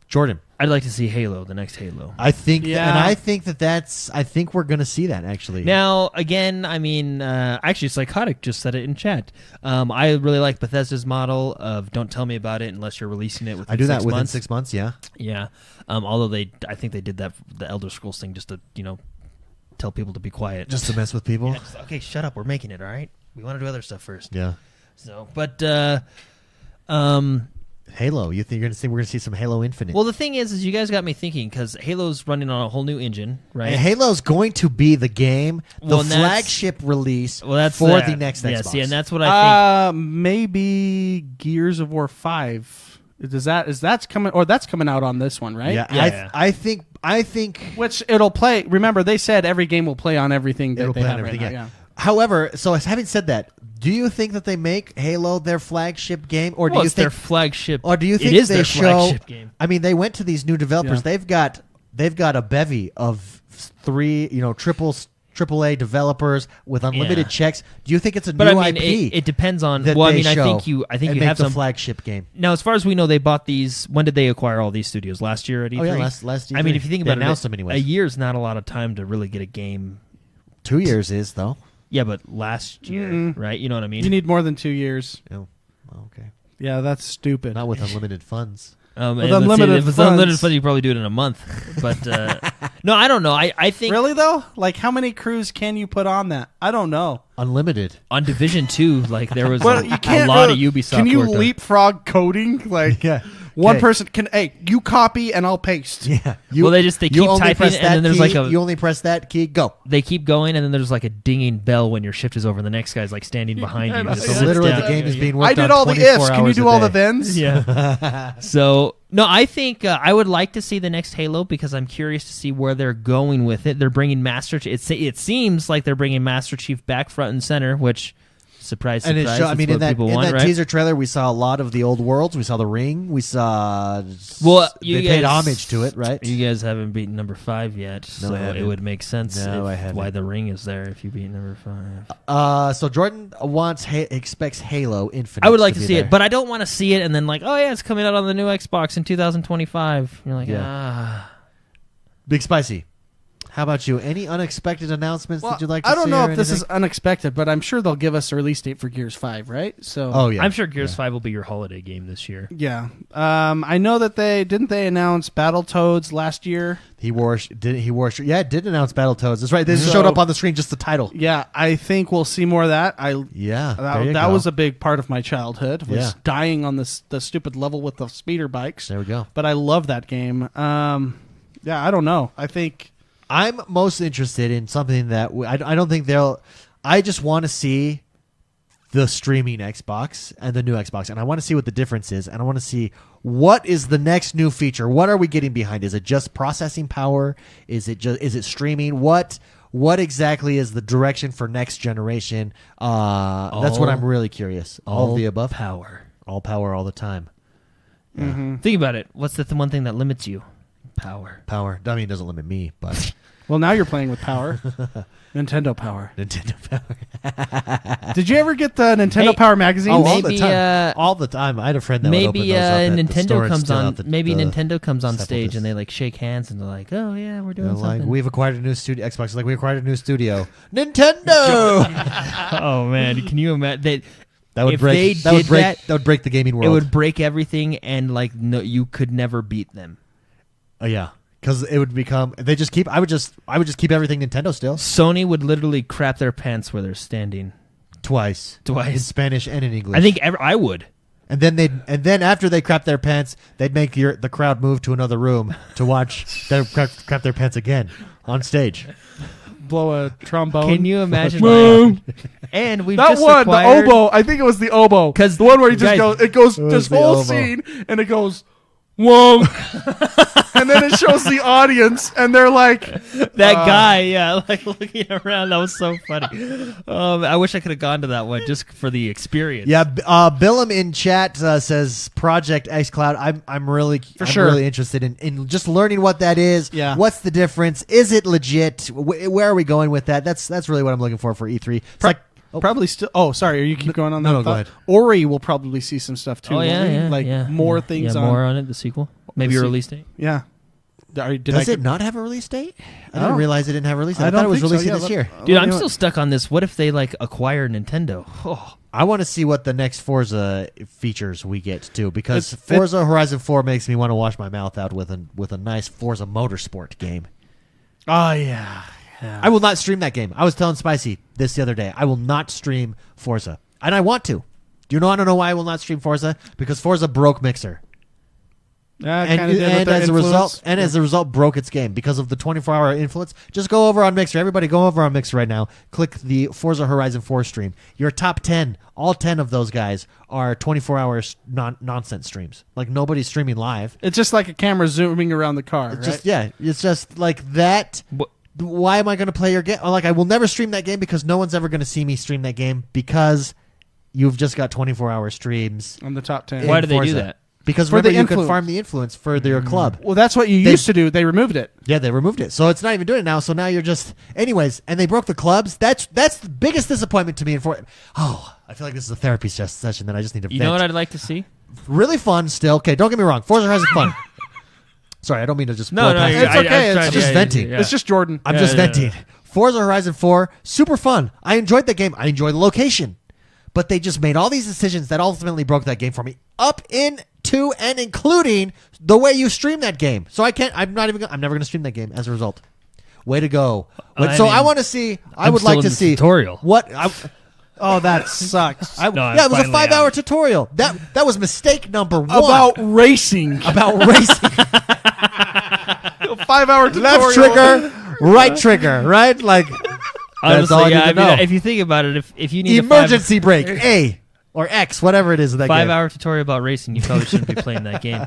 [SPEAKER 1] Jordan.
[SPEAKER 3] I'd like to see Halo, the next Halo.
[SPEAKER 1] I think, and I think I think we're going to see that, actually.
[SPEAKER 3] Now, again, I mean, actually, Psychotic just said it in chat. I really like Bethesda's model of don't tell me about it unless you're releasing it within 6 months.
[SPEAKER 1] I do that within 6 months, yeah.
[SPEAKER 3] Yeah. Although I think they did that, the Elder Scrolls thing, just to, tell people to be quiet.
[SPEAKER 1] Just to mess with people?
[SPEAKER 3] Yeah, okay, shut up. We're making it, all right? We want to do other stuff first.
[SPEAKER 1] Yeah.
[SPEAKER 3] So, but...
[SPEAKER 1] Halo. You think we're going to see some Halo Infinite?
[SPEAKER 3] Well, the thing is you guys got me thinking because Halo's running on a whole new engine, right?
[SPEAKER 1] And Halo's going to be the game, the flagship release for the next Xbox.
[SPEAKER 3] Yeah, and that's what I think.
[SPEAKER 2] Maybe Gears of War 5. That's coming out on this one, right?
[SPEAKER 1] Yeah. I think
[SPEAKER 2] which it'll play. Remember, they said every game will play on everything that they have right now.
[SPEAKER 1] Yeah. However, so having said that, do you think that they make Halo their flagship game, or do you think
[SPEAKER 3] their flagship?
[SPEAKER 1] Or do you think
[SPEAKER 3] it is
[SPEAKER 1] they
[SPEAKER 3] their
[SPEAKER 1] show?
[SPEAKER 3] Flagship game.
[SPEAKER 1] I mean, they went to these new developers. Yeah. They've got a bevy of 3, triple AAA developers with unlimited checks. Do you think it's a
[SPEAKER 3] but
[SPEAKER 1] new
[SPEAKER 3] I mean,
[SPEAKER 1] IP?
[SPEAKER 3] It depends on.
[SPEAKER 1] That
[SPEAKER 3] Well, I
[SPEAKER 1] they
[SPEAKER 3] mean, I
[SPEAKER 1] show
[SPEAKER 3] think you
[SPEAKER 1] and
[SPEAKER 3] have
[SPEAKER 1] the
[SPEAKER 3] some
[SPEAKER 1] flagship game.
[SPEAKER 3] Now, as far as we know, they bought these. When did they acquire all these studios? Last year at E3.
[SPEAKER 1] Oh yeah, last E3.
[SPEAKER 3] I mean, if you think
[SPEAKER 1] They
[SPEAKER 3] about
[SPEAKER 1] announced
[SPEAKER 3] it,
[SPEAKER 1] them anyways.
[SPEAKER 3] a year's not a lot of time to really get a game.
[SPEAKER 1] 2 years is though.
[SPEAKER 3] Yeah, but last year, right? You know what I mean?
[SPEAKER 2] You need more than 2 years.
[SPEAKER 1] Oh, okay.
[SPEAKER 2] Yeah, that's stupid.
[SPEAKER 1] Not with unlimited funds.
[SPEAKER 2] With unlimited
[SPEAKER 3] if it's
[SPEAKER 2] funds.
[SPEAKER 3] unlimited funds, you probably do it in a month. But no, I don't know. I think
[SPEAKER 2] Really though, like how many crews can you put on that? I don't know.
[SPEAKER 1] Unlimited.
[SPEAKER 3] on Division 2, like there was
[SPEAKER 2] Well,
[SPEAKER 3] a
[SPEAKER 2] you can't
[SPEAKER 3] lot
[SPEAKER 2] really-
[SPEAKER 3] of Ubisoft.
[SPEAKER 2] Can you
[SPEAKER 3] work on.
[SPEAKER 2] leapfrog coding? Like
[SPEAKER 1] Yeah.
[SPEAKER 2] one
[SPEAKER 1] Okay.
[SPEAKER 2] person can. Hey, you copy and I'll paste.
[SPEAKER 1] Yeah.
[SPEAKER 3] Well, they keep
[SPEAKER 1] only
[SPEAKER 3] typing,
[SPEAKER 1] press
[SPEAKER 3] and
[SPEAKER 1] that
[SPEAKER 3] then there's
[SPEAKER 1] key,
[SPEAKER 3] like a-
[SPEAKER 1] You only press that key. Go.
[SPEAKER 3] They keep going, and then there's like a dinging bell when your shift is over, and the next guy's like standing behind you.
[SPEAKER 2] know.
[SPEAKER 3] Just
[SPEAKER 2] Yeah,
[SPEAKER 3] sits
[SPEAKER 1] Literally,
[SPEAKER 3] down.
[SPEAKER 1] the game is being worked
[SPEAKER 2] I did
[SPEAKER 1] on
[SPEAKER 2] all the
[SPEAKER 1] 24
[SPEAKER 2] ifs. Can you
[SPEAKER 1] hours
[SPEAKER 2] do
[SPEAKER 1] a
[SPEAKER 2] all the
[SPEAKER 1] day.
[SPEAKER 2] thens?
[SPEAKER 3] Yeah. So no, I think I would like to see the next Halo because I'm curious to see where they're going with it. They're bringing Master. It seems like they're bringing Master Chief back front and center, which surprise,
[SPEAKER 1] And
[SPEAKER 3] surprise.
[SPEAKER 1] it I mean,
[SPEAKER 3] that's
[SPEAKER 1] in
[SPEAKER 3] what
[SPEAKER 1] that,
[SPEAKER 3] people
[SPEAKER 1] in
[SPEAKER 3] want,
[SPEAKER 1] that
[SPEAKER 3] right?
[SPEAKER 1] teaser trailer, we saw a lot of the old worlds. We saw the ring. We saw.
[SPEAKER 3] Well,
[SPEAKER 1] they paid
[SPEAKER 3] guys-
[SPEAKER 1] homage to it, right?
[SPEAKER 3] You guys haven't beaten number 5 yet,
[SPEAKER 1] No,
[SPEAKER 3] so
[SPEAKER 1] I haven't.
[SPEAKER 3] it would make sense
[SPEAKER 1] No, I haven't.
[SPEAKER 3] why the ring is there if you beat number 5.
[SPEAKER 1] So Jordan expects Halo Infinite.
[SPEAKER 3] I would like to
[SPEAKER 1] be
[SPEAKER 3] see
[SPEAKER 1] there.
[SPEAKER 3] it, but I don't want to see it and then like, oh yeah, it's coming out on the new Xbox in 2025. You're like,
[SPEAKER 1] Big Spicy. How about you? Any unexpected announcements that you'd like to see?
[SPEAKER 2] I don't know
[SPEAKER 1] or
[SPEAKER 2] if this
[SPEAKER 1] anything?
[SPEAKER 2] is unexpected, but I'm sure they'll give us a release date for Gears 5, right? So
[SPEAKER 1] Oh yeah,
[SPEAKER 3] I'm sure Gears 5 will be your holiday game this year.
[SPEAKER 2] yeah. I know that they announce Battletoads last year.
[SPEAKER 1] He wore. Yeah, it did announce Battletoads. That's right. This showed up on the screen, just the title.
[SPEAKER 2] Yeah, I think we'll see more of that.
[SPEAKER 1] Yeah, there you
[SPEAKER 2] that
[SPEAKER 1] go.
[SPEAKER 2] was a big part of my childhood. Was
[SPEAKER 1] Yeah.
[SPEAKER 2] dying on the stupid level with the speeder bikes.
[SPEAKER 1] There we go.
[SPEAKER 2] But I love that game. Yeah, I don't know. I think
[SPEAKER 1] I'm most interested in something that I don't think they'll. I just want to see the streaming Xbox and the new Xbox, and I want to see what the difference is, and I want to see what is the next new feature. What are we getting behind? Is it just processing power? Is it streaming? What exactly is the direction for next generation? That's what I'm really curious. All of the above.
[SPEAKER 3] Power.
[SPEAKER 1] All power all the time.
[SPEAKER 3] Think about it. What's the one thing that limits you? Power.
[SPEAKER 1] Power. I mean, it doesn't limit me, but
[SPEAKER 2] well, now you're playing with power. Nintendo Power.
[SPEAKER 1] Nintendo Power.
[SPEAKER 2] Did you ever get the Nintendo
[SPEAKER 3] Hey,
[SPEAKER 2] Power magazine?
[SPEAKER 1] Oh,
[SPEAKER 3] maybe,
[SPEAKER 1] all the time. All the time. I had a friend that would open
[SPEAKER 3] Maybe
[SPEAKER 1] those up at the
[SPEAKER 3] Nintendo
[SPEAKER 1] store and
[SPEAKER 3] comes
[SPEAKER 1] steal
[SPEAKER 3] on.
[SPEAKER 1] out the-
[SPEAKER 3] Maybe
[SPEAKER 1] the
[SPEAKER 3] Nintendo comes on stage
[SPEAKER 1] sepulchres.
[SPEAKER 3] and they like shake hands and they're like, "Oh yeah, we're doing
[SPEAKER 1] They're like,
[SPEAKER 3] something."
[SPEAKER 1] we've acquired a new studio. Xbox is like, we acquired a new studio. Nintendo.
[SPEAKER 3] Oh man, can you imagine?
[SPEAKER 1] That would
[SPEAKER 3] If
[SPEAKER 1] break.
[SPEAKER 3] they
[SPEAKER 1] That would
[SPEAKER 3] did
[SPEAKER 1] break.
[SPEAKER 3] that,
[SPEAKER 1] That would break the gaming world.
[SPEAKER 3] It would break everything, and like no, you could never beat them.
[SPEAKER 1] Oh yeah, because it would become. They just keep. I would just keep everything Nintendo still.
[SPEAKER 3] Sony would literally crap their pants where they're standing.
[SPEAKER 1] Twice in Spanish and in English.
[SPEAKER 3] I think I would.
[SPEAKER 1] And then after they crap their pants, they'd make the crowd move to another room to watch them crap their pants again on stage.
[SPEAKER 2] Blow a trombone.
[SPEAKER 3] Can you imagine?
[SPEAKER 2] Boom.
[SPEAKER 3] And we
[SPEAKER 2] That
[SPEAKER 3] just
[SPEAKER 2] one,
[SPEAKER 3] acquired,
[SPEAKER 2] the oboe. I think it was the oboe.
[SPEAKER 3] 'Cause
[SPEAKER 2] the one where he just
[SPEAKER 3] guys-
[SPEAKER 2] goes, it goes
[SPEAKER 1] was
[SPEAKER 2] this
[SPEAKER 1] the
[SPEAKER 2] whole
[SPEAKER 1] oboe.
[SPEAKER 2] scene, and it goes, whoa, and then it shows the audience, and they're like,
[SPEAKER 3] that guy, yeah, like looking around. That was so funny. I wish I could have gone to that one just for the experience.
[SPEAKER 1] Yeah, Billum in chat says Project xCloud. I'm really really interested in just learning what that is.
[SPEAKER 2] Yeah.
[SPEAKER 1] What's the difference? Is it legit? Where are we going with that? That's really what I'm looking for E3. It's like
[SPEAKER 2] probably still. Oh, sorry. Are you keep going on that?
[SPEAKER 1] no, go
[SPEAKER 2] thought?
[SPEAKER 1] ahead.
[SPEAKER 2] Ori will probably see some stuff too.
[SPEAKER 3] Oh yeah,
[SPEAKER 2] won't he?
[SPEAKER 3] yeah,
[SPEAKER 2] like
[SPEAKER 3] yeah,
[SPEAKER 2] more
[SPEAKER 3] yeah.
[SPEAKER 2] things.
[SPEAKER 3] Yeah,
[SPEAKER 2] on
[SPEAKER 3] more on it. The sequel, maybe a
[SPEAKER 2] see-
[SPEAKER 3] release date.
[SPEAKER 2] Yeah. Did
[SPEAKER 1] does
[SPEAKER 2] I
[SPEAKER 1] it not have a release date? I
[SPEAKER 2] Oh.
[SPEAKER 1] didn't realize it didn't have a release date. I
[SPEAKER 2] don't
[SPEAKER 1] thought it was
[SPEAKER 2] think so.
[SPEAKER 1] releasing
[SPEAKER 2] Yeah,
[SPEAKER 1] this year.
[SPEAKER 3] Dude, I'm still stuck on this. What if they like acquire Nintendo? Oh,
[SPEAKER 1] I want to see what the next Forza features we get too, because
[SPEAKER 2] It's-
[SPEAKER 1] Forza Horizon 4 makes me want to wash my mouth out with a nice Forza Motorsport game.
[SPEAKER 2] Oh yeah. Yeah.
[SPEAKER 1] I will not stream that game. I was telling Spicy this the other day. I will not stream Forza, and I want to. Do you know? I don't know why I will not stream Forza, because Forza broke Mixer, and as a result broke its game because of the 24-hour influence. Just go over on Mixer. Everybody, go over on Mixer right now. Click the Forza Horizon 4 stream. Your top 10, all 10 of those guys are 24-hour nonsense streams. Like nobody's streaming live.
[SPEAKER 2] It's just like a camera zooming around the car.
[SPEAKER 1] It's
[SPEAKER 2] right?
[SPEAKER 1] just it's just like that.
[SPEAKER 3] What-
[SPEAKER 1] Why am I going to play your game? Like, I will never stream that game because no one's ever going to see me stream that game because you've just got 24-hour streams.
[SPEAKER 2] on the top 10.
[SPEAKER 1] Yeah.
[SPEAKER 3] why do they do
[SPEAKER 1] Forza.
[SPEAKER 3] that?
[SPEAKER 1] Because remember, you could farm the influence for your club.
[SPEAKER 2] Well, that's what you used to do. They removed it.
[SPEAKER 1] Yeah, they removed it. So it's not even doing it now. So now you're just... Anyways, and they broke the clubs. That's the biggest disappointment to me. I feel like this is a therapy session that I just need to vent.
[SPEAKER 3] You know what I'd like to see?
[SPEAKER 1] Really fun still. Okay, don't get me wrong. Forza Horizon fun. Sorry, I don't mean to just...
[SPEAKER 2] No, it's okay.
[SPEAKER 1] I'm just venting.
[SPEAKER 2] It's just Jordan.
[SPEAKER 1] I'm just venting. Forza Horizon 4, super fun. I enjoyed the game. I enjoyed the location. But they just made all these decisions that ultimately broke that game for me. Up into and including the way you stream that game. So I'm never going to stream that game as a result. Way to go. I want to see... I would like to see...
[SPEAKER 3] Tutorial.
[SPEAKER 2] Oh, that sucks.
[SPEAKER 1] It was a 5-hour tutorial. That was mistake number 1.
[SPEAKER 2] About racing.
[SPEAKER 1] 5-hour tutorial. Left trigger, right trigger, right? Like,
[SPEAKER 3] honestly,
[SPEAKER 1] that's all I need to know.
[SPEAKER 3] If you think about it, if you need
[SPEAKER 1] emergency brake, A or X, whatever it is in that
[SPEAKER 3] 5-hour tutorial about racing, you probably shouldn't be playing that game.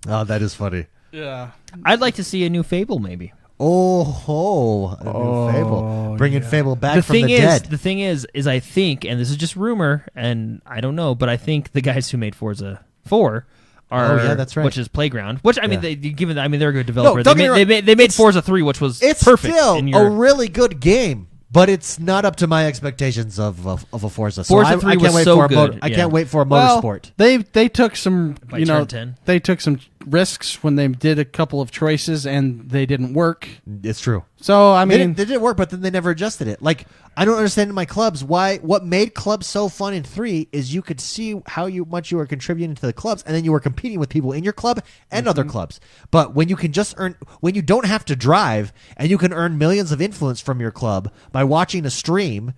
[SPEAKER 1] Oh, that is funny.
[SPEAKER 2] Yeah.
[SPEAKER 3] I'd like to see a new Fable, maybe.
[SPEAKER 1] New Fable. Bringing Fable back from the dead.
[SPEAKER 3] The thing is I think, and this is just rumor, and I don't know, but I think the guys who made Forza 4 are,
[SPEAKER 1] that's right.
[SPEAKER 3] which is Playground, which I mean, they're a good developer.
[SPEAKER 1] No, don't get me wrong.
[SPEAKER 3] They made Forza 3, which was
[SPEAKER 1] it's
[SPEAKER 3] perfect.
[SPEAKER 1] It's still a really good game, but it's not up to my expectations of a Forza.
[SPEAKER 3] Forza 3 was so good.
[SPEAKER 1] I can't wait for a motorsport.
[SPEAKER 2] They took some,
[SPEAKER 3] they
[SPEAKER 2] took some risks when they did a couple of choices and they didn't work.
[SPEAKER 1] It's true.
[SPEAKER 2] So I mean,
[SPEAKER 1] they didn't work, but then they never adjusted it. Like, I don't understand in my clubs what made clubs so fun in 3 is you could see how much you were contributing to the clubs, and then you were competing with people in your club and other clubs. But when you can just when you don't have to drive and you can earn millions of influence from your club by watching a stream.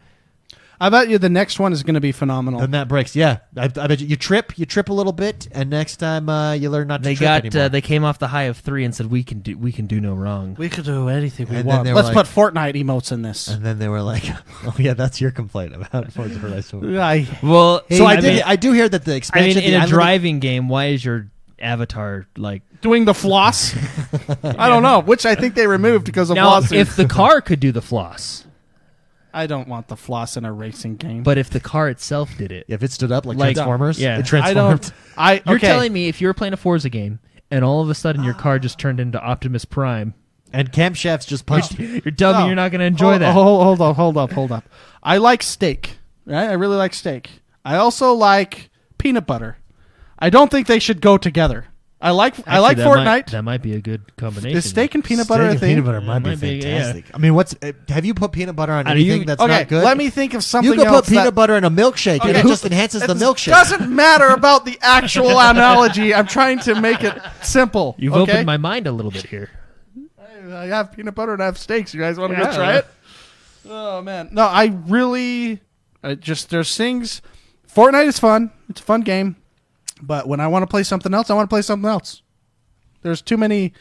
[SPEAKER 2] I bet you the next one is going to be phenomenal.
[SPEAKER 1] Then that breaks. Yeah, I bet you trip a little bit, and next time you learn not to trip anymore.
[SPEAKER 3] They came off the high of 3 and said we can do no wrong.
[SPEAKER 2] We could do anything we want. Let's put Fortnite emotes in this.
[SPEAKER 1] And then they were like, "Oh yeah, that's your complaint about Forza Horizon."
[SPEAKER 2] I
[SPEAKER 1] do hear that the expansion.
[SPEAKER 3] I mean, in a driving game, why is your avatar like
[SPEAKER 2] doing the floss? I don't know, which I think they removed because of lawsuits.
[SPEAKER 3] If the car could do the floss.
[SPEAKER 2] I don't want the floss in a racing game.
[SPEAKER 3] But if the car itself did it.
[SPEAKER 1] If it stood up like Transformers, it transformed.
[SPEAKER 3] You're telling me if you were playing a Forza game and all of a sudden your car just turned into Optimus Prime.
[SPEAKER 1] And camshafts just punched.
[SPEAKER 3] You're telling me you're not going to enjoy that.
[SPEAKER 2] Hold up. I like steak. Right? I really like steak. I also like peanut butter. I don't think they should go together. I like Fortnite.
[SPEAKER 3] That might be a good combination.
[SPEAKER 2] Is steak and peanut butter a thing?
[SPEAKER 1] Peanut butter might be fantastic. I mean, have you put peanut butter on anything that's not good?
[SPEAKER 2] Let me think of something else.
[SPEAKER 1] You can put peanut butter in a milkshake, and it just enhances the milkshake.
[SPEAKER 2] It doesn't matter about the actual analogy. I'm trying to make it simple.
[SPEAKER 3] You've opened my mind a little bit here.
[SPEAKER 2] I have peanut butter and I have steaks. You guys want to go try it? Oh, man. No, I really... there's things... Fortnite is fun. It's a fun game. But when I want to play something else, I want to play something else. There's too many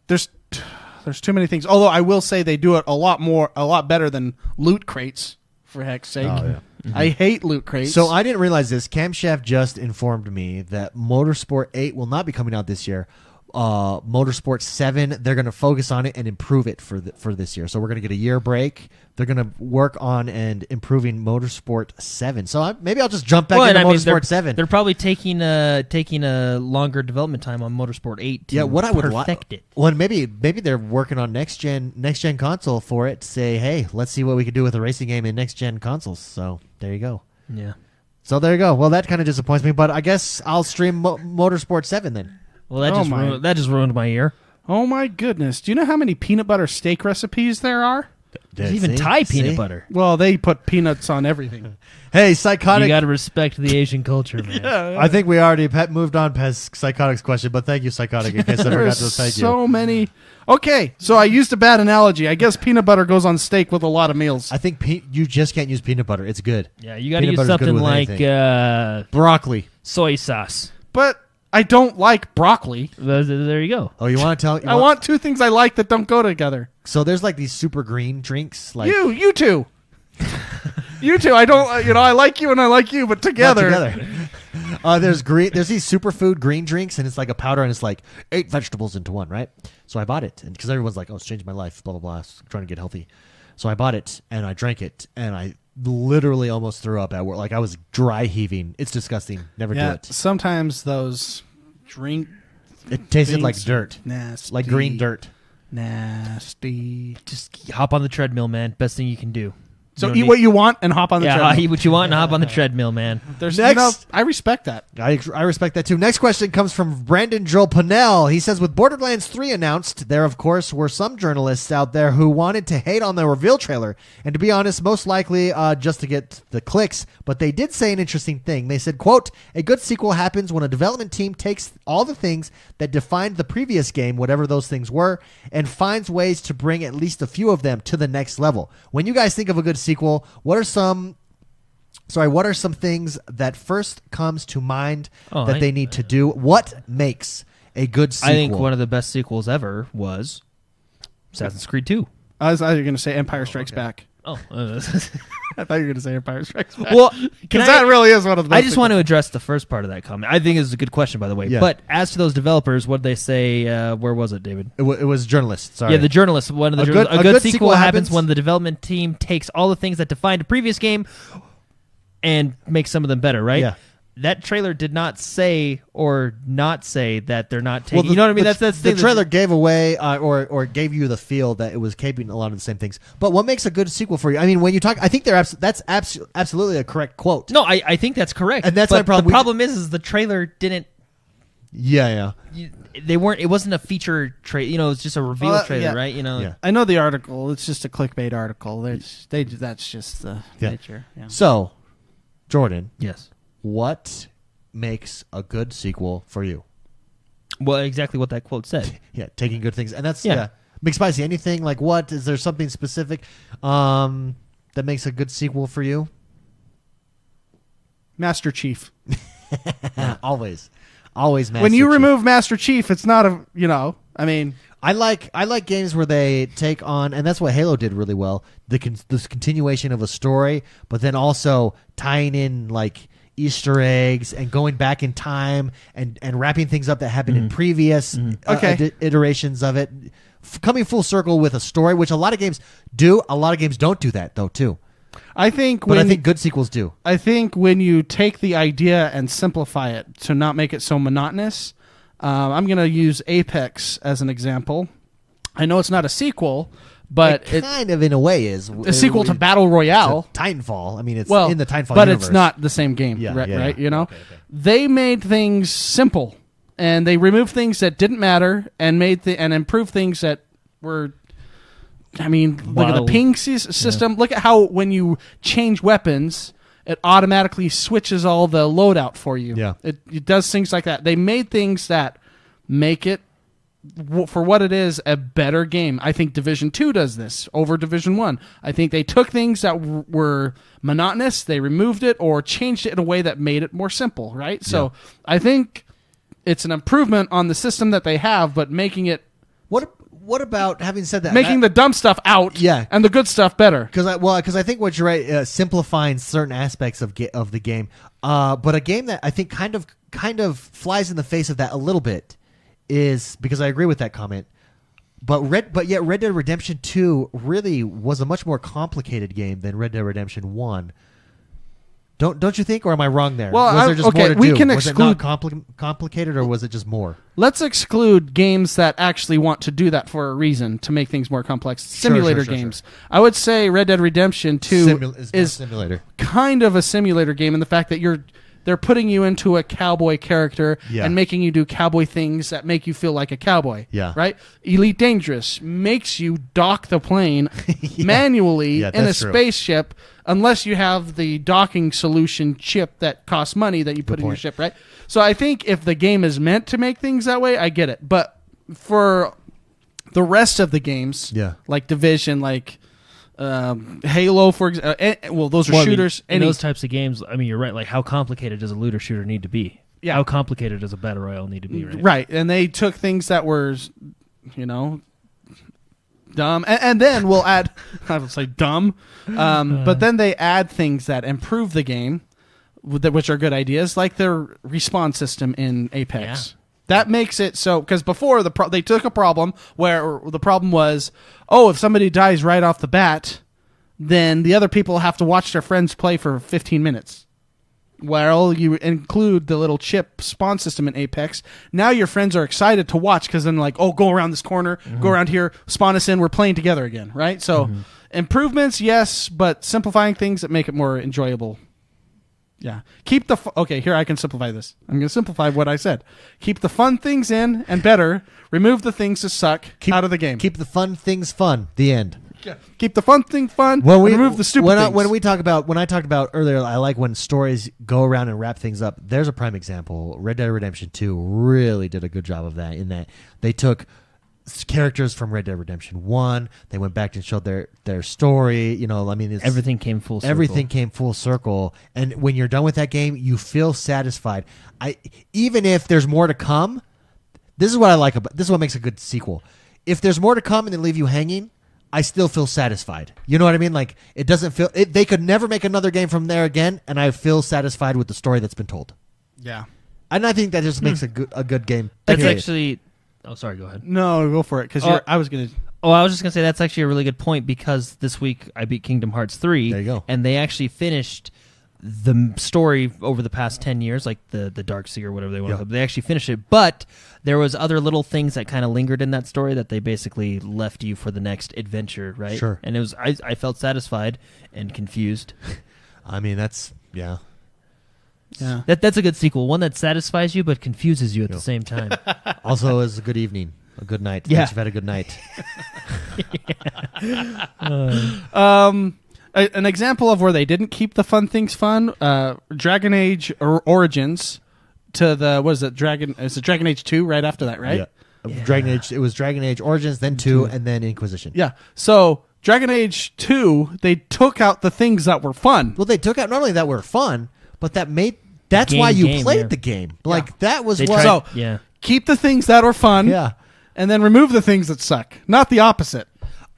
[SPEAKER 2] things. Although I will say they do it a lot better than loot crates, for heck's sake.
[SPEAKER 1] Oh, yeah.
[SPEAKER 2] Mm-hmm. I hate loot crates.
[SPEAKER 1] So I didn't realize this. Camshaft just informed me that Motorsport 8 will not be coming out this year. Motorsport 7, they're going to focus on it and improve it for this year. So we're going to get a year break. They're going to work on and improving Motorsport 7. So maybe I'll just jump back into Motorsport 7.
[SPEAKER 3] They're probably taking a longer development time on Motorsport 8 to perfect it.
[SPEAKER 1] Well, maybe they're working on next gen console for it to say, hey, let's see what we can do with a racing game in next gen consoles. So there you go.
[SPEAKER 3] Yeah.
[SPEAKER 1] So there you go. Well, that kind of disappoints me, but I guess I'll stream Motorsport 7 then.
[SPEAKER 3] Well, that just ruined my ear.
[SPEAKER 2] Oh my goodness! Do you know how many peanut butter steak recipes there are?
[SPEAKER 3] There's even Thai peanut butter.
[SPEAKER 2] Well, they put peanuts on everything.
[SPEAKER 1] Hey, Psychotic!
[SPEAKER 3] You got to respect the Asian culture, man.
[SPEAKER 1] Yeah. I think we already moved on past Psychotic's question, but thank you, Psychotic. In case I forgot to thank you.
[SPEAKER 2] So many. Okay, so I used a bad analogy. I guess peanut butter goes on steak with a lot of meals.
[SPEAKER 1] I think you just can't use peanut butter. It's good.
[SPEAKER 3] Yeah, you got to use something like
[SPEAKER 1] broccoli,
[SPEAKER 3] soy sauce.
[SPEAKER 2] But I don't like broccoli.
[SPEAKER 3] There you go.
[SPEAKER 1] Oh, you want to tell?
[SPEAKER 2] I want two things I like that don't go together.
[SPEAKER 1] So there's like these super green drinks. Like
[SPEAKER 2] you two. You two. I don't. I like you and I like you, but together.
[SPEAKER 1] There's these superfood green drinks, and it's like a powder, and it's like 8 vegetables into one, right? So I bought it, and because everyone's like, "Oh, it's changed my life," blah blah blah. I'm trying to get healthy, so I bought it and I drank it, and literally almost threw up at work. Like I was dry heaving. It's disgusting. Never do it.
[SPEAKER 2] Sometimes those drink.
[SPEAKER 1] It tasted like dirt.
[SPEAKER 2] Nasty.
[SPEAKER 1] Like green dirt.
[SPEAKER 2] Nasty.
[SPEAKER 3] Just hop on the treadmill, man. Best thing you can do.
[SPEAKER 2] So eat what you want and hop on the treadmill.
[SPEAKER 3] Eat what you want and hop on the treadmill, man.
[SPEAKER 2] Next, I respect that.
[SPEAKER 1] I respect that too. Next question comes from Brandon Joel Pinnell. He says, with Borderlands 3 announced, there of course were some journalists out there who wanted to hate on the reveal trailer. And to be honest, most likely just to get the clicks. But they did say an interesting thing. They said, quote, a good sequel happens when a development team takes all the things that defined the previous game, whatever those things were, and finds ways to bring at least a few of them to the next level. When you guys think of a good sequel, what are some things that first comes to mind that they need to do? What makes a good sequel?
[SPEAKER 3] I think one of the best sequels ever was Assassin's Creed 2.
[SPEAKER 2] I was going to say Empire Strikes Back.
[SPEAKER 3] Oh,
[SPEAKER 2] I thought you were going to say Empire Strikes Back.
[SPEAKER 3] Well,
[SPEAKER 2] because that really is one of the best.
[SPEAKER 3] I just want to address the first part of that comment. I think it's a good question, by the way.
[SPEAKER 1] Yeah.
[SPEAKER 3] But as to those developers, what did they say? Where was it, David?
[SPEAKER 1] It was journalists. Sorry.
[SPEAKER 3] Yeah, the journalists. One of the a good sequel happens when the development team takes all the things that defined a previous game and makes some of them better, right?
[SPEAKER 1] Yeah.
[SPEAKER 3] That trailer did not say or not say that they're not taking. You know what I mean? That's
[SPEAKER 1] the trailer gave away or gave you the feel that it was keeping a lot of the same things. But what makes a good sequel for you? I mean, when you talk, I think that's absolutely a correct quote.
[SPEAKER 3] No, I think that's correct.
[SPEAKER 1] And that's my problem.
[SPEAKER 3] The problem is the trailer didn't.
[SPEAKER 1] Yeah.
[SPEAKER 3] They weren't. It wasn't a feature trailer. You know, it's just a reveal trailer, right? You know.
[SPEAKER 1] Yeah.
[SPEAKER 2] I know the article. It's just a clickbait article. That's just the nature. Yeah.
[SPEAKER 1] So, Jordan.
[SPEAKER 3] Yes.
[SPEAKER 1] What makes a good sequel for you?
[SPEAKER 3] Well, exactly what that quote said.
[SPEAKER 1] Yeah, taking good things. And that's, McSpicy, anything like what? Is there something specific that makes a good sequel for you?
[SPEAKER 2] Master Chief.
[SPEAKER 1] Always Master
[SPEAKER 2] When you
[SPEAKER 1] Chief.
[SPEAKER 2] remove Master Chief, it's not
[SPEAKER 1] I like games where they take on, and that's what Halo did really well, this continuation of a story, but then also tying in like Easter eggs and going back in time and wrapping things up that happened in previous iterations of it, coming full circle with a story, which a lot of games do. A lot of games don't do that though too.
[SPEAKER 2] I think
[SPEAKER 1] good sequels do.
[SPEAKER 2] I think when you take the idea and simplify it to not make it so monotonous, I'm going to use Apex as an example. I know it's not a sequel, but
[SPEAKER 1] it kind of in a way is
[SPEAKER 2] a sequel to Battle Royale.
[SPEAKER 1] Titanfall. I mean, it's in the Titanfall
[SPEAKER 2] but
[SPEAKER 1] universe.
[SPEAKER 2] It's not the same game, right? You know, they made things simple, and they removed things that didn't matter, and and improved things that were. I mean, look at the ping system. Yeah. Look at how when you change weapons, it automatically switches all the loadout for you.
[SPEAKER 1] Yeah,
[SPEAKER 2] it does things like that. They made things that make it, for what it is, a better game. I think Division 2 does this over Division 1. I think they took things that were monotonous, they removed it or changed it in a way that made it more simple, right? So I think it's an improvement on the system that they have, but making it...
[SPEAKER 1] What about, having said that,
[SPEAKER 2] making the dumb stuff out and the good stuff better?
[SPEAKER 1] Because I think what you're right, simplifying certain aspects of the game. But a game that I think kind of flies in the face of that a little bit is, because I agree with that comment, but yet Red Dead Redemption 2 really was a much more complicated game than Red Dead Redemption 1. Don't you think, or am I wrong there?
[SPEAKER 2] Well,
[SPEAKER 1] was there just more to
[SPEAKER 2] we
[SPEAKER 1] do?
[SPEAKER 2] can
[SPEAKER 1] was
[SPEAKER 2] exclude,
[SPEAKER 1] it not complicated, or was it just more?
[SPEAKER 2] Let's exclude games that actually want to do that for a reason, to make things more complex. Simulator games. Sure. I would say Red Dead Redemption 2 is
[SPEAKER 1] simulator.
[SPEAKER 2] Kind of a simulator game in the fact that they're putting you into a cowboy character and making you do cowboy things that make you feel like a cowboy.
[SPEAKER 1] Yeah.
[SPEAKER 2] Right? Elite Dangerous makes you dock the plane manually in a spaceship unless you have the docking solution chip that costs money that you put in your ship, right? So I think if the game is meant to make things that way, I get it. But for the rest of the games, like Division, like... Halo, for example. Those are shooters.
[SPEAKER 3] In those types of games, I mean, you're right. Like, how complicated does a looter shooter need to be? Yeah. How complicated does a battle royale need to be?
[SPEAKER 2] Right. And they took things that were, dumb, and then we'll add. I would say dumb, but then they add things that improve the game, which are good ideas, like their respawn system in Apex. Yeah. That makes it so, because before they took a problem where the problem was, if somebody dies right off the bat, then the other people have to watch their friends play for 15 minutes. Well, you include the little chip spawn system in Apex. Now your friends are excited to watch because then like, oh, go around this corner, go around here, spawn us in, we're playing together again, right? So improvements, yes, but simplifying things that make it more enjoyable. Yeah. Keep the... okay, here I can simplify this. I'm going to simplify what I said. Keep the fun things in and better. Remove the things that suck out of the game.
[SPEAKER 1] Keep the fun things fun. The end.
[SPEAKER 2] Yeah. Keep the fun thing fun. Remove the stupid things.
[SPEAKER 1] When I talked about earlier, I like when stories go around and wrap things up. There's a prime example. Red Dead Redemption 2 really did a good job of that. In that they took characters from Red Dead Redemption 1. They went back and showed their story. You know, I mean,
[SPEAKER 3] everything came full circle.
[SPEAKER 1] Everything came full circle. And when you're done with that game, you feel satisfied. Even if there's more to come. This is what I like about. This is what makes a good sequel. If there's more to come and they leave you hanging, I still feel satisfied. You know what I mean? Like, it doesn't feel... they could never make another game from there again, and I feel satisfied with the story that's been told.
[SPEAKER 2] Yeah.
[SPEAKER 1] And I think that just makes a good game.
[SPEAKER 3] That's actually... Oh, sorry, go ahead.
[SPEAKER 2] No, go for it, because I was going to...
[SPEAKER 3] Oh, I was just going to say that's actually a really good point, because this week I beat Kingdom Hearts 3.
[SPEAKER 1] There you go.
[SPEAKER 3] And they actually finished the story over the past 10 years, like the Dark Sea or whatever they want to call it. They actually finished it, but there was other little things that kind of lingered in that story that they basically left you for the next adventure, right?
[SPEAKER 1] Sure.
[SPEAKER 3] And it was I felt satisfied and confused.
[SPEAKER 1] I mean, that's... Yeah.
[SPEAKER 2] Yeah.
[SPEAKER 3] That's a good sequel. One that satisfies you but confuses you at the same time.
[SPEAKER 1] Also, is a good evening. A good night.
[SPEAKER 3] Yeah.
[SPEAKER 1] Thanks, you've had a good night.
[SPEAKER 2] An example of where they didn't keep the fun things fun, Dragon Age Origins to the, what is it, Dragon Age 2 right after that, right?
[SPEAKER 1] Yeah. Dragon Age. It was Dragon Age Origins, then 2, and then Inquisition.
[SPEAKER 2] Yeah. So Dragon Age 2, they took out the things that were fun.
[SPEAKER 1] Well, they took out not only that were fun, but that's why you played the game. Like, that was what...
[SPEAKER 2] So, keep the things that were fun, and then remove the things that suck. Not the opposite.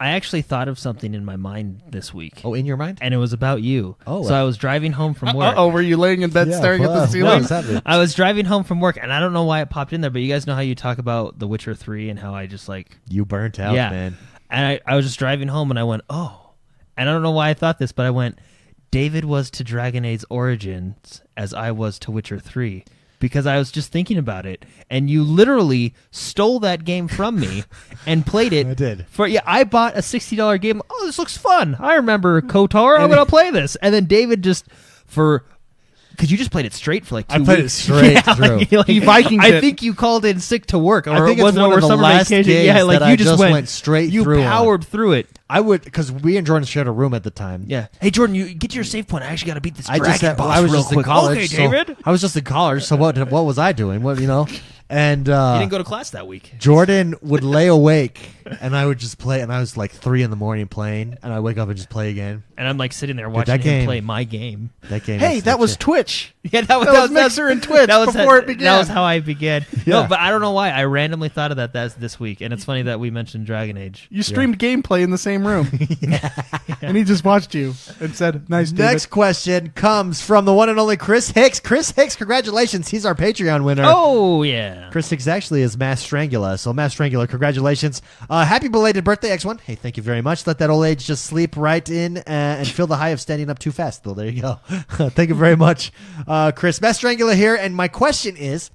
[SPEAKER 3] I actually thought of something in my mind this week.
[SPEAKER 1] Oh, in your mind?
[SPEAKER 3] And it was about you.
[SPEAKER 1] Oh.
[SPEAKER 3] So I was driving home from work.
[SPEAKER 2] Oh, were you laying in bed staring at the ceiling?
[SPEAKER 1] No,
[SPEAKER 3] I was driving home from work, and I don't know why it popped in there, but you guys know how you talk about The Witcher 3 and how I just like...
[SPEAKER 1] You burnt out, man.
[SPEAKER 3] And I was just driving home, and I went, oh. And I don't know why I thought this, but I went, David was to Dragon Age Origins as I was to Witcher 3. Because I was just thinking about it, and you literally stole that game from me and played it.
[SPEAKER 1] I did.
[SPEAKER 3] I bought a $60 game. Oh, this looks fun. I remember KOTOR. I'm going to play this. And then David because you just played it straight for like 2 weeks.
[SPEAKER 1] I played it straight through.
[SPEAKER 2] He Vikinged it.
[SPEAKER 3] I think you called in sick to work, or
[SPEAKER 1] I think
[SPEAKER 3] it wasn't
[SPEAKER 1] one
[SPEAKER 3] over
[SPEAKER 1] of the
[SPEAKER 3] summer
[SPEAKER 1] last
[SPEAKER 3] vacation.
[SPEAKER 1] games
[SPEAKER 3] Yeah, like
[SPEAKER 1] that
[SPEAKER 3] you
[SPEAKER 1] I
[SPEAKER 3] just
[SPEAKER 1] went straight
[SPEAKER 3] you
[SPEAKER 1] through.
[SPEAKER 3] You powered through it.
[SPEAKER 1] I would, because we and Jordan shared a room at the time.
[SPEAKER 3] Yeah. Hey, Jordan, you get to your save point. I actually got to beat this dragon boss
[SPEAKER 1] I was
[SPEAKER 3] real
[SPEAKER 1] just
[SPEAKER 3] quick.
[SPEAKER 1] in college.
[SPEAKER 3] Okay,
[SPEAKER 1] so
[SPEAKER 3] David.
[SPEAKER 1] I was just in college. So what was I doing? What, you know? And
[SPEAKER 3] you didn't go to class that week.
[SPEAKER 1] Jordan would lay awake, and I would just play. And I was like 3 a.m. playing, and I wake up and just play again.
[SPEAKER 3] And I'm like sitting there watching him play my game.
[SPEAKER 1] That game.
[SPEAKER 2] Hey, that was Twitch.
[SPEAKER 3] Yeah, that
[SPEAKER 2] was Mixer and Twitch before it began.
[SPEAKER 3] That was how I began.
[SPEAKER 1] Yeah.
[SPEAKER 3] No, but I don't know why. I randomly thought of that this week, and it's funny that we mentioned Dragon Age.
[SPEAKER 2] You streamed gameplay in the same room. And he just watched you and said, nice, David.
[SPEAKER 1] Next question comes from the one and only Chris Hicks. Chris Hicks, congratulations. He's our Patreon winner.
[SPEAKER 3] Oh, yeah.
[SPEAKER 1] Chris Hicks actually is Mass Strangula. So, Mass Strangula, congratulations. Happy belated birthday, X1. Hey, thank you very much. Let that old age just sleep right in and feel the high of standing up too fast. Well, there you go. Thank you very much, Chris. Mass Strangula here. And my question is,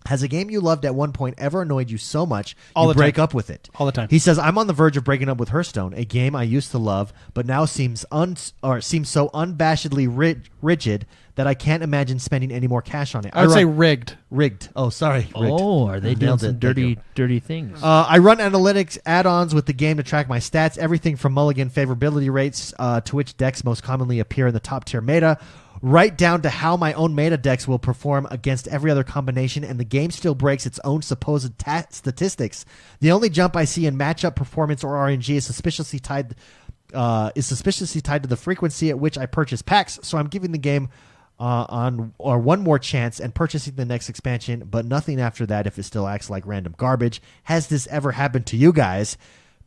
[SPEAKER 1] has a game you loved at one point ever annoyed you so much you break up with it?
[SPEAKER 2] All the time.
[SPEAKER 1] He says, I'm on the verge of breaking up with Hearthstone, a game I used to love, but now seems so unabashedly rigid that I can't imagine spending any more cash on it.
[SPEAKER 2] I would say rigged.
[SPEAKER 1] Rigged. Oh, sorry. Rigged.
[SPEAKER 3] Oh, are they doing
[SPEAKER 1] Nailed
[SPEAKER 3] some
[SPEAKER 1] it.
[SPEAKER 3] dirty things?
[SPEAKER 1] I run analytics add-ons with the game to track my stats, everything from mulligan favorability rates to which decks most commonly appear in the top-tier meta, right down to how my own meta decks will perform against every other combination, and the game still breaks its own supposed statistics. The only jump I see in matchup performance or RNG is suspiciously tied to the frequency at which I purchase packs, so I'm giving the game one more chance and purchasing the next expansion, but nothing after that if it still acts like random garbage. Has this ever happened to you guys?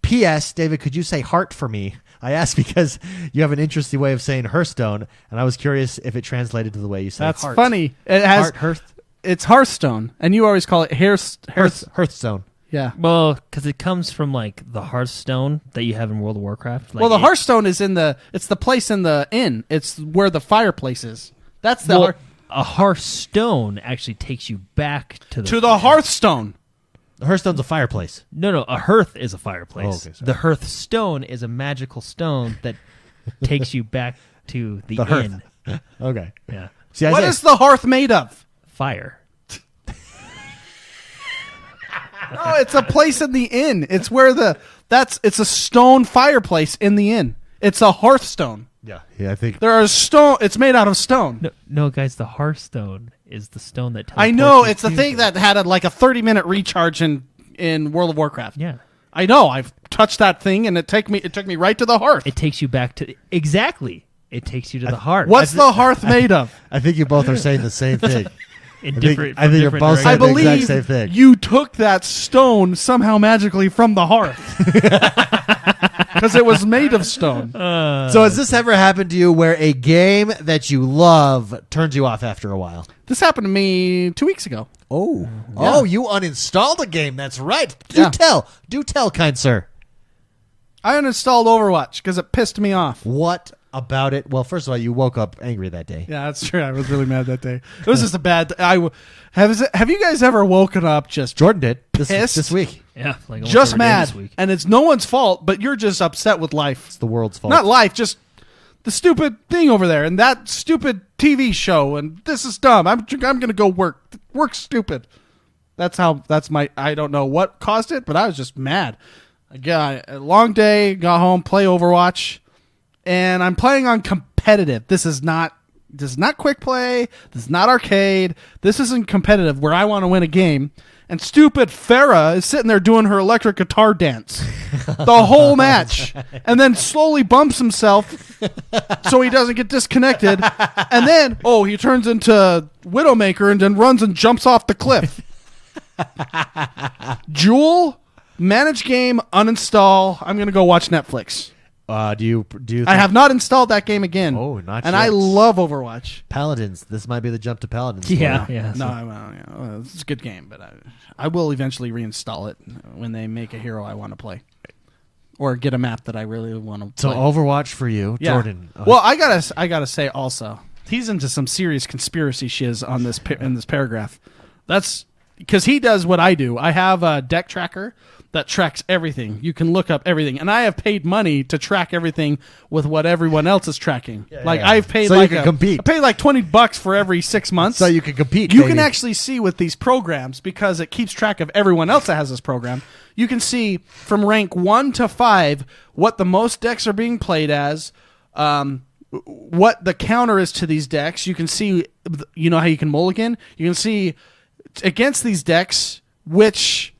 [SPEAKER 1] P.S. David, could you say heart for me? I asked because you have an interesting way of saying Hearthstone, and I was curious if it translated to the way you say
[SPEAKER 2] That's
[SPEAKER 1] heart.
[SPEAKER 2] funny. It has It's Hearthstone, and you always call it Hearthstone.
[SPEAKER 1] Hearthstone.
[SPEAKER 2] Yeah.
[SPEAKER 3] Well, because it comes from like the Hearthstone that you have in World of Warcraft. Like,
[SPEAKER 2] Well, the Hearthstone is it's the place in the inn. It's where the fireplace is. That's the
[SPEAKER 3] a Hearthstone actually takes you back to
[SPEAKER 2] the Hearthstone.
[SPEAKER 1] The Hearthstone's a fireplace.
[SPEAKER 3] No, a hearth is a fireplace.
[SPEAKER 1] Oh, okay,
[SPEAKER 3] the Hearthstone is a magical stone that takes you back to the inn.
[SPEAKER 1] Hearth. Okay.
[SPEAKER 3] Yeah.
[SPEAKER 1] See,
[SPEAKER 2] What is the hearth made of?
[SPEAKER 3] Fire.
[SPEAKER 2] No, it's a place in the inn. It's where it's a stone fireplace in the inn. It's a Hearthstone.
[SPEAKER 1] Yeah, I think
[SPEAKER 2] There are stone. It's made out of stone.
[SPEAKER 3] No, guys, the Hearthstone is the stone that teleports
[SPEAKER 2] I know.
[SPEAKER 3] you
[SPEAKER 2] It's the
[SPEAKER 3] to
[SPEAKER 2] thing that had a 30-minute recharge in World of Warcraft.
[SPEAKER 3] Yeah.
[SPEAKER 2] I know. I've touched that thing, and it took me right to the hearth.
[SPEAKER 3] It takes you back to exactly. It takes you to the hearth.
[SPEAKER 2] What's the hearth made of?
[SPEAKER 1] I think you both are saying the same thing.
[SPEAKER 3] In
[SPEAKER 1] I
[SPEAKER 3] different,
[SPEAKER 1] think you're
[SPEAKER 3] different
[SPEAKER 1] both
[SPEAKER 3] directions.
[SPEAKER 1] saying
[SPEAKER 2] I
[SPEAKER 1] the exact
[SPEAKER 2] believe
[SPEAKER 1] same thing.
[SPEAKER 2] you took that stone somehow magically from the hearth because it was made of stone.
[SPEAKER 1] So has this ever happened to you where a game that you love turns you off after a while?
[SPEAKER 2] This happened to me 2 weeks ago.
[SPEAKER 1] Oh, you uninstalled a game. That's right.
[SPEAKER 2] Yeah.
[SPEAKER 1] Do tell, kind sir.
[SPEAKER 2] I uninstalled Overwatch because it pissed me off.
[SPEAKER 1] What about it? Well, first of all, you woke up angry that day.
[SPEAKER 2] Yeah, that's true. I was really mad that day. It was just a bad. Have you guys ever woken up just
[SPEAKER 1] Jordan did
[SPEAKER 2] Pissed?
[SPEAKER 1] this week.
[SPEAKER 3] Yeah, like almost
[SPEAKER 2] just
[SPEAKER 3] every day
[SPEAKER 2] mad,
[SPEAKER 3] this week.
[SPEAKER 2] and it's no one's fault, but you're just upset with life.
[SPEAKER 1] It's the world's fault.
[SPEAKER 2] Not life, just the stupid thing over there and that stupid TV show. And this is dumb. I'm gonna go work. Work's stupid. That's my. I don't know what caused it, but I was just mad. I got a long day. Got home, play Overwatch, and I'm playing on competitive. This is not quick play. This is not arcade. This isn't competitive where I want to win a game. And stupid Farah is sitting there doing her electric guitar dance the whole match, and then slowly bumps himself so he doesn't get disconnected. And then, he turns into Widowmaker and then runs and jumps off the cliff. Jewel, manage game, uninstall. I'm going to go watch Netflix.
[SPEAKER 1] Do you think
[SPEAKER 2] I have not installed that game again.
[SPEAKER 1] Oh, not
[SPEAKER 2] and
[SPEAKER 1] yet.
[SPEAKER 2] I love Overwatch.
[SPEAKER 1] Paladins? This might be the jump to Paladins.
[SPEAKER 3] Yeah,
[SPEAKER 1] for you.
[SPEAKER 3] yeah.
[SPEAKER 2] No, it's a good game, but I will eventually reinstall it when they make a hero I want to play, or get a map that I really want to
[SPEAKER 1] So
[SPEAKER 2] play.
[SPEAKER 1] Overwatch for you,
[SPEAKER 2] Yeah.
[SPEAKER 1] Jordan.
[SPEAKER 2] Well, I gotta say also, he's into some serious conspiracy shiz on this in this paragraph. That's because he does what I do. I have a deck tracker that tracks everything. You can look up everything, and I have paid money to track everything with what everyone else is tracking. I've paid
[SPEAKER 1] So you can compete.
[SPEAKER 2] I paid like $20 for every 6 months.
[SPEAKER 1] So you can compete.
[SPEAKER 2] You
[SPEAKER 1] baby.
[SPEAKER 2] can actually see with these programs, because it keeps track of everyone else that has this program. You can see from rank 1 to 5 what the most decks are being played as, what the counter is to these decks. You can see, you know how you can mulligan? You can see against these decks which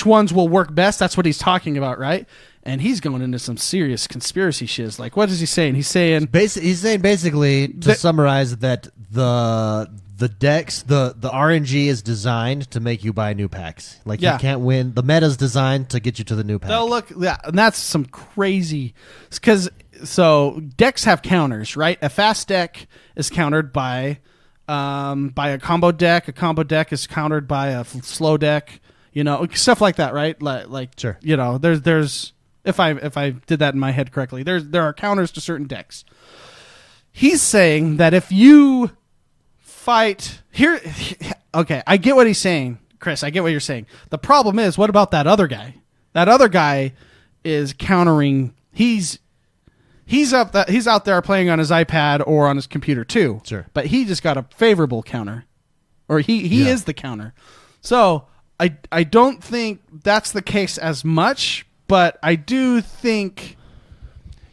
[SPEAKER 2] ones will work best. That's what he's talking about, right? And he's going into some serious conspiracy shiz. Like, what is he saying? He's saying
[SPEAKER 1] basically to summarize that the decks, the RNG is designed to make you buy new packs. Like you can't win. The meta's designed to get you to the new pack.
[SPEAKER 2] And that's some crazy, because so decks have counters, right? A fast deck is countered by a combo deck. A combo deck is countered by a slow deck. You know, stuff like that, right? Like
[SPEAKER 1] sure.
[SPEAKER 2] You know, there's if I did that in my head correctly, there are counters to certain decks. He's saying that if you fight here, okay, I get what he's saying, Chris. I get what you're saying. The problem is, what about that other guy? That other guy is countering. He's out there playing on his iPad or on his computer too.
[SPEAKER 1] Sure.
[SPEAKER 2] But he just got a favorable counter, or he is the counter. So I don't think that's the case as much, but I do think.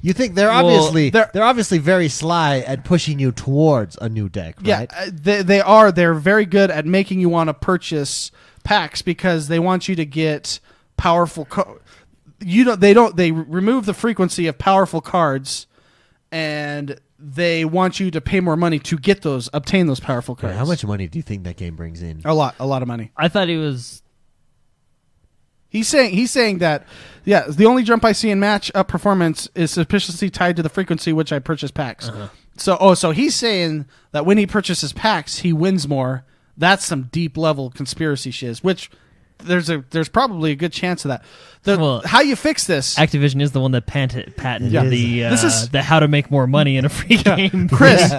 [SPEAKER 1] You think they're obviously very sly at pushing you towards a new deck, right?
[SPEAKER 2] Yeah, they are. They're very good at making you want to purchase packs because they want you to get powerful. They remove the frequency of powerful cards, and they want you to pay more money to obtain those powerful cards.
[SPEAKER 1] How much money do you think that game brings in?
[SPEAKER 2] A lot of money.
[SPEAKER 3] I thought he was.
[SPEAKER 2] He's saying that, yeah, the only jump I see in match up performance is suspiciously tied to the frequency which I purchase packs. Uh-huh. So he's saying that when he purchases packs, he wins more. That's some deep level conspiracy shiz, which there's probably a good chance of that. How you fix this?
[SPEAKER 3] Activision is the one that patented the how to make more money in a free game.
[SPEAKER 2] Chris,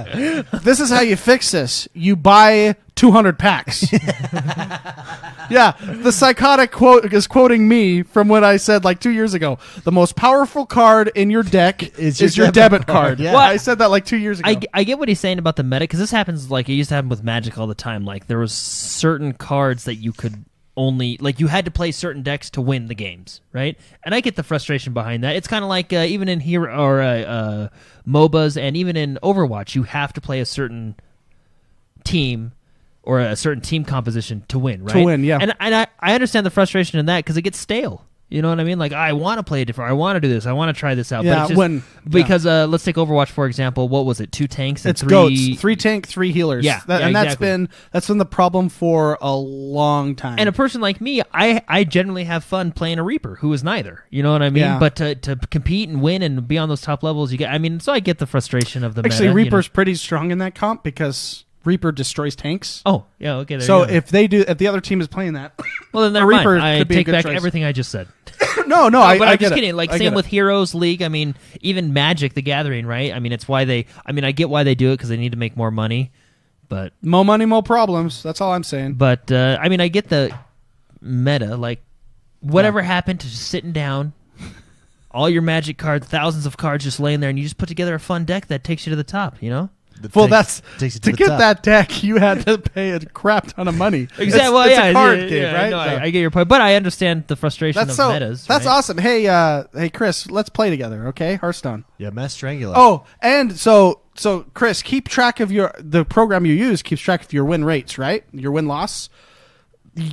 [SPEAKER 2] this is how you fix this. You buy 200 packs. Yeah, the psychotic quote is quoting me from what I said like 2 years ago. The most powerful card in your deck is your debit card. Yeah. I said that like 2 years ago.
[SPEAKER 3] I get what he's saying about the meta, because this happens, like it used to happen with Magic all the time. Like there was certain cards that you could only, like you had to play certain decks to win the games, right? And I get the frustration behind that. It's kind of like even in Hero or MOBAs and even in Overwatch, you have to play a certain team or a certain team composition to win, right?
[SPEAKER 2] To win, yeah.
[SPEAKER 3] And I understand the frustration in that because it gets stale. You know what I mean? Like, I want to play different. I want to do this. I want to try this out.
[SPEAKER 2] Yeah,
[SPEAKER 3] but it's just, because let's take Overwatch for example. What was it? 2 tanks and
[SPEAKER 2] it's goats. 3 tank, 3 healers.
[SPEAKER 3] Yeah,
[SPEAKER 2] and
[SPEAKER 3] exactly.
[SPEAKER 2] that's been the problem for a long time.
[SPEAKER 3] And a person like me, I generally have fun playing a Reaper who is neither. You know what I mean?
[SPEAKER 2] Yeah.
[SPEAKER 3] But to compete and win and be on those top levels, you get. I mean, so I get the frustration of the
[SPEAKER 2] actually
[SPEAKER 3] meta,
[SPEAKER 2] Reaper's pretty strong in that comp because Reaper destroys tanks.
[SPEAKER 3] Oh, yeah, okay.
[SPEAKER 2] So if the other team is playing that,
[SPEAKER 3] well, then they're
[SPEAKER 2] Reaper
[SPEAKER 3] I
[SPEAKER 2] could be
[SPEAKER 3] take
[SPEAKER 2] a good
[SPEAKER 3] back
[SPEAKER 2] choice.
[SPEAKER 3] everything I just said.
[SPEAKER 2] No,
[SPEAKER 3] but I'm
[SPEAKER 2] get
[SPEAKER 3] just
[SPEAKER 2] it.
[SPEAKER 3] kidding. Like same with Heroes League. I mean, even Magic the Gathering, right? I mean, it's why they. I mean, I get why they do it because they need to make more money, but
[SPEAKER 2] more money, more problems. That's all I'm saying.
[SPEAKER 3] But I mean, I get the meta. Like, whatever happened to just sitting down, all your Magic cards, thousands of cards just laying there, and you just put together a fun deck that takes you to the top. You know.
[SPEAKER 2] Well, to get that deck, you had to pay a crap ton of money.
[SPEAKER 3] Exactly.
[SPEAKER 2] It's a card game, right?
[SPEAKER 3] No, I get your point, but I understand the frustration of metas.
[SPEAKER 2] That's
[SPEAKER 3] right?
[SPEAKER 2] awesome. Hey, Chris, let's play together, okay? Hearthstone.
[SPEAKER 1] Yeah, Mass Strangler.
[SPEAKER 2] Oh, and so Chris, keep track of the program you use keeps track of your win rates, right? Your win loss.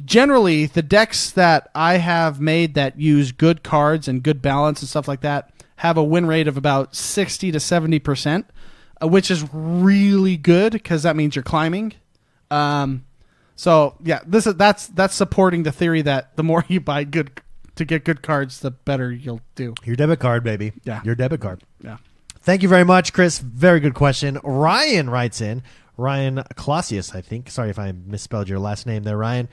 [SPEAKER 2] Generally, the decks that I have made that use good cards and good balance and stuff like that have a win rate of about 60 to 70%. Which is really good because that means you're climbing. So yeah, that's supporting the theory that the more you buy to get good cards, the better you'll do.
[SPEAKER 1] Your debit card, baby.
[SPEAKER 2] Yeah,
[SPEAKER 1] your debit card.
[SPEAKER 2] Yeah.
[SPEAKER 1] Thank you very much, Chris. Very good question. Ryan writes in. Ryan Clausius, I think. Sorry if I misspelled your last name there, Ryan.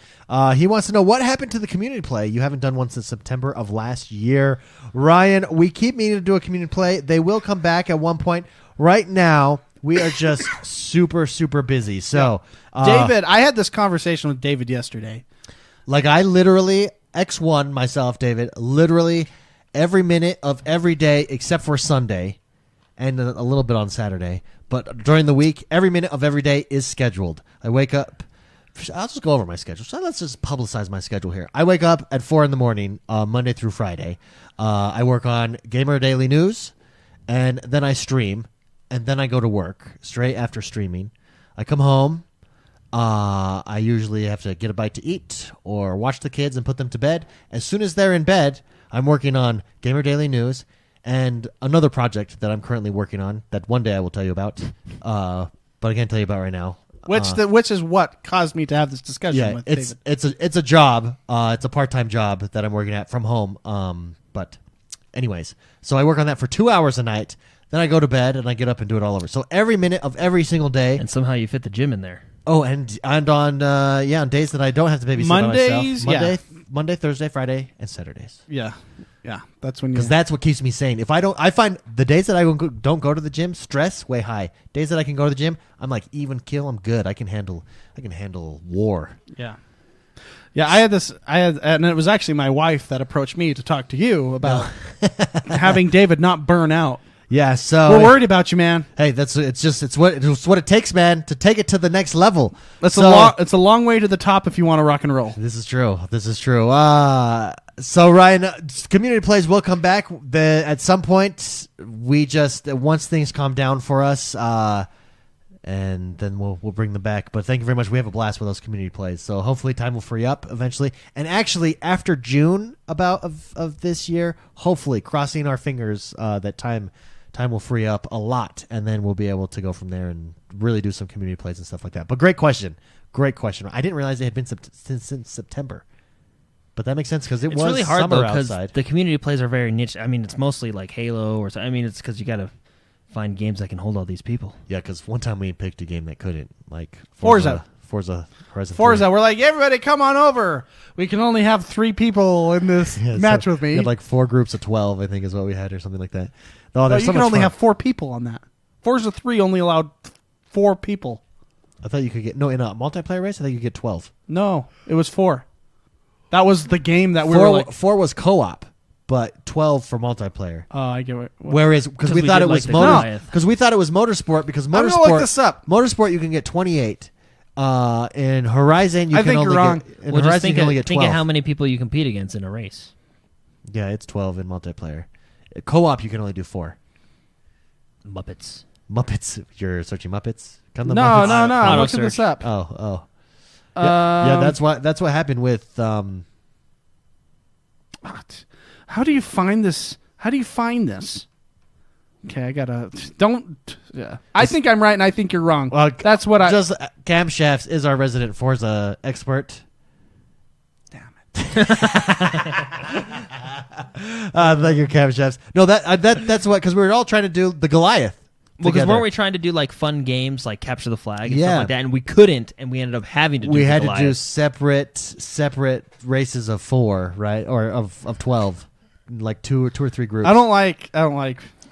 [SPEAKER 1] He wants to know what happened to the community play. You haven't done one since September of last year. Ryan, we keep meaning to do a community play. They will come back at one point. Right now, we are just super, super busy. So,
[SPEAKER 2] David, I had this conversation with David yesterday.
[SPEAKER 1] Like, I literally, X1 myself, David, literally every minute of every day except for Sunday and a little bit on Saturday. But during the week, every minute of every day is scheduled. I wake up. I'll just go over my schedule. So let's just publicize my schedule here. I wake up at 4 in the morning, Monday through Friday. I work on Gamer Daily News, and then I stream. And then I go to work straight after streaming. I come home. I usually have to get a bite to eat or watch the kids and put them to bed. As soon as they're in bed, I'm working on Gamer Daily News and another project that I'm currently working on that one day I will tell you about, but I can't tell you about right now.
[SPEAKER 2] Which is what caused me to have this discussion with
[SPEAKER 1] David. It's a job. It's a part-time job that I'm working at from home. But anyways, so I work on that for 2 hours a night. Then I go to bed and I get up and do it all over. So every minute of every single day.
[SPEAKER 3] And somehow you fit the gym in there.
[SPEAKER 1] Oh, and on on days that I don't have to babysit
[SPEAKER 2] Mondays,
[SPEAKER 1] by myself. Monday, Thursday, Friday, and Saturdays.
[SPEAKER 2] Yeah, that's when
[SPEAKER 1] because that's what keeps me sane. If I find the days that I don't go to the gym, stress way high. Days that I can go to the gym, I'm like even kill. I'm good. I can handle war.
[SPEAKER 2] Yeah. Yeah, and it was actually my wife that approached me to talk to you about having David not burn out.
[SPEAKER 1] Yeah, so
[SPEAKER 2] we're worried about you, man.
[SPEAKER 1] Hey, it's what it takes, man, to take it to the next level.
[SPEAKER 2] It's a long way to the top if you want to rock and roll.
[SPEAKER 1] This is true. So Ryan, community plays will come back. At some point, we just once things calm down for us, and then we'll bring them back. But thank you very much. We have a blast with those community plays. So hopefully time will free up eventually. And actually, after June of this year, hopefully, crossing our fingers, that time will free up a lot, and then we'll be able to go from there and really do some community plays and stuff like that. But great question. I didn't realize it had been since September. But that makes sense because it's
[SPEAKER 3] really hard
[SPEAKER 1] summer
[SPEAKER 3] though because
[SPEAKER 1] outside.
[SPEAKER 3] The community plays are very niche. I mean, it's mostly like Halo or something. I mean, it's because you got to find games that can hold all these people.
[SPEAKER 1] Yeah, because one time we picked a game that couldn't, like
[SPEAKER 2] Forza.
[SPEAKER 1] Forza Horizon.
[SPEAKER 2] Forza, we're like, everybody come on over. We can only have 3 people in this match with me.
[SPEAKER 1] We had like 4 groups of 12, I think is what we had, or something like that. Oh,
[SPEAKER 2] you can only have 4 people on that. Forza 3 only allowed 4 people.
[SPEAKER 1] I thought you could get... No, in a multiplayer race, I think you get 12.
[SPEAKER 2] No, it was 4. That was the game that we were like...
[SPEAKER 1] 4 was co-op, but 12 for multiplayer.
[SPEAKER 2] Oh, I get it.
[SPEAKER 1] Whereas, because we thought it was motorsport, because
[SPEAKER 2] I'm going to look this up.
[SPEAKER 1] Motorsport, you can get 28. In Horizon, you can only
[SPEAKER 2] wrong.
[SPEAKER 1] get... In Horizon, you can only get 12.
[SPEAKER 3] Think of how many people you compete against in a race.
[SPEAKER 1] Yeah, it's 12 in multiplayer. Co-op, you can only do 4.
[SPEAKER 3] Muppets.
[SPEAKER 1] You're searching Muppets?
[SPEAKER 2] No. I'm looking this up.
[SPEAKER 1] Oh. Yeah, that's what happened with...
[SPEAKER 2] How do you find this? Okay, I gotta... Don't... Yeah. I think I'm right, and I think you're wrong.
[SPEAKER 1] Well,
[SPEAKER 2] that's what I...
[SPEAKER 1] Just Camshafts is our resident Forza expert.
[SPEAKER 2] Damn it.
[SPEAKER 1] Thank you, Camshafts. No, that's what... Because we were all trying to do the Goliath.
[SPEAKER 3] Well, because weren't we trying to do like fun games like Capture the Flag and stuff like that, and we couldn't, and we ended up having to do
[SPEAKER 1] We had
[SPEAKER 3] Goliath.
[SPEAKER 1] to do separate races of 4, right? Or of 12. Like 2 or 3 groups.
[SPEAKER 2] I don't like...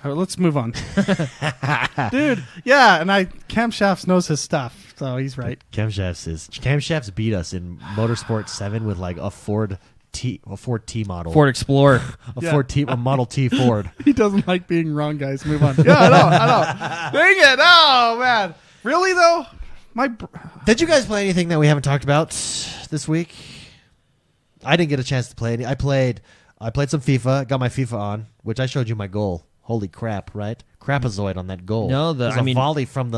[SPEAKER 2] Let's move on. Dude, yeah, and Camshafts knows his stuff, so he's right.
[SPEAKER 1] Camshafts beat us in Motorsport 7 with like a Ford T model.
[SPEAKER 3] Ford Explorer.
[SPEAKER 1] A Model T Ford.
[SPEAKER 2] He doesn't like being wrong, guys. Move on. Yeah, I know. Dang it. Oh, man. Really, though?
[SPEAKER 1] Did you guys play anything that we haven't talked about this week? I didn't get a chance to play any. I played some FIFA, got my FIFA on, which I showed you my goal. Holy crap, right? Crapazoid on that goal.
[SPEAKER 3] No,
[SPEAKER 1] volley from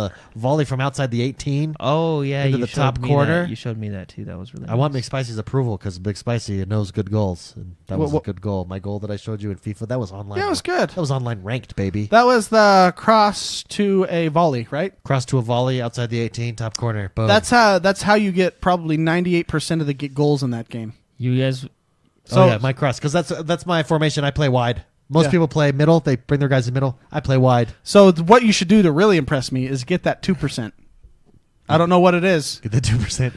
[SPEAKER 1] outside the 18.
[SPEAKER 3] Oh yeah,
[SPEAKER 1] into the top corner.
[SPEAKER 3] You showed me that too. That was really.
[SPEAKER 1] I want McSpicy's approval because McSpicy knows good goals, and that was a good goal. My goal that I showed you in FIFA, that was online.
[SPEAKER 2] Yeah, it was good.
[SPEAKER 1] That was online ranked, baby.
[SPEAKER 2] That was the cross to a volley, right?
[SPEAKER 1] Cross to a volley outside the 18, top corner. Boom.
[SPEAKER 2] That's how you get probably 98% of the goals in that game.
[SPEAKER 3] You guys.
[SPEAKER 1] My cross, because that's my formation. I play wide. Most people play middle. They bring their guys in middle. I play wide.
[SPEAKER 2] So what you should do to really impress me is get that 2%. I don't know what it is.
[SPEAKER 1] Get the 2%.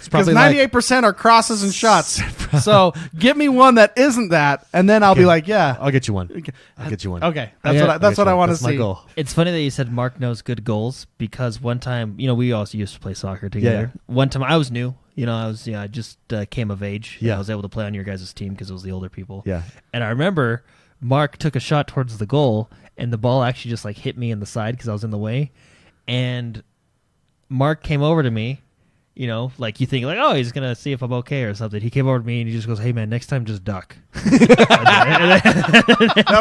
[SPEAKER 2] Because 98% are crosses and shots. So give me one that isn't that, and then I'll be like, yeah.
[SPEAKER 1] I'll get you one. I'll get you one.
[SPEAKER 2] Okay. That's what I want to see.
[SPEAKER 1] My goal.
[SPEAKER 3] It's funny that you said Mark knows good goals, because one time, we also used to play soccer together. Yeah. One time I was new. I just came of age.
[SPEAKER 1] Yeah.
[SPEAKER 3] I was able to play on your guys' team because it was the older people.
[SPEAKER 1] Yeah.
[SPEAKER 3] And I remember Mark took a shot towards the goal, and the ball actually just like hit me in the side because I was in the way. And Mark came over to me, like you think like, oh, he's going to see if I'm okay or something. He came over to me and he just goes, hey, man, next time just duck.
[SPEAKER 1] That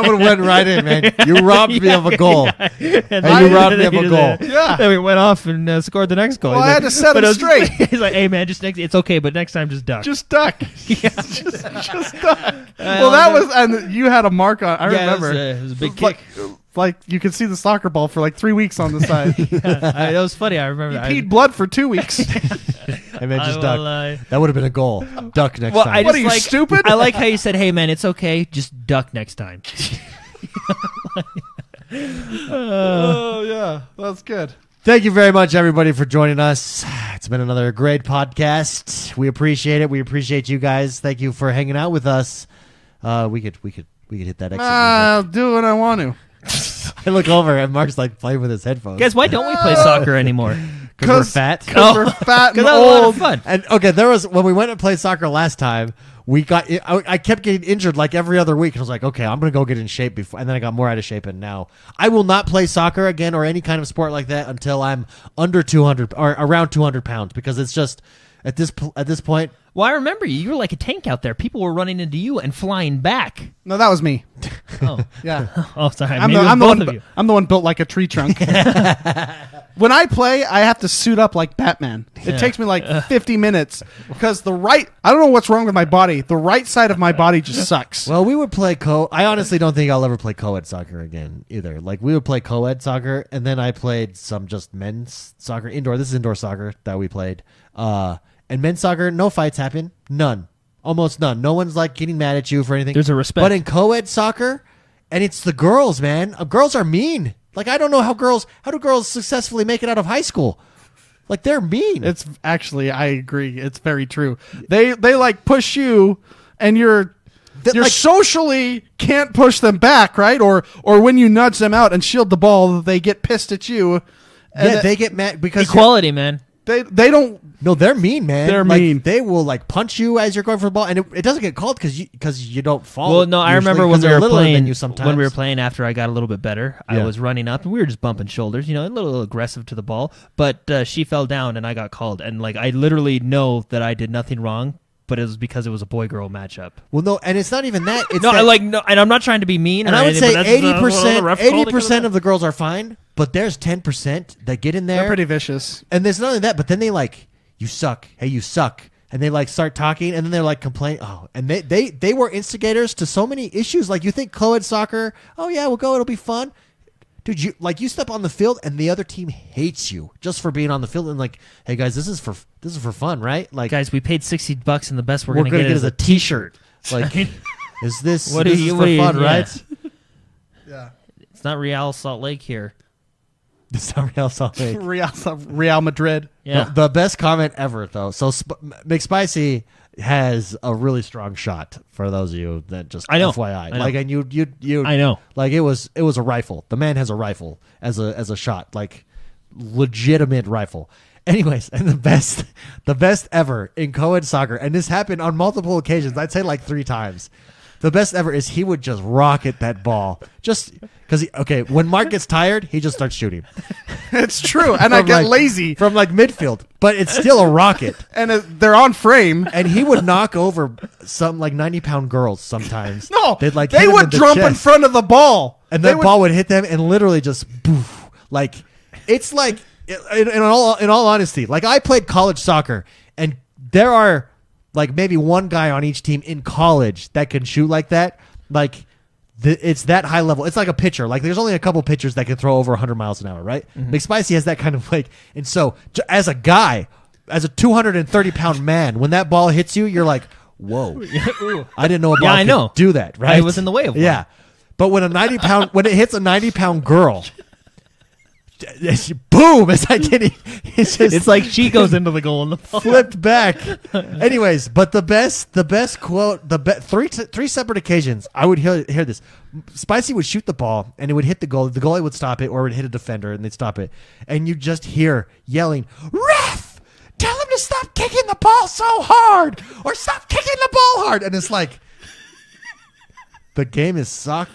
[SPEAKER 1] would have went right in, man. You robbed me of a goal.
[SPEAKER 3] Yeah.
[SPEAKER 1] And you robbed me of a goal.
[SPEAKER 2] Yeah.
[SPEAKER 3] Then we went off and scored the next goal.
[SPEAKER 2] Well, I had to set him straight.
[SPEAKER 3] He's like, hey, man, it's okay, but next time just duck.
[SPEAKER 2] Just duck. just duck. Well, that was, and you had a mark on, I remember.
[SPEAKER 3] It was a big kick.
[SPEAKER 2] Like you could see the soccer ball for like 3 weeks on the side.
[SPEAKER 3] That was funny. I remember.
[SPEAKER 2] He peed blood for 2 weeks.
[SPEAKER 1] Hey man, just duck. That would have been a goal. Duck next time.
[SPEAKER 2] What are you, stupid?
[SPEAKER 3] I like how you said, "Hey man, it's okay. Just duck next time."
[SPEAKER 2] Oh yeah, that's good.
[SPEAKER 1] Thank you very much, everybody, for joining us. It's been another great podcast. We appreciate it. We appreciate you guys. Thank you for hanging out with us. We could hit that exit.
[SPEAKER 2] I'll do what I want to.
[SPEAKER 1] I look over and Mark's like playing with his headphones.
[SPEAKER 3] Guys, why don't we play soccer anymore?
[SPEAKER 1] Because we're fat.
[SPEAKER 2] Because we're fat and
[SPEAKER 3] that was
[SPEAKER 2] old.
[SPEAKER 3] a lot of fun.
[SPEAKER 1] And okay, there was when we went to play soccer last time. I kept getting injured like every other week. I was like, okay, I'm gonna go get in shape before, and then I got more out of shape. And now I will not play soccer again or any kind of sport like that until I'm under 200 or around 200 pounds, because it's just at this point.
[SPEAKER 3] Well, I remember you. You were like a tank out there. People were running into you and flying back.
[SPEAKER 2] No, that was me.
[SPEAKER 3] Oh,
[SPEAKER 2] yeah.
[SPEAKER 3] Oh, sorry.
[SPEAKER 2] I'm the one built like a tree trunk. When I play, I have to suit up like Batman. It takes me like 50 minutes because I don't know what's wrong with my body. The right side of my body just sucks.
[SPEAKER 1] Well, we would play I honestly don't think I'll ever play co-ed soccer again either. Like we would play co-ed soccer, and then I played some just men's soccer indoor. This is indoor soccer that we played. And men's soccer, no fights happen. None. Almost none. No one's like getting mad at you for anything.
[SPEAKER 3] There's a respect.
[SPEAKER 1] But in co-ed soccer, and it's the girls, man. Girls are mean. Like I don't know how do girls successfully make it out of high school? Like they're mean.
[SPEAKER 2] It's actually, I agree. It's very true. They like push you, and you're like, socially can't push them back, right? Or when you nudge them out and shield the ball, they get pissed at you.
[SPEAKER 1] Yeah, they get mad because
[SPEAKER 3] equality, man.
[SPEAKER 2] They don't.
[SPEAKER 1] No, they're mean, man.
[SPEAKER 2] They're
[SPEAKER 1] like,
[SPEAKER 2] mean.
[SPEAKER 1] They will like punch you as you're going for the ball, and it doesn't get called because you don't fall.
[SPEAKER 3] Well, no, I remember when we were playing.
[SPEAKER 1] Sometimes.
[SPEAKER 3] When we were playing, after I got a little bit better,
[SPEAKER 1] Yeah.
[SPEAKER 3] I was running up, and we were just bumping shoulders, a little aggressive to the ball. But she fell down, and I got called, and like I literally know that I did nothing wrong. But it was because it was a boy-girl matchup.
[SPEAKER 1] Well, no, and it's not even that. It's
[SPEAKER 3] no,
[SPEAKER 1] that,
[SPEAKER 3] no, and I'm not trying to be mean.
[SPEAKER 1] And
[SPEAKER 3] or
[SPEAKER 1] I would
[SPEAKER 3] anything,
[SPEAKER 1] say
[SPEAKER 3] but
[SPEAKER 1] 80% of the girls are fine, but there's 10% that get in there.
[SPEAKER 2] They're pretty vicious.
[SPEAKER 1] And there's not only that, but then they like, you suck. Hey, you suck. And they like start talking, and then they're like complain. Oh, and they were instigators to so many issues. Like you think co-ed soccer? Oh yeah, we'll go. It'll be fun. Dude, you step on the field and the other team hates you just for being on the field and like, hey guys, this is for fun, right? Like,
[SPEAKER 3] guys, we paid $60 and the best we're gonna get is a
[SPEAKER 1] T-shirt. Like, is this
[SPEAKER 3] for fun, right?
[SPEAKER 2] Yeah,
[SPEAKER 3] it's not Real Salt Lake here.
[SPEAKER 1] It's not Real Salt Lake.
[SPEAKER 2] Real Madrid.
[SPEAKER 3] Yeah,
[SPEAKER 1] the best comment ever though. So McSpicy has a really strong shot for those of you that just FYI. Like, and you
[SPEAKER 3] I know.
[SPEAKER 1] Like it was a rifle. The man has a rifle as a shot, like legitimate rifle. Anyways, and the best ever in co-ed soccer, and this happened on multiple occasions. I'd say like 3 times. The best ever is he would just rocket that ball. Just because, when Mark gets tired, he just starts shooting.
[SPEAKER 2] It's true. And I get lazy.
[SPEAKER 1] From like midfield. But it's still a rocket.
[SPEAKER 2] And they're on frame.
[SPEAKER 1] And he would knock over some like 90-pound girls sometimes.
[SPEAKER 2] No,
[SPEAKER 1] they
[SPEAKER 2] would jump in front of the ball.
[SPEAKER 1] And that ball would hit them and literally just poof. Like, it's like, in all honesty, like I played college soccer, and there are like maybe one guy on each team in college that can shoot like that. Like, it's that high level. It's like a pitcher. Like, there's only a couple pitchers that can throw over 100 miles an hour, right? Mm-hmm. McSpicy has that kind of like, and so as a guy, as a 230-pound man, when that ball hits you, you're like, whoa! I didn't know a ball could do that. Right?
[SPEAKER 3] I was in the way of one.
[SPEAKER 1] Yeah, but when when it hits a 90-pound girl. Boom! It's like
[SPEAKER 3] it's like she goes into the goal and the ball
[SPEAKER 1] flipped back. Anyways, but the best quote, three separate occasions I would hear this. Spicy would shoot the ball and it would hit the goal. The goalie would stop it, or it would hit a defender and they'd stop it. And you just hear yelling, "Ref! Tell him to stop kicking the ball so hard, or stop kicking the ball hard!" And it's like, the game is soccer,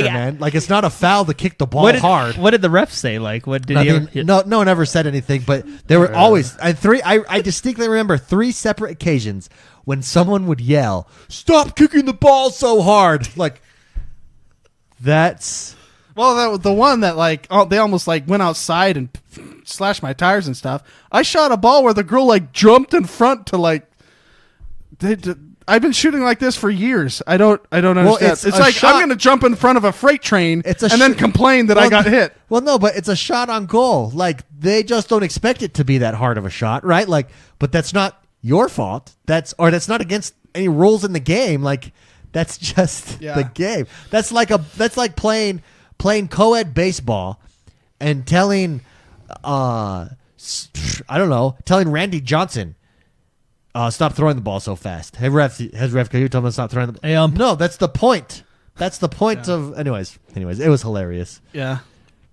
[SPEAKER 1] man. Like, it's not a foul to kick the ball hard.
[SPEAKER 3] What did the ref say? Like, what did he?
[SPEAKER 1] No one ever said anything. But there were always I distinctly remember 3 separate occasions when someone would yell, "Stop kicking the ball so hard!" Like, that's
[SPEAKER 2] the one that like they almost like went outside and slashed my tires and stuff. I shot a ball where the girl like jumped in front to like. I've been shooting like this for years. I don't understand. Well, it's like I'm going to jump in front of a freight train and then complain that I got hit.
[SPEAKER 1] Well, no, but it's a shot on goal. Like, they just don't expect it to be that hard of a shot, right? Like, but that's not your fault. That's not against any rules in the game. Like, that's just the game. That's like playing co-ed baseball and telling telling Randy Johnson, stop throwing the ball so fast. Hey, ref, can you tell him to stop throwing the ball?
[SPEAKER 3] Hey,
[SPEAKER 1] no, that's the point. That's the point of... Anyways, it was hilarious.
[SPEAKER 2] Yeah.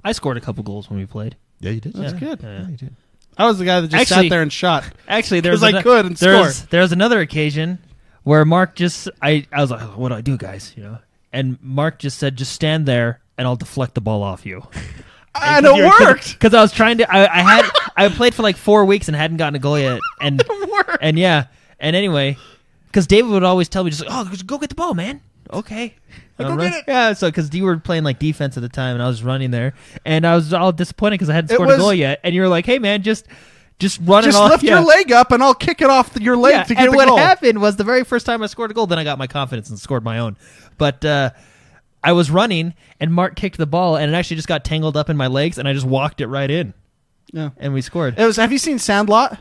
[SPEAKER 3] I scored a couple goals when we played.
[SPEAKER 1] Yeah, you did.
[SPEAKER 2] That's good.
[SPEAKER 1] Yeah, you did.
[SPEAKER 2] I was the guy that just sat there and shot.
[SPEAKER 3] Actually,
[SPEAKER 2] there's
[SPEAKER 3] another occasion where Mark just... I was like, what do I do, guys? And Mark just said, just stand there and I'll deflect the ball off you.
[SPEAKER 2] And it worked
[SPEAKER 3] because I was trying to. I played for like 4 weeks and hadn't gotten a goal yet, and
[SPEAKER 2] it worked.
[SPEAKER 3] And anyway, because David would always tell me just like, "Oh, go get the ball, man." Okay,
[SPEAKER 2] go get it.
[SPEAKER 3] Yeah, so because you were playing like defense at the time, and I was running there, and I was all disappointed because I hadn't scored a goal yet, and you were like, "Hey, man, just run it off.
[SPEAKER 2] Just lift your leg up, and I'll kick it off your leg to get the goal."
[SPEAKER 3] And what happened was the very first time I scored a goal, then I got my confidence and scored my own, but. I was running, and Mark kicked the ball, and it actually just got tangled up in my legs, and I just walked it right in.
[SPEAKER 2] Yeah,
[SPEAKER 3] and we scored.
[SPEAKER 2] Have you seen Sandlot?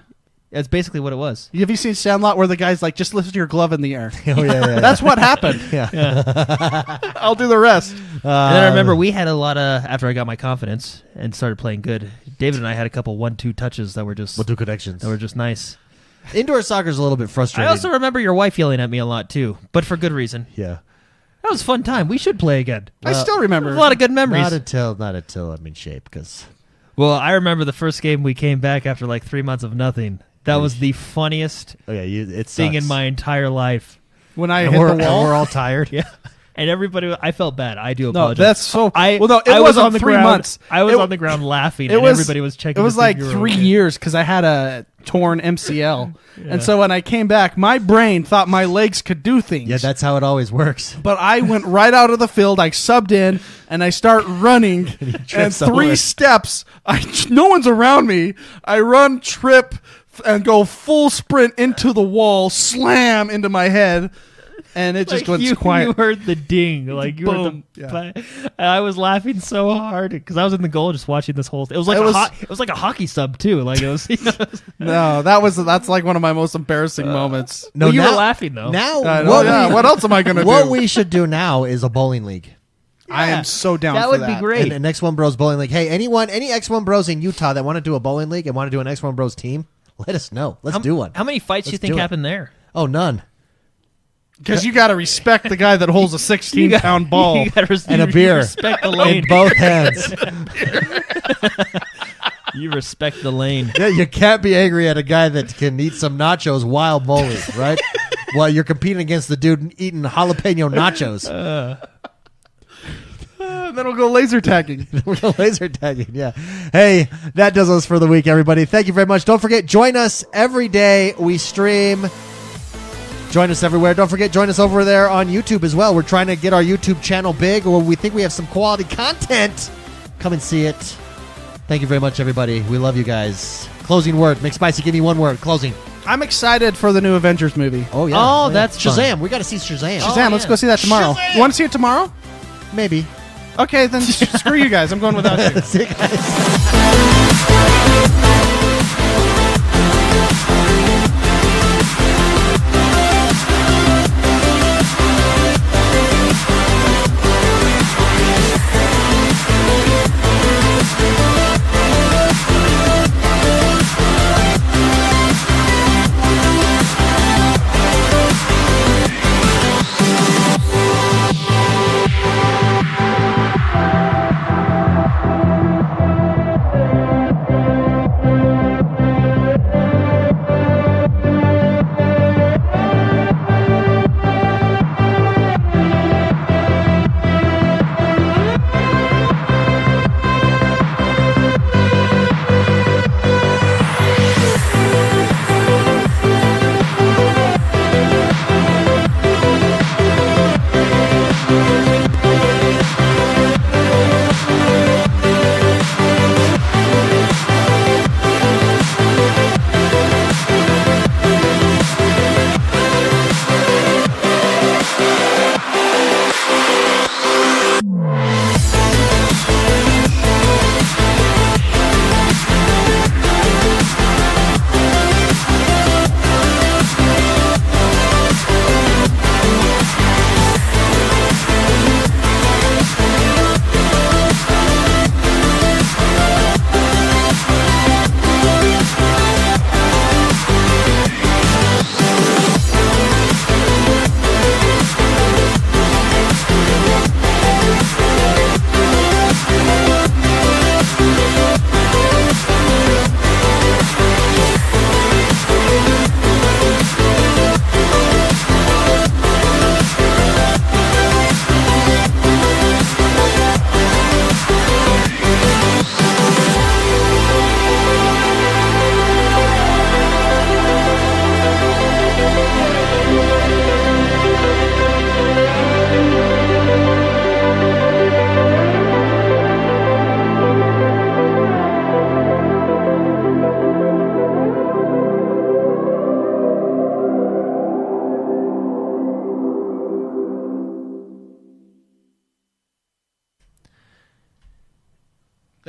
[SPEAKER 3] That's basically what it was.
[SPEAKER 2] Have you seen Sandlot where the guy's like, just lift your glove in the air?
[SPEAKER 1] Oh, yeah.
[SPEAKER 2] That's what happened.
[SPEAKER 1] Yeah.
[SPEAKER 2] I'll do the rest.
[SPEAKER 3] And then I remember we had a lot of, after I got my confidence and started playing good, David and I had a couple 1-2 touches that were just...
[SPEAKER 1] 1-2 connections.
[SPEAKER 3] That were just nice.
[SPEAKER 1] Indoor soccer is a little bit frustrating.
[SPEAKER 3] I also remember your wife yelling at me a lot, too, but for good reason.
[SPEAKER 1] Yeah.
[SPEAKER 3] That was a fun time. We should play again.
[SPEAKER 2] I still remember.
[SPEAKER 3] A lot of good memories.
[SPEAKER 1] Not until I'm in shape, because...
[SPEAKER 3] Well, I remember the first game we came back after like 3 months of nothing. That was the funniest thing in my entire life.
[SPEAKER 2] When I hit the wall.
[SPEAKER 1] And we're all tired.
[SPEAKER 3] Yeah. And everybody, I felt bad. I do
[SPEAKER 2] No,
[SPEAKER 3] apologize.
[SPEAKER 2] that's so...
[SPEAKER 3] I
[SPEAKER 2] was on the
[SPEAKER 3] 3
[SPEAKER 2] months.
[SPEAKER 3] I was on the ground laughing, and everybody was checking.
[SPEAKER 2] It was like
[SPEAKER 3] to see
[SPEAKER 2] 3
[SPEAKER 3] okay.
[SPEAKER 2] years because I had a torn MCL.
[SPEAKER 3] Yeah.
[SPEAKER 2] And so when I came back, my brain thought my legs could do things.
[SPEAKER 1] Yeah, that's how it always works.
[SPEAKER 2] But I went right out of the field. I subbed in, and I start running. And 3 steps, no one's around me. I run, trip, and go full sprint into the wall, slam into my head. And it just went quiet.
[SPEAKER 3] You heard the ding, like you
[SPEAKER 2] Boom.
[SPEAKER 3] heard the. Yeah. And I was laughing so hard because I was in the goal just watching this whole. It was like it was like a hockey sub too. Like it was.
[SPEAKER 2] No, that's like one of my most embarrassing moments.
[SPEAKER 1] No,
[SPEAKER 3] you were laughing though.
[SPEAKER 1] Now,
[SPEAKER 2] what else am I going to do?
[SPEAKER 1] What we should do now is a bowling league.
[SPEAKER 3] Yeah,
[SPEAKER 2] I am so down.
[SPEAKER 3] That
[SPEAKER 2] for
[SPEAKER 3] would
[SPEAKER 2] that.
[SPEAKER 3] be great.
[SPEAKER 1] And an X1Bros bowling league. Hey, any X1Bros in Utah that want to do a bowling league and want to do an X1Bros team, let us know. Let's do one.
[SPEAKER 3] How many fights do you think happened there?
[SPEAKER 1] Oh, none.
[SPEAKER 2] Because you got to respect the guy that holds a 16-pound ball
[SPEAKER 1] and a beer
[SPEAKER 3] respect the lane
[SPEAKER 1] in both hands.
[SPEAKER 3] You respect the lane.
[SPEAKER 1] Yeah, you can't be angry at a guy that can eat some nachos while bowling, right? While you're competing against the dude eating jalapeno nachos.
[SPEAKER 2] Then we'll go laser tagging.
[SPEAKER 1] Laser tagging, yeah. Hey, that does us for the week, everybody. Thank you very much. Don't forget, join us every day. We stream. Join us everywhere. Don't forget, join us over there on YouTube as well. We're trying to get our YouTube channel big, or we think we have some quality content. Come and see it. Thank you very much, everybody. We love you guys. Closing word. McSpicy, give me one word. Closing.
[SPEAKER 2] I'm excited for the new Avengers movie.
[SPEAKER 1] Oh, yeah.
[SPEAKER 3] Oh, that's
[SPEAKER 1] Shazam.
[SPEAKER 3] fun.
[SPEAKER 1] We got to see Shazam.
[SPEAKER 2] Shazam, let's go see that tomorrow.
[SPEAKER 1] Shazam!
[SPEAKER 2] You want to see it tomorrow?
[SPEAKER 1] Maybe.
[SPEAKER 2] Okay, then screw you guys. I'm going without you.
[SPEAKER 1] See you guys.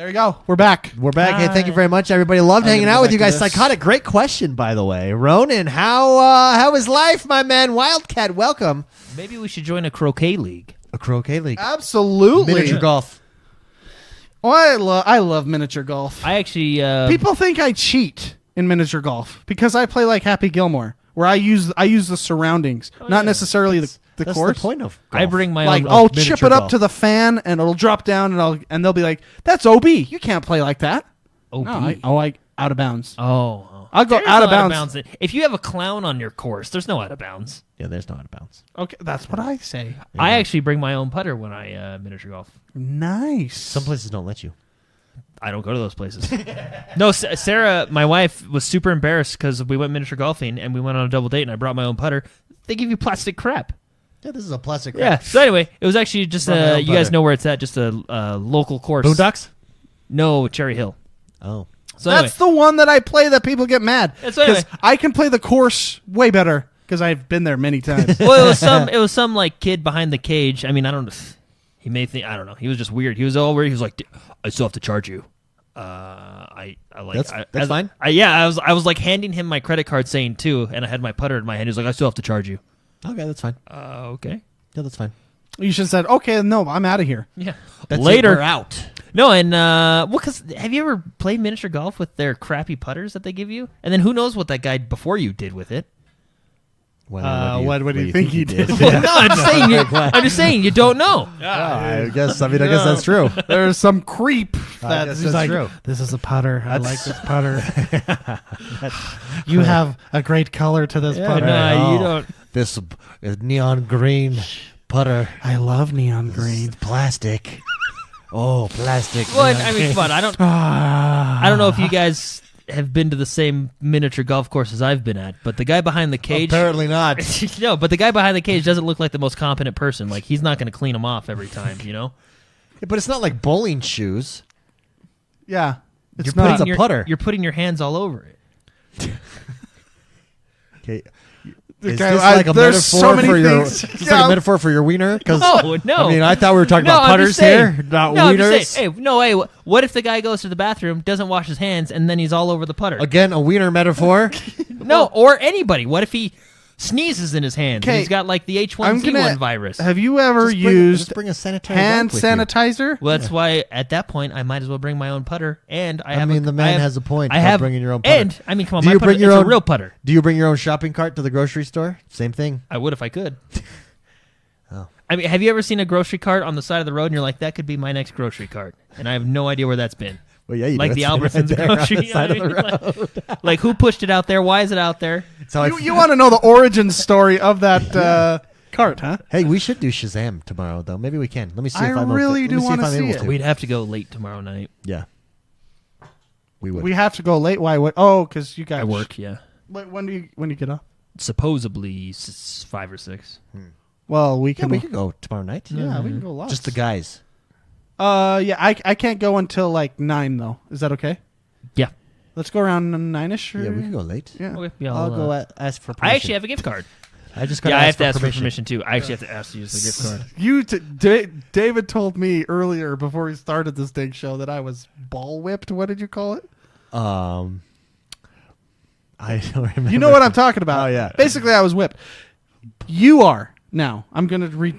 [SPEAKER 2] There you go. We're back.
[SPEAKER 1] We're back. Hey, thank you very much, everybody. Loved hanging out with you guys. Psychotic, great question, by the way. Ronan, how is life, my man? Wildcat, welcome.
[SPEAKER 3] Maybe we should join a croquet league.
[SPEAKER 1] A croquet league.
[SPEAKER 2] Absolutely.
[SPEAKER 1] Miniature golf.
[SPEAKER 2] Oh, I love miniature golf.
[SPEAKER 3] I actually
[SPEAKER 2] people think I cheat in miniature golf because I play like Happy Gilmore, where I use the surroundings, not necessarily the
[SPEAKER 1] That's
[SPEAKER 2] course.
[SPEAKER 1] the point of golf.
[SPEAKER 3] I bring my
[SPEAKER 2] Like
[SPEAKER 3] own.
[SPEAKER 2] I'll
[SPEAKER 1] miniature
[SPEAKER 2] chip it up
[SPEAKER 1] golf.
[SPEAKER 2] to the fan and it'll drop down and they'll be like, "That's OB. You can't play like that."
[SPEAKER 3] OB.
[SPEAKER 2] No, I out of bounds.
[SPEAKER 3] Oh.
[SPEAKER 2] I'll go
[SPEAKER 3] There's
[SPEAKER 2] out of
[SPEAKER 3] no
[SPEAKER 2] bounds.
[SPEAKER 3] If you have a clown on your course, there's no out of bounds.
[SPEAKER 1] Yeah, there's no out of bounds.
[SPEAKER 2] Okay, that's what I say.
[SPEAKER 3] I actually bring my own putter when I miniature golf.
[SPEAKER 2] Nice.
[SPEAKER 1] Some places don't let you.
[SPEAKER 3] I don't go to those places. No, Sarah, my wife, was super embarrassed because we went miniature golfing and we went on a double date and I brought my own putter. They give you plastic crap.
[SPEAKER 1] Yeah, this is a plastic.
[SPEAKER 3] Yeah. So anyway, it was actually just
[SPEAKER 1] Brought my own
[SPEAKER 3] you guys
[SPEAKER 1] putter.
[SPEAKER 3] know where it's at, just a local course.
[SPEAKER 1] Boondocks?
[SPEAKER 3] No, Cherry Hill.
[SPEAKER 1] Oh.
[SPEAKER 3] So anyway,
[SPEAKER 2] That's the one that I play that people get mad.
[SPEAKER 3] So anyway.
[SPEAKER 2] I can play the course way better because I've been there many times.
[SPEAKER 3] well, it was some like kid behind the cage. I mean, I don't. He may think I don't know. He was just weird. He was all weird. He was like, I still have to charge you. I like
[SPEAKER 1] that's fine.
[SPEAKER 3] I was like handing him my credit card saying too, and I had my putter in my hand. He was like, I still have to charge you.
[SPEAKER 1] Okay, that's fine.
[SPEAKER 3] Okay.
[SPEAKER 1] Yeah, that's fine.
[SPEAKER 2] You should have said, okay, no, I'm out of here.
[SPEAKER 3] Yeah.
[SPEAKER 1] That's
[SPEAKER 3] Later.
[SPEAKER 1] it, we're out.
[SPEAKER 3] No, and because have you ever played miniature golf with their crappy putters that they give you? And then who knows what that guy before you did with it?
[SPEAKER 2] What do you think he did?
[SPEAKER 3] Well, no, I'm just saying you don't know.
[SPEAKER 1] I guess that's true.
[SPEAKER 2] There's some creep that
[SPEAKER 1] guess
[SPEAKER 2] he's
[SPEAKER 1] that's
[SPEAKER 2] like,
[SPEAKER 1] true.
[SPEAKER 2] this is a putter. I like this putter. You have a great color to this putter.
[SPEAKER 3] No, you don't.
[SPEAKER 1] This is neon green putter.
[SPEAKER 2] I love neon green.
[SPEAKER 1] Plastic. Oh, plastic.
[SPEAKER 3] Well, I mean, come on. I don't know if you guys have been to the same miniature golf courses I've been at, but the guy behind the cage.
[SPEAKER 1] Apparently not.
[SPEAKER 3] No, but the guy behind the cage doesn't look like the most competent person. Like he's not going to clean them off every time, you know.
[SPEAKER 1] But it's not like bowling shoes.
[SPEAKER 2] Yeah.
[SPEAKER 1] It's not. It's a putter.
[SPEAKER 3] You're putting your hands all over it.
[SPEAKER 1] Okay.
[SPEAKER 2] Okay,
[SPEAKER 1] Is this like a
[SPEAKER 2] there's
[SPEAKER 1] metaphor
[SPEAKER 2] so many
[SPEAKER 1] for your?
[SPEAKER 2] things.
[SPEAKER 1] Is this like a metaphor for your wiener?
[SPEAKER 3] No.
[SPEAKER 1] I mean, I thought we were talking
[SPEAKER 3] No,
[SPEAKER 1] about
[SPEAKER 3] I'm
[SPEAKER 1] putters
[SPEAKER 3] just saying.
[SPEAKER 1] here, not
[SPEAKER 3] No, I'm just
[SPEAKER 1] wieners.
[SPEAKER 3] saying, hey, what if the guy goes to the bathroom, doesn't wash his hands, and then he's all over the putter?
[SPEAKER 1] Again, a wiener metaphor.
[SPEAKER 3] No, or anybody. What if he sneezes in his hands? And
[SPEAKER 2] Okay,
[SPEAKER 3] he's got like the H1Z1 virus.
[SPEAKER 2] Have you ever
[SPEAKER 1] Just
[SPEAKER 2] used
[SPEAKER 1] bring a sanitary
[SPEAKER 2] hand
[SPEAKER 1] wipe with you.
[SPEAKER 2] sanitizer?
[SPEAKER 3] Well, that's why at that point I might as well bring my own putter, and
[SPEAKER 1] I mean, the man has a point
[SPEAKER 3] I
[SPEAKER 1] about
[SPEAKER 3] have
[SPEAKER 1] bringing your own putter.
[SPEAKER 3] And I mean, come on,
[SPEAKER 1] Do
[SPEAKER 3] my
[SPEAKER 1] you
[SPEAKER 3] putter,
[SPEAKER 1] bring your
[SPEAKER 3] it's
[SPEAKER 1] own
[SPEAKER 3] a real putter.
[SPEAKER 1] Do you bring your own shopping cart to the grocery store? Same thing.
[SPEAKER 3] I would if I could.
[SPEAKER 1] Oh.
[SPEAKER 3] I mean, have you ever seen a grocery cart on the side of the road, and you're like, that could be my next grocery cart, and I have no idea where that's been.
[SPEAKER 1] Well, yeah, you
[SPEAKER 3] Like
[SPEAKER 1] do.
[SPEAKER 3] the
[SPEAKER 1] It's
[SPEAKER 3] Albertsons
[SPEAKER 1] right there on
[SPEAKER 3] grocery
[SPEAKER 1] the side of the
[SPEAKER 3] road. Like who pushed it out there? Why is it out there?
[SPEAKER 1] So
[SPEAKER 2] You want to know the origin story of that cart, huh?
[SPEAKER 1] Hey, we should do Shazam tomorrow, though. Maybe we can. Let me see
[SPEAKER 2] I
[SPEAKER 1] if I'm
[SPEAKER 2] really
[SPEAKER 1] able to.
[SPEAKER 2] do
[SPEAKER 1] Let me see
[SPEAKER 2] wanna
[SPEAKER 1] if I'm
[SPEAKER 2] see
[SPEAKER 1] able
[SPEAKER 2] it.
[SPEAKER 1] to.
[SPEAKER 3] We'd have to go late tomorrow night.
[SPEAKER 1] Yeah, we would.
[SPEAKER 2] We have to go late. Why? Oh, because you guys
[SPEAKER 3] I work, yeah.
[SPEAKER 2] When do you get off?
[SPEAKER 3] Supposedly 5 or 6.
[SPEAKER 2] Well, we
[SPEAKER 1] Yeah,
[SPEAKER 2] can.
[SPEAKER 1] we could go tomorrow night.
[SPEAKER 2] Yeah, we can go lots.
[SPEAKER 1] Just the guys.
[SPEAKER 2] Yeah, I can't go until like 9 though. Is that okay?
[SPEAKER 3] Yeah.
[SPEAKER 2] Let's go around 9ish.
[SPEAKER 1] Yeah, we can go late.
[SPEAKER 2] Yeah.
[SPEAKER 3] Okay. Yeah,
[SPEAKER 1] I'll go ask for permission.
[SPEAKER 3] I actually have a gift card.
[SPEAKER 1] I just got
[SPEAKER 3] Yeah, I have to
[SPEAKER 1] ask
[SPEAKER 3] ask for permission too. I actually have to ask to use the gift card.
[SPEAKER 2] You David told me earlier before we started this dang show that I was ball whipped. What did you call it?
[SPEAKER 1] I don't remember.
[SPEAKER 2] You know what I'm talking about.
[SPEAKER 1] Oh, yeah.
[SPEAKER 2] Basically, I was whipped. You are now. I'm gonna read.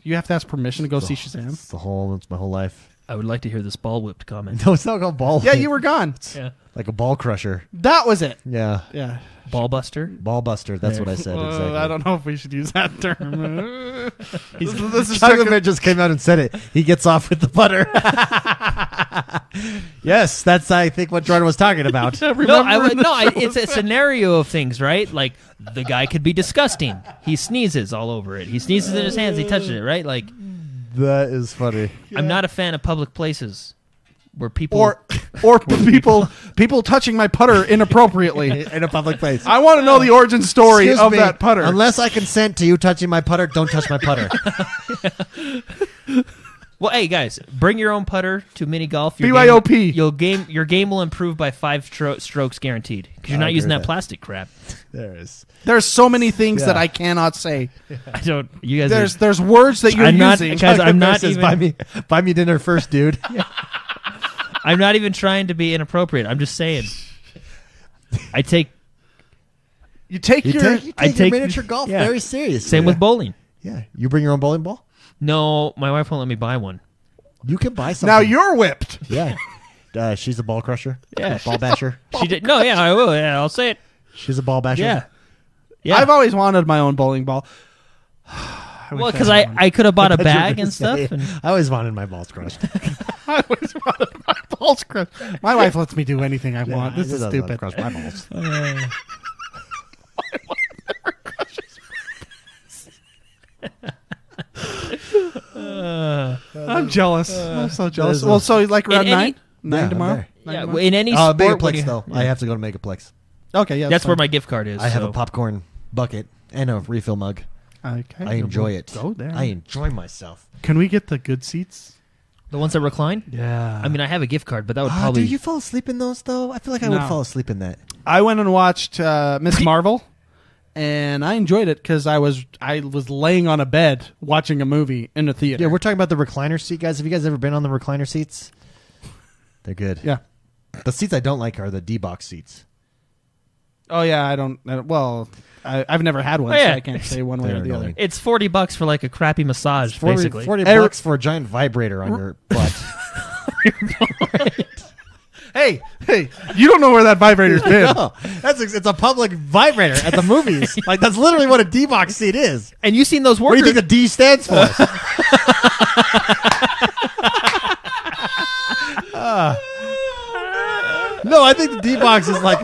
[SPEAKER 2] You have to ask permission to go see Shazam.
[SPEAKER 1] It's my whole life.
[SPEAKER 3] I would like to hear this ball whipped comment.
[SPEAKER 1] No, it's not called ball.
[SPEAKER 2] Yeah, you were gone.
[SPEAKER 3] Yeah.
[SPEAKER 1] like a ball crusher.
[SPEAKER 2] That was it.
[SPEAKER 1] Yeah,
[SPEAKER 2] Yeah.
[SPEAKER 3] Ball buster.
[SPEAKER 1] ball buster. That's what I said. Exactly.
[SPEAKER 2] I don't know if we should use that term. this is
[SPEAKER 1] Chuggleman just came out and said it. He gets off with the butter. Yes, that's I think what Jordan was talking about.
[SPEAKER 3] It's a scenario of things, right? Like the guy could be disgusting. He sneezes all over it. He sneezes in his hands. He touches it, right? Like
[SPEAKER 1] That is funny.
[SPEAKER 3] I'm not a fan of public places where people
[SPEAKER 2] or people touching my putter inappropriately
[SPEAKER 1] In a public place.
[SPEAKER 2] I want to know the origin story
[SPEAKER 1] Excuse
[SPEAKER 2] of
[SPEAKER 1] me,
[SPEAKER 2] that putter.
[SPEAKER 1] Unless I consent to you touching my putter, don't touch my putter.
[SPEAKER 3] Well, hey guys, bring your own putter to mini golf.
[SPEAKER 2] BYOP.
[SPEAKER 3] Your game will improve by 5 strokes guaranteed because you're
[SPEAKER 1] I
[SPEAKER 3] not
[SPEAKER 1] agree
[SPEAKER 3] using
[SPEAKER 1] with
[SPEAKER 3] that
[SPEAKER 1] that.
[SPEAKER 3] plastic crap.
[SPEAKER 1] There is.
[SPEAKER 2] There's so many things
[SPEAKER 1] Yeah.
[SPEAKER 2] that I cannot say.
[SPEAKER 3] I don't. You guys.
[SPEAKER 2] There's words that you're
[SPEAKER 3] I'm not-
[SPEAKER 2] using.
[SPEAKER 3] guys, I'm not
[SPEAKER 1] Says,
[SPEAKER 3] even.
[SPEAKER 1] buy me dinner first, dude.
[SPEAKER 3] I'm not even trying to be inappropriate. I'm just saying.
[SPEAKER 1] You take your miniature golf very seriously.
[SPEAKER 3] Same with bowling.
[SPEAKER 1] Yeah. You bring your own bowling ball?
[SPEAKER 3] No, my wife won't let me buy one.
[SPEAKER 1] You can buy something.
[SPEAKER 2] Now you're whipped.
[SPEAKER 1] Yeah. She's a ball crusher.
[SPEAKER 3] Yeah.
[SPEAKER 1] Ball basher.
[SPEAKER 3] She did. No, yeah, I will. Yeah, I'll say it.
[SPEAKER 1] She's a ball basher.
[SPEAKER 3] Yeah. Yeah.
[SPEAKER 2] I've always wanted my own bowling ball.
[SPEAKER 3] Well, because I could have bought a bag and stuff.
[SPEAKER 1] I always wanted my balls crushed.
[SPEAKER 2] I always wanted my balls crushed. My wife lets me do anything I want. This is stupid.
[SPEAKER 1] Crush my balls.
[SPEAKER 2] I'm jealous. I'm so jealous. Well, so like around 9 tomorrow?
[SPEAKER 3] Yeah, in any sport.
[SPEAKER 1] Megaplex, though. Yeah. I have to go to Megaplex.
[SPEAKER 2] Okay, yeah.
[SPEAKER 3] That's where my gift card is.
[SPEAKER 1] I have a popcorn bucket and a refill mug.
[SPEAKER 2] Okay.
[SPEAKER 1] I enjoy it.
[SPEAKER 2] Go there.
[SPEAKER 1] I enjoy myself.
[SPEAKER 2] Can we get the good seats?
[SPEAKER 3] The ones that recline?
[SPEAKER 2] Yeah.
[SPEAKER 3] I mean, I have a gift card, but that would probably...
[SPEAKER 1] Do you fall asleep in those, though? I feel like I would fall asleep in that.
[SPEAKER 2] I went and watched Miss Marvel, and I enjoyed it because I was laying on a bed watching a movie in the theater.
[SPEAKER 1] Yeah, we're talking about the recliner seat, guys. Have you guys ever been on the recliner seats? They're good.
[SPEAKER 2] Yeah.
[SPEAKER 1] The seats I don't like are the D-box seats.
[SPEAKER 2] Oh, yeah, I've never had one, so I can't say one way or the other.
[SPEAKER 3] It's $40 for like a crappy massage, basically.
[SPEAKER 1] $40 for a giant vibrator on your butt.
[SPEAKER 2] Hey, you don't know where that vibrator's been.
[SPEAKER 1] No, it's a public vibrator at the movies. Like, that's literally what a D-box seat is.
[SPEAKER 3] And you've seen those
[SPEAKER 1] What
[SPEAKER 3] workers...
[SPEAKER 1] do you think the D stands for? No, I think the D-box is like...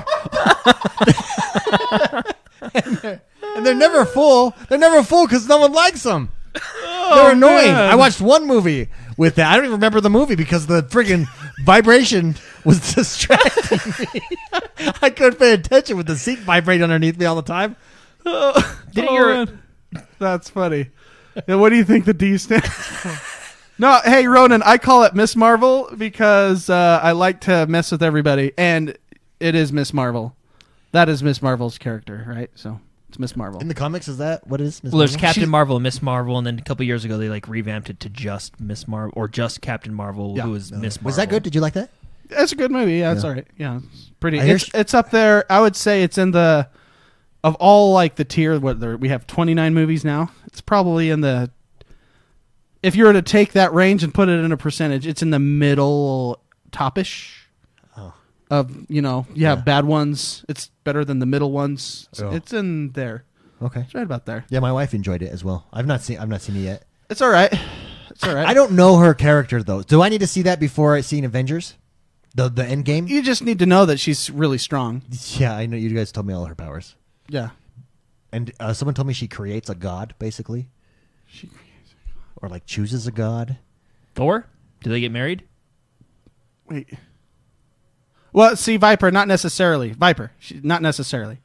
[SPEAKER 1] and they're never full. They're never full because no one likes them. They're annoying. Man. I watched one movie with that. I don't even remember the movie because the friggin' vibration was distracting me. I couldn't pay attention with the seat vibrating underneath me all the time.
[SPEAKER 2] That's funny. And what do you think the D stands for? No, hey, Ronan, I call it Miss Marvel because I like to mess with everybody, and it is Miss Marvel. That is Miss Marvel's character, right? So it's Miss Marvel.
[SPEAKER 1] In the comics, is that what it is?
[SPEAKER 3] Well, there's Captain Marvel and Miss Marvel, and then a couple years ago they like revamped it to just Miss Marvel or just Captain Marvel, who is Miss Marvel.
[SPEAKER 1] Was that good? Did you like that?
[SPEAKER 2] It's a good movie. Yeah, it's all right. Yeah, it's pretty. It's up there. I would say it's in the of all like the tier. We have 29 movies now. It's probably in the. If you were to take that range and put it in a percentage, it's in the middle topish. Of you have bad ones. It's better than the middle ones. It's in there.
[SPEAKER 1] Okay,
[SPEAKER 2] it's right about there.
[SPEAKER 1] Yeah, my wife enjoyed it as well. I've not seen it yet.
[SPEAKER 2] It's all right. It's all right.
[SPEAKER 1] I don't know her character though. Do I need to see that before I see Avengers? The end game?
[SPEAKER 2] You just need to know that she's really strong.
[SPEAKER 1] Yeah, I know. You guys told me all her powers.
[SPEAKER 2] Yeah,
[SPEAKER 1] and someone told me she creates a god, basically.
[SPEAKER 2] She creates a god,
[SPEAKER 1] or like chooses a god.
[SPEAKER 3] Thor? Do they get married?
[SPEAKER 2] Wait. Well, see, Viper, not necessarily. Not necessarily.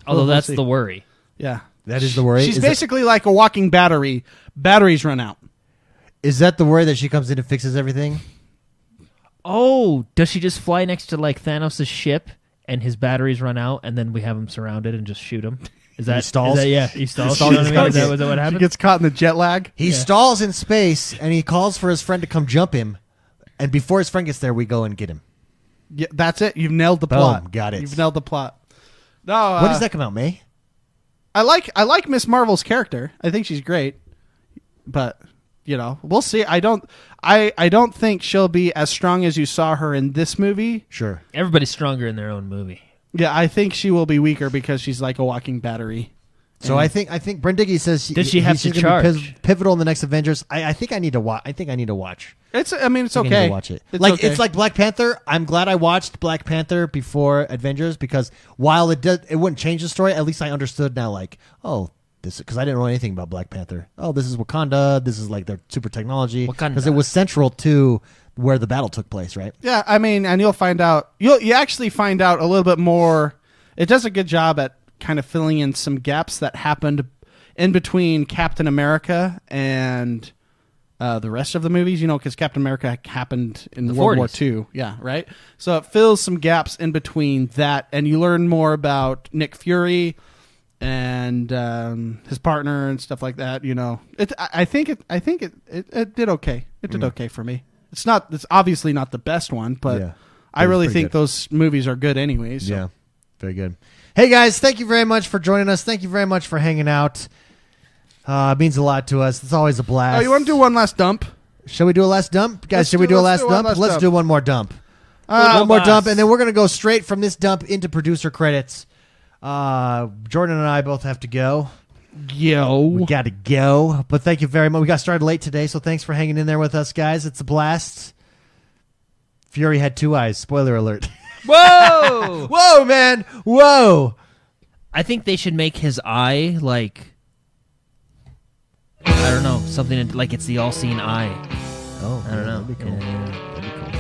[SPEAKER 3] Although that's the worry.
[SPEAKER 2] Yeah.
[SPEAKER 1] That is the worry?
[SPEAKER 2] She's basically like a walking battery. Batteries run out.
[SPEAKER 1] Is that the worry that she comes in and fixes everything?
[SPEAKER 3] Oh, does she just fly next to like Thanos' ship and his batteries run out and then we have him surrounded and just shoot him? Is that,
[SPEAKER 1] he stalls?
[SPEAKER 3] He stalls. You know what I mean? Is that what happens?
[SPEAKER 2] She gets caught in the jet lag.
[SPEAKER 1] He stalls in space and he calls for his friend to come jump him. And before his friend gets there, we go and get him.
[SPEAKER 2] Yeah, that's it. You've nailed the plot.
[SPEAKER 1] Boom, got it.
[SPEAKER 2] You've nailed the plot. No,
[SPEAKER 1] when does that come out, May?
[SPEAKER 2] I like Miss Marvel's character. I think she's great, but we'll see. I don't think she'll be as strong as you saw her in this movie.
[SPEAKER 1] Sure,
[SPEAKER 3] everybody's stronger in their own movie.
[SPEAKER 2] Yeah, I think she will be weaker because she's like a walking battery.
[SPEAKER 1] So I think Brendiggy says
[SPEAKER 3] does she have to charge?
[SPEAKER 1] Be pivotal in the next Avengers. I think I need to watch.
[SPEAKER 2] It's okay.
[SPEAKER 1] I need to watch it. It's like Black Panther. I'm glad I watched Black Panther before Avengers because while it wouldn't change the story. At least I understood now. Like, this because I didn't know anything about Black Panther. Oh, this is Wakanda. This is like their super technology because it was central to where the battle took place, right?
[SPEAKER 2] Yeah, I mean, and you'll find out. You actually find out a little bit more. It does a good job at kind of filling in some gaps that happened in between Captain America and the rest of the movies, because Captain America happened in World War II. Yeah, right? So it fills some gaps in between that, and you learn more about Nick Fury and his partner and stuff like that. I think it did okay. It did okay for me. It's obviously not the best one, but I really think those movies are good anyways. So.
[SPEAKER 1] Yeah, very good. Hey guys, thank you very much for joining us. Thank you very much for hanging out. It means a lot to us. It's always a blast.
[SPEAKER 2] Oh, you want to do one last dump?
[SPEAKER 1] Shall we do a last dump? Guys, should we do a last dump? Let's do one more dump.
[SPEAKER 2] One
[SPEAKER 1] more dump, and then we're going to go straight from this dump into producer credits. Jordan and I both have to go. We got to go. But thank you very much. We got started late today, so thanks for hanging in there with us, guys. It's a blast. Fury had 2 eyes. Spoiler alert.
[SPEAKER 3] Whoa!
[SPEAKER 1] Whoa, man. Whoa.
[SPEAKER 3] I think they should make his eye like, I don't know, something like it's the all-seeing eye.
[SPEAKER 1] Oh,
[SPEAKER 3] I don't know.
[SPEAKER 1] That'd be cool. That'd be cool.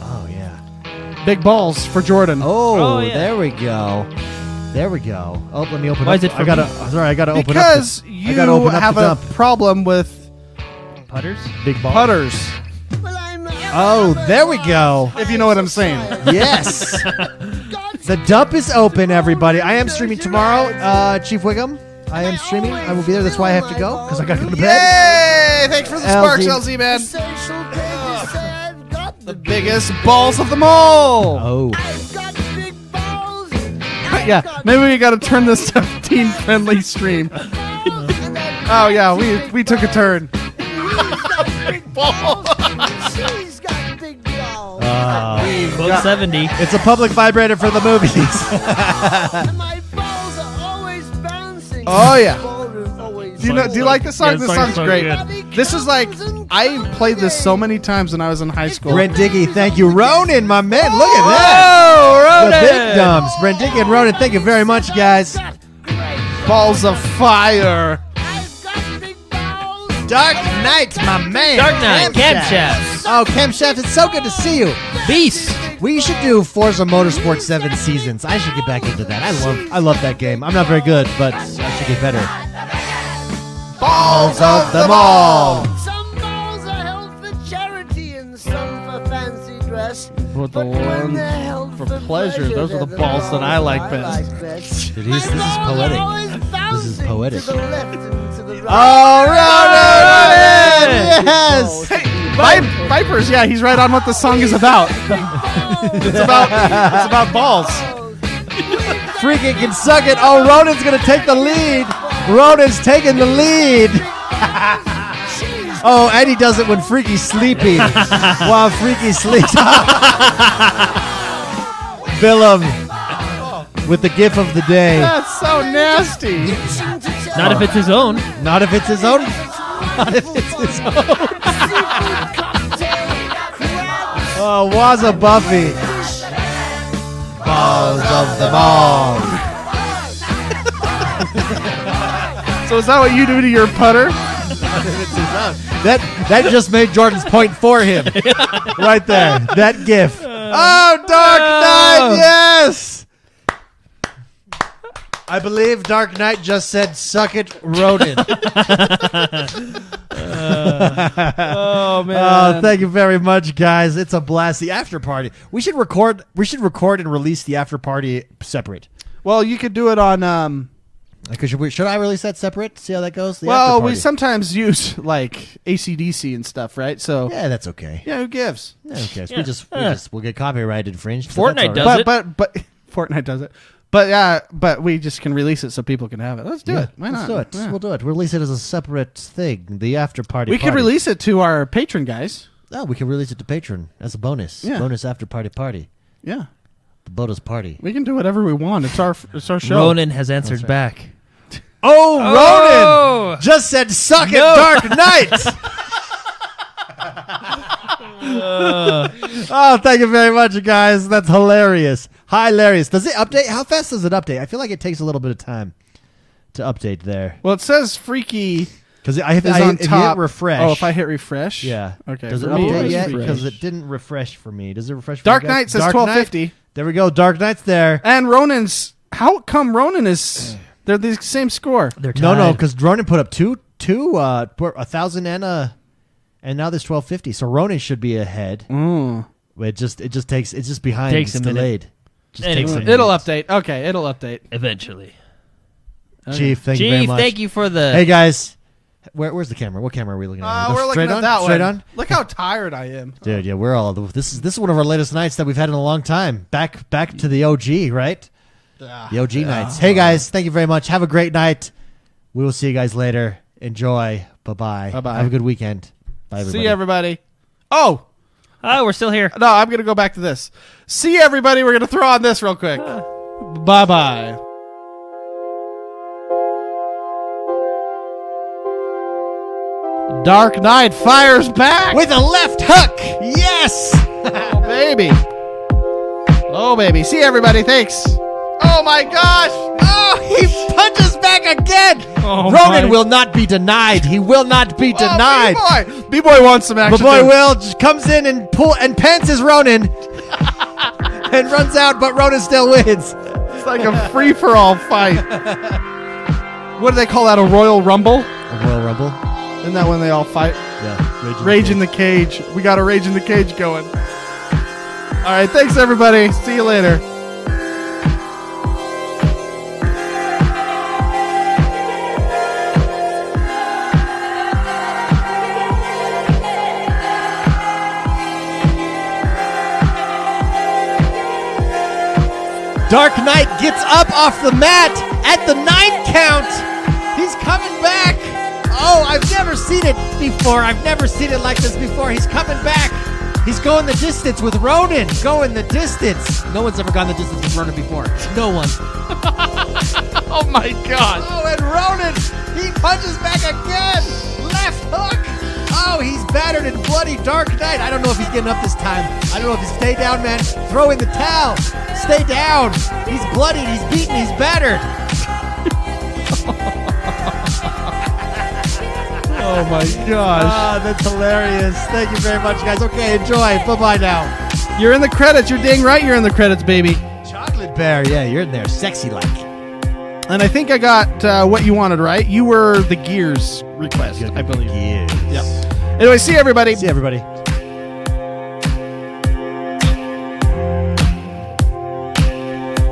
[SPEAKER 1] Oh, yeah.
[SPEAKER 2] Big balls for Jordan.
[SPEAKER 1] Oh,
[SPEAKER 3] yeah.
[SPEAKER 1] There we go. There we go. Oh, let me open
[SPEAKER 3] Why
[SPEAKER 1] up.
[SPEAKER 3] is it for
[SPEAKER 1] I gotta open up.
[SPEAKER 2] Because you have a problem with
[SPEAKER 3] Putters?
[SPEAKER 1] Big ball.
[SPEAKER 2] putters,
[SPEAKER 1] Oh, there we go.
[SPEAKER 2] if you know what I'm saying.
[SPEAKER 1] Yes. The dump is open, everybody. I am streaming tomorrow. Chief Wiggum, I am streaming. I will be there. That's why I have to go, because I got to go to bed.
[SPEAKER 2] Yay! Thanks for the sparks, LZ, man. The biggest balls of them all.
[SPEAKER 1] Oh.
[SPEAKER 2] Yeah, maybe we got to turn this to teen-friendly stream. Oh, yeah, we took a turn. Big ball.
[SPEAKER 4] She's got big balls.
[SPEAKER 3] Quote 70.
[SPEAKER 1] It's a public vibrator for the movies.
[SPEAKER 4] And my balls are always bouncing.
[SPEAKER 2] Oh, yeah.
[SPEAKER 4] Ballroom always
[SPEAKER 2] Do you like this song?
[SPEAKER 3] Yeah,
[SPEAKER 2] This
[SPEAKER 3] this
[SPEAKER 2] song's
[SPEAKER 3] song's so
[SPEAKER 2] great.
[SPEAKER 3] good.
[SPEAKER 2] This is like, I played this so many times when I was in high school.
[SPEAKER 1] Brent Diggy, thank you. Ronan, my man. Look at
[SPEAKER 3] Oh,
[SPEAKER 1] that. The
[SPEAKER 3] Ronan!
[SPEAKER 1] big dumps. Brent Diggy and Ronan, thank you very much, guys.
[SPEAKER 2] Balls of fire.
[SPEAKER 4] I've got big balls.
[SPEAKER 1] Dark Knight, my man.
[SPEAKER 3] Dark Knight, Camshaft.
[SPEAKER 1] Oh, Camshaft, it's so good to see you.
[SPEAKER 3] Beast.
[SPEAKER 1] We should do Forza Motorsport 7 Seasons. I should get back into that. I love that game. I'm not very good, but I should get better. Balls of them all.
[SPEAKER 4] Some balls are held for charity and some for fancy dress.
[SPEAKER 2] But the
[SPEAKER 4] when
[SPEAKER 2] ones
[SPEAKER 4] they're held
[SPEAKER 2] for pleasure, those are the
[SPEAKER 4] they're
[SPEAKER 2] balls that I like best.
[SPEAKER 1] This is poetic. This is poetic.
[SPEAKER 4] To the left and to the right.
[SPEAKER 1] Oh, Ronan! Yes!
[SPEAKER 2] Vipers, yeah, he's right on what the song is about. It's about balls.
[SPEAKER 1] Freaking can suck it. Oh, Ronan's going to take the lead. Ronan's taking the lead. Oh, and he does it when Freaky's sleeping. While Freaky sleeps. Bill him with the gif of the day.
[SPEAKER 2] That's so nasty.
[SPEAKER 3] Not if it's his own.
[SPEAKER 1] Not if it's his own. Not if it's his own. Oh, Wazza Buffy. Balls of the ball.
[SPEAKER 2] So is that what you do to your putter?
[SPEAKER 1] That just made Jordan's point for him. Right there. That gif. Oh, Dark Knight, yes! I believe Dark Knight just said, suck it, Ronan.
[SPEAKER 3] Oh, man.
[SPEAKER 1] Oh, thank you very much, guys. It's a blast. The after party. We should record and release the after party separate.
[SPEAKER 2] Well, you could do it on...
[SPEAKER 1] Should I release that separate? See how that goes?
[SPEAKER 2] Well, we sometimes use like AC/DC and stuff, right? So
[SPEAKER 1] yeah, that's okay.
[SPEAKER 2] yeah, who gives?
[SPEAKER 1] Yeah, okay. So
[SPEAKER 3] Yeah.
[SPEAKER 1] we'll get copyright infringed.
[SPEAKER 3] Fortnite does it.
[SPEAKER 2] But Fortnite does it. But yeah, but we just can release it so people can have it. Let's do it. Why not?
[SPEAKER 1] Let's do it.
[SPEAKER 2] Yeah.
[SPEAKER 1] We'll do it. We'll release it as a separate thing. The after party.
[SPEAKER 2] We could release it to our patron guys.
[SPEAKER 1] Oh, we can release it to Patreon as a bonus.
[SPEAKER 2] Yeah.
[SPEAKER 1] Bonus after party.
[SPEAKER 2] Yeah,
[SPEAKER 1] The bonus party.
[SPEAKER 2] we can do whatever we want. It's our show.
[SPEAKER 3] Ronan has answered back.
[SPEAKER 1] Oh,
[SPEAKER 3] Oh!
[SPEAKER 1] Ronan just said, "Suck it,
[SPEAKER 3] No.
[SPEAKER 1] Dark Knight." Oh, thank you very much, guys. That's hilarious. Hilarious. Does it update? How fast does it update? I feel like it takes a little bit of time to update there.
[SPEAKER 2] Well, it says freaky
[SPEAKER 1] Because
[SPEAKER 2] is
[SPEAKER 1] I
[SPEAKER 2] on
[SPEAKER 1] hit
[SPEAKER 2] top.
[SPEAKER 1] refresh.
[SPEAKER 2] Oh, if I hit refresh,
[SPEAKER 1] yeah.
[SPEAKER 2] Okay.
[SPEAKER 1] Does it
[SPEAKER 2] for me,
[SPEAKER 1] update
[SPEAKER 2] it's
[SPEAKER 1] yet?
[SPEAKER 2] refresh.
[SPEAKER 1] Because it didn't refresh for me. Does it refresh for
[SPEAKER 2] Dark
[SPEAKER 1] you guys?
[SPEAKER 2] Knight says
[SPEAKER 1] Dark
[SPEAKER 2] 1250.
[SPEAKER 1] Knight? There we go. Dark Knight's there.
[SPEAKER 2] And Ronan's. How come Ronan is? They're the same score.
[SPEAKER 3] They're tied.
[SPEAKER 1] No, because Ronan put up two 1,000 and now there's 1250. So Ronan should be ahead.
[SPEAKER 2] Mm.
[SPEAKER 1] It just takes. It's just behind.
[SPEAKER 3] Takes
[SPEAKER 1] it's
[SPEAKER 3] a minute.
[SPEAKER 1] delayed. Just
[SPEAKER 3] Anyway.
[SPEAKER 1] takes a minute.
[SPEAKER 2] It'll update. Okay, it'll update.
[SPEAKER 3] Eventually.
[SPEAKER 1] Chief, thank you very
[SPEAKER 3] Chief,
[SPEAKER 1] much.
[SPEAKER 3] thank you for the...
[SPEAKER 1] Hey guys, Where's the camera? What camera are we looking at?
[SPEAKER 2] We're looking
[SPEAKER 1] Straight
[SPEAKER 2] at
[SPEAKER 1] on?
[SPEAKER 2] that
[SPEAKER 1] Straight
[SPEAKER 2] one.
[SPEAKER 1] on?
[SPEAKER 2] Look how tired I am.
[SPEAKER 1] Dude, yeah, we're all. This is one of our latest nights that we've had in a long time. Back to the OG, right? The OG nights. Hey guys, thank you very much. Have a great night. We will see you guys later. Enjoy. Bye-bye.
[SPEAKER 2] Bye-bye.
[SPEAKER 1] Have a good weekend. Bye, everybody.
[SPEAKER 2] See you, everybody. Oh,
[SPEAKER 3] we're still here.
[SPEAKER 2] no, I'm going to go back to this. See you, everybody. We're going to throw on this real quick. Bye-bye. Dark Knight fires back.
[SPEAKER 1] With a left hook. Yes.
[SPEAKER 2] Oh, baby. Oh, baby. See you, everybody. Thanks. Oh, my gosh.
[SPEAKER 1] Oh, he punches back again.
[SPEAKER 2] Oh,
[SPEAKER 1] Ronan
[SPEAKER 2] my.
[SPEAKER 1] will not be denied. He will not be denied.
[SPEAKER 2] Oh, B-Boy wants some action.
[SPEAKER 1] My boy
[SPEAKER 2] too.
[SPEAKER 1] Will just comes in and pantses Ronan and runs out, but Ronan still wins.
[SPEAKER 2] It's like a free-for-all fight. What do they call that? A Royal Rumble?
[SPEAKER 1] A Royal Rumble?
[SPEAKER 2] Isn't that when they all fight?
[SPEAKER 1] Yeah.
[SPEAKER 2] Rage in the Cage. We got a Rage in the Cage going. All right. Thanks, everybody. See you later.
[SPEAKER 1] Dark Knight gets up off the mat at the 9 count. He's coming back. Oh, I've never seen it before. I've never seen it like this before. He's coming back. He's going the distance with Ronan. Going the distance. No one's ever gone the distance with Ronan before. No one.
[SPEAKER 2] Oh, my gosh.
[SPEAKER 1] Oh, and Ronan, he punches back again. Left hook. Oh, he's battered and bloody. Dark Knight. I don't know if he's getting up this time. I don't know if he's stay down, man. Throw in the towel. Stay down. He's bloodied. He's beaten. He's battered.
[SPEAKER 2] Oh, my gosh.
[SPEAKER 1] Ah, that's hilarious. Thank you very much, guys. Okay, enjoy. Bye-bye now.
[SPEAKER 2] You're in the credits. You're dang right you're in the credits, baby.
[SPEAKER 1] Chocolate Bear. Yeah, you're in there. Sexy like.
[SPEAKER 2] And I think I got what you wanted, right? You were the Gears request, I believe.
[SPEAKER 1] Yes.
[SPEAKER 2] Yep. Anyway, see you, everybody.
[SPEAKER 1] See you, everybody.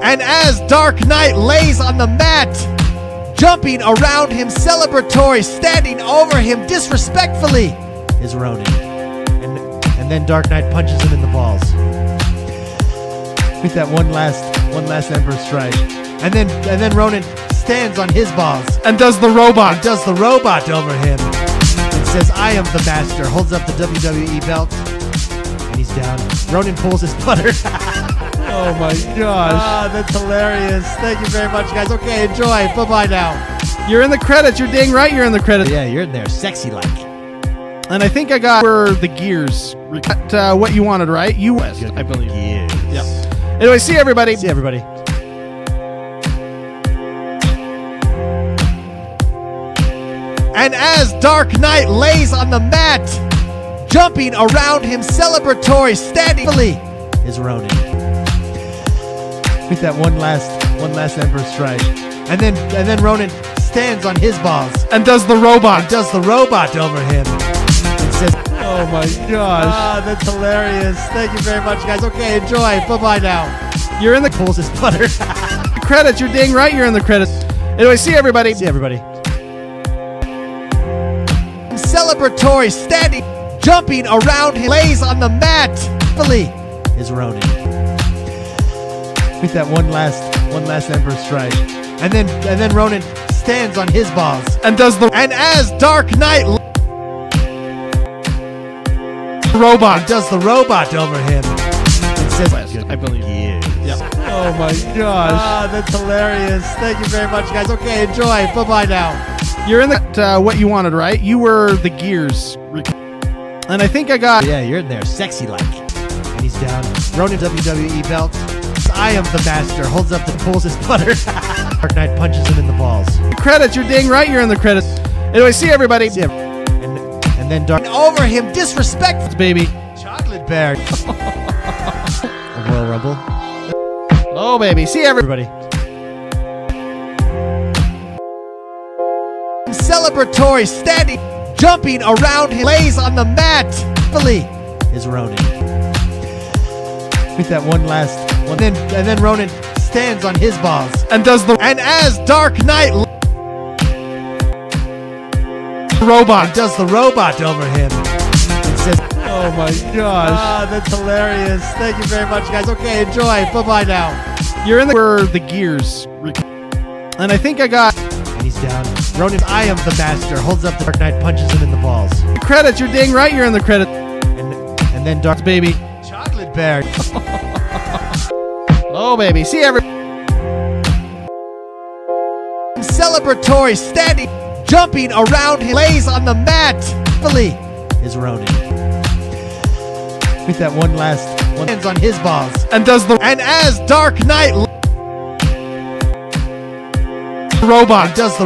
[SPEAKER 1] And as Dark Knight lays on the mat, jumping around him, celebratory, standing over him disrespectfully, is Ronan. And then Dark Knight punches him in the balls with that one last Emperor strike. And then Ronan stands on his balls
[SPEAKER 2] And does the robot.
[SPEAKER 1] and does the robot over him. And says, "I am the master." Holds up the WWE belt, and he's down. Ronan pulls his putter.
[SPEAKER 2] Oh, my gosh.
[SPEAKER 1] Ah, that's hilarious. Thank you very much, guys. Okay, enjoy. Bye-bye now.
[SPEAKER 2] You're in the credits. You're dang right you're in the credits.
[SPEAKER 1] Yeah, you're in there. Sexy like.
[SPEAKER 2] And I think I got the Gears request, what you wanted, right? You, I believe.
[SPEAKER 1] Yes.
[SPEAKER 2] Yep. Anyway, see you, everybody.
[SPEAKER 1] See you, everybody. And as Dark Knight lays on the mat, jumping around him, celebratory, standing is Ronan. With that one last Emperor strike. And then Ronan stands on his balls
[SPEAKER 2] And does the robot.
[SPEAKER 1] and does the robot over him. And says,
[SPEAKER 2] Oh, my gosh.
[SPEAKER 1] "Ah, that's hilarious. Thank you very much, guys. Okay, enjoy. Bye-bye now."
[SPEAKER 2] You're in the
[SPEAKER 1] Pulls his putter.
[SPEAKER 2] credits. You're dang right you're in the credits. Anyway, see you, everybody.
[SPEAKER 1] See you, everybody. Celebratory, standing, jumping around him, lays on the mat. Is Ronan. With that one last Emperor strike. And then Ronan stands on his balls.
[SPEAKER 2] And does the
[SPEAKER 1] And as Dark Knight
[SPEAKER 2] robot.
[SPEAKER 1] and does the robot over him. And says,
[SPEAKER 2] I believe.
[SPEAKER 1] Yes.
[SPEAKER 2] Yep. Oh, my gosh.
[SPEAKER 1] Ah, that's hilarious. Thank you very much, guys. Okay, enjoy. Bye-bye now.
[SPEAKER 2] You're in the what you wanted, right? You were the Gears and I think I got
[SPEAKER 1] Yeah, you're in there. Sexy like. And he's down. Ronan WWE belt. "I am the master." Holds up the pulls his putter. Dark Knight punches him in the balls.
[SPEAKER 2] credits. You're dang right you're in the credits. Anyway, see you, everybody.
[SPEAKER 1] See him. And then Dark over him, disrespectful,
[SPEAKER 2] Baby.
[SPEAKER 1] Chocolate Bear. A Royal Rumble.
[SPEAKER 2] Oh, baby. See you, everybody.
[SPEAKER 1] Everybody. Celebratory, standing, jumping around him, lays on the mat. Is Ronan. With that one last. And then Ronan stands on his balls.
[SPEAKER 2] And does the
[SPEAKER 1] And as Dark Knight
[SPEAKER 2] Robot.
[SPEAKER 1] And does the robot over him. And says,
[SPEAKER 2] Oh my gosh.
[SPEAKER 1] that's hilarious. Thank you very much, guys. Okay, enjoy. Bye-bye now.
[SPEAKER 2] You're in where the gears. And I think I got
[SPEAKER 1] And he's down. Ronan, I am the master. Holds up the Dark Knight, punches him in the balls.
[SPEAKER 2] the credits. You're dang right you're in the credits.
[SPEAKER 1] And then Dark
[SPEAKER 2] Baby.
[SPEAKER 1] Chocolate Bear.
[SPEAKER 2] Oh, baby. See every.
[SPEAKER 1] Celebratory, standing, jumping around, he lays on the mat. Fully is Ronan. With that one hands on his balls.
[SPEAKER 2] And does the
[SPEAKER 1] And as Dark Knight
[SPEAKER 2] robot.
[SPEAKER 1] does the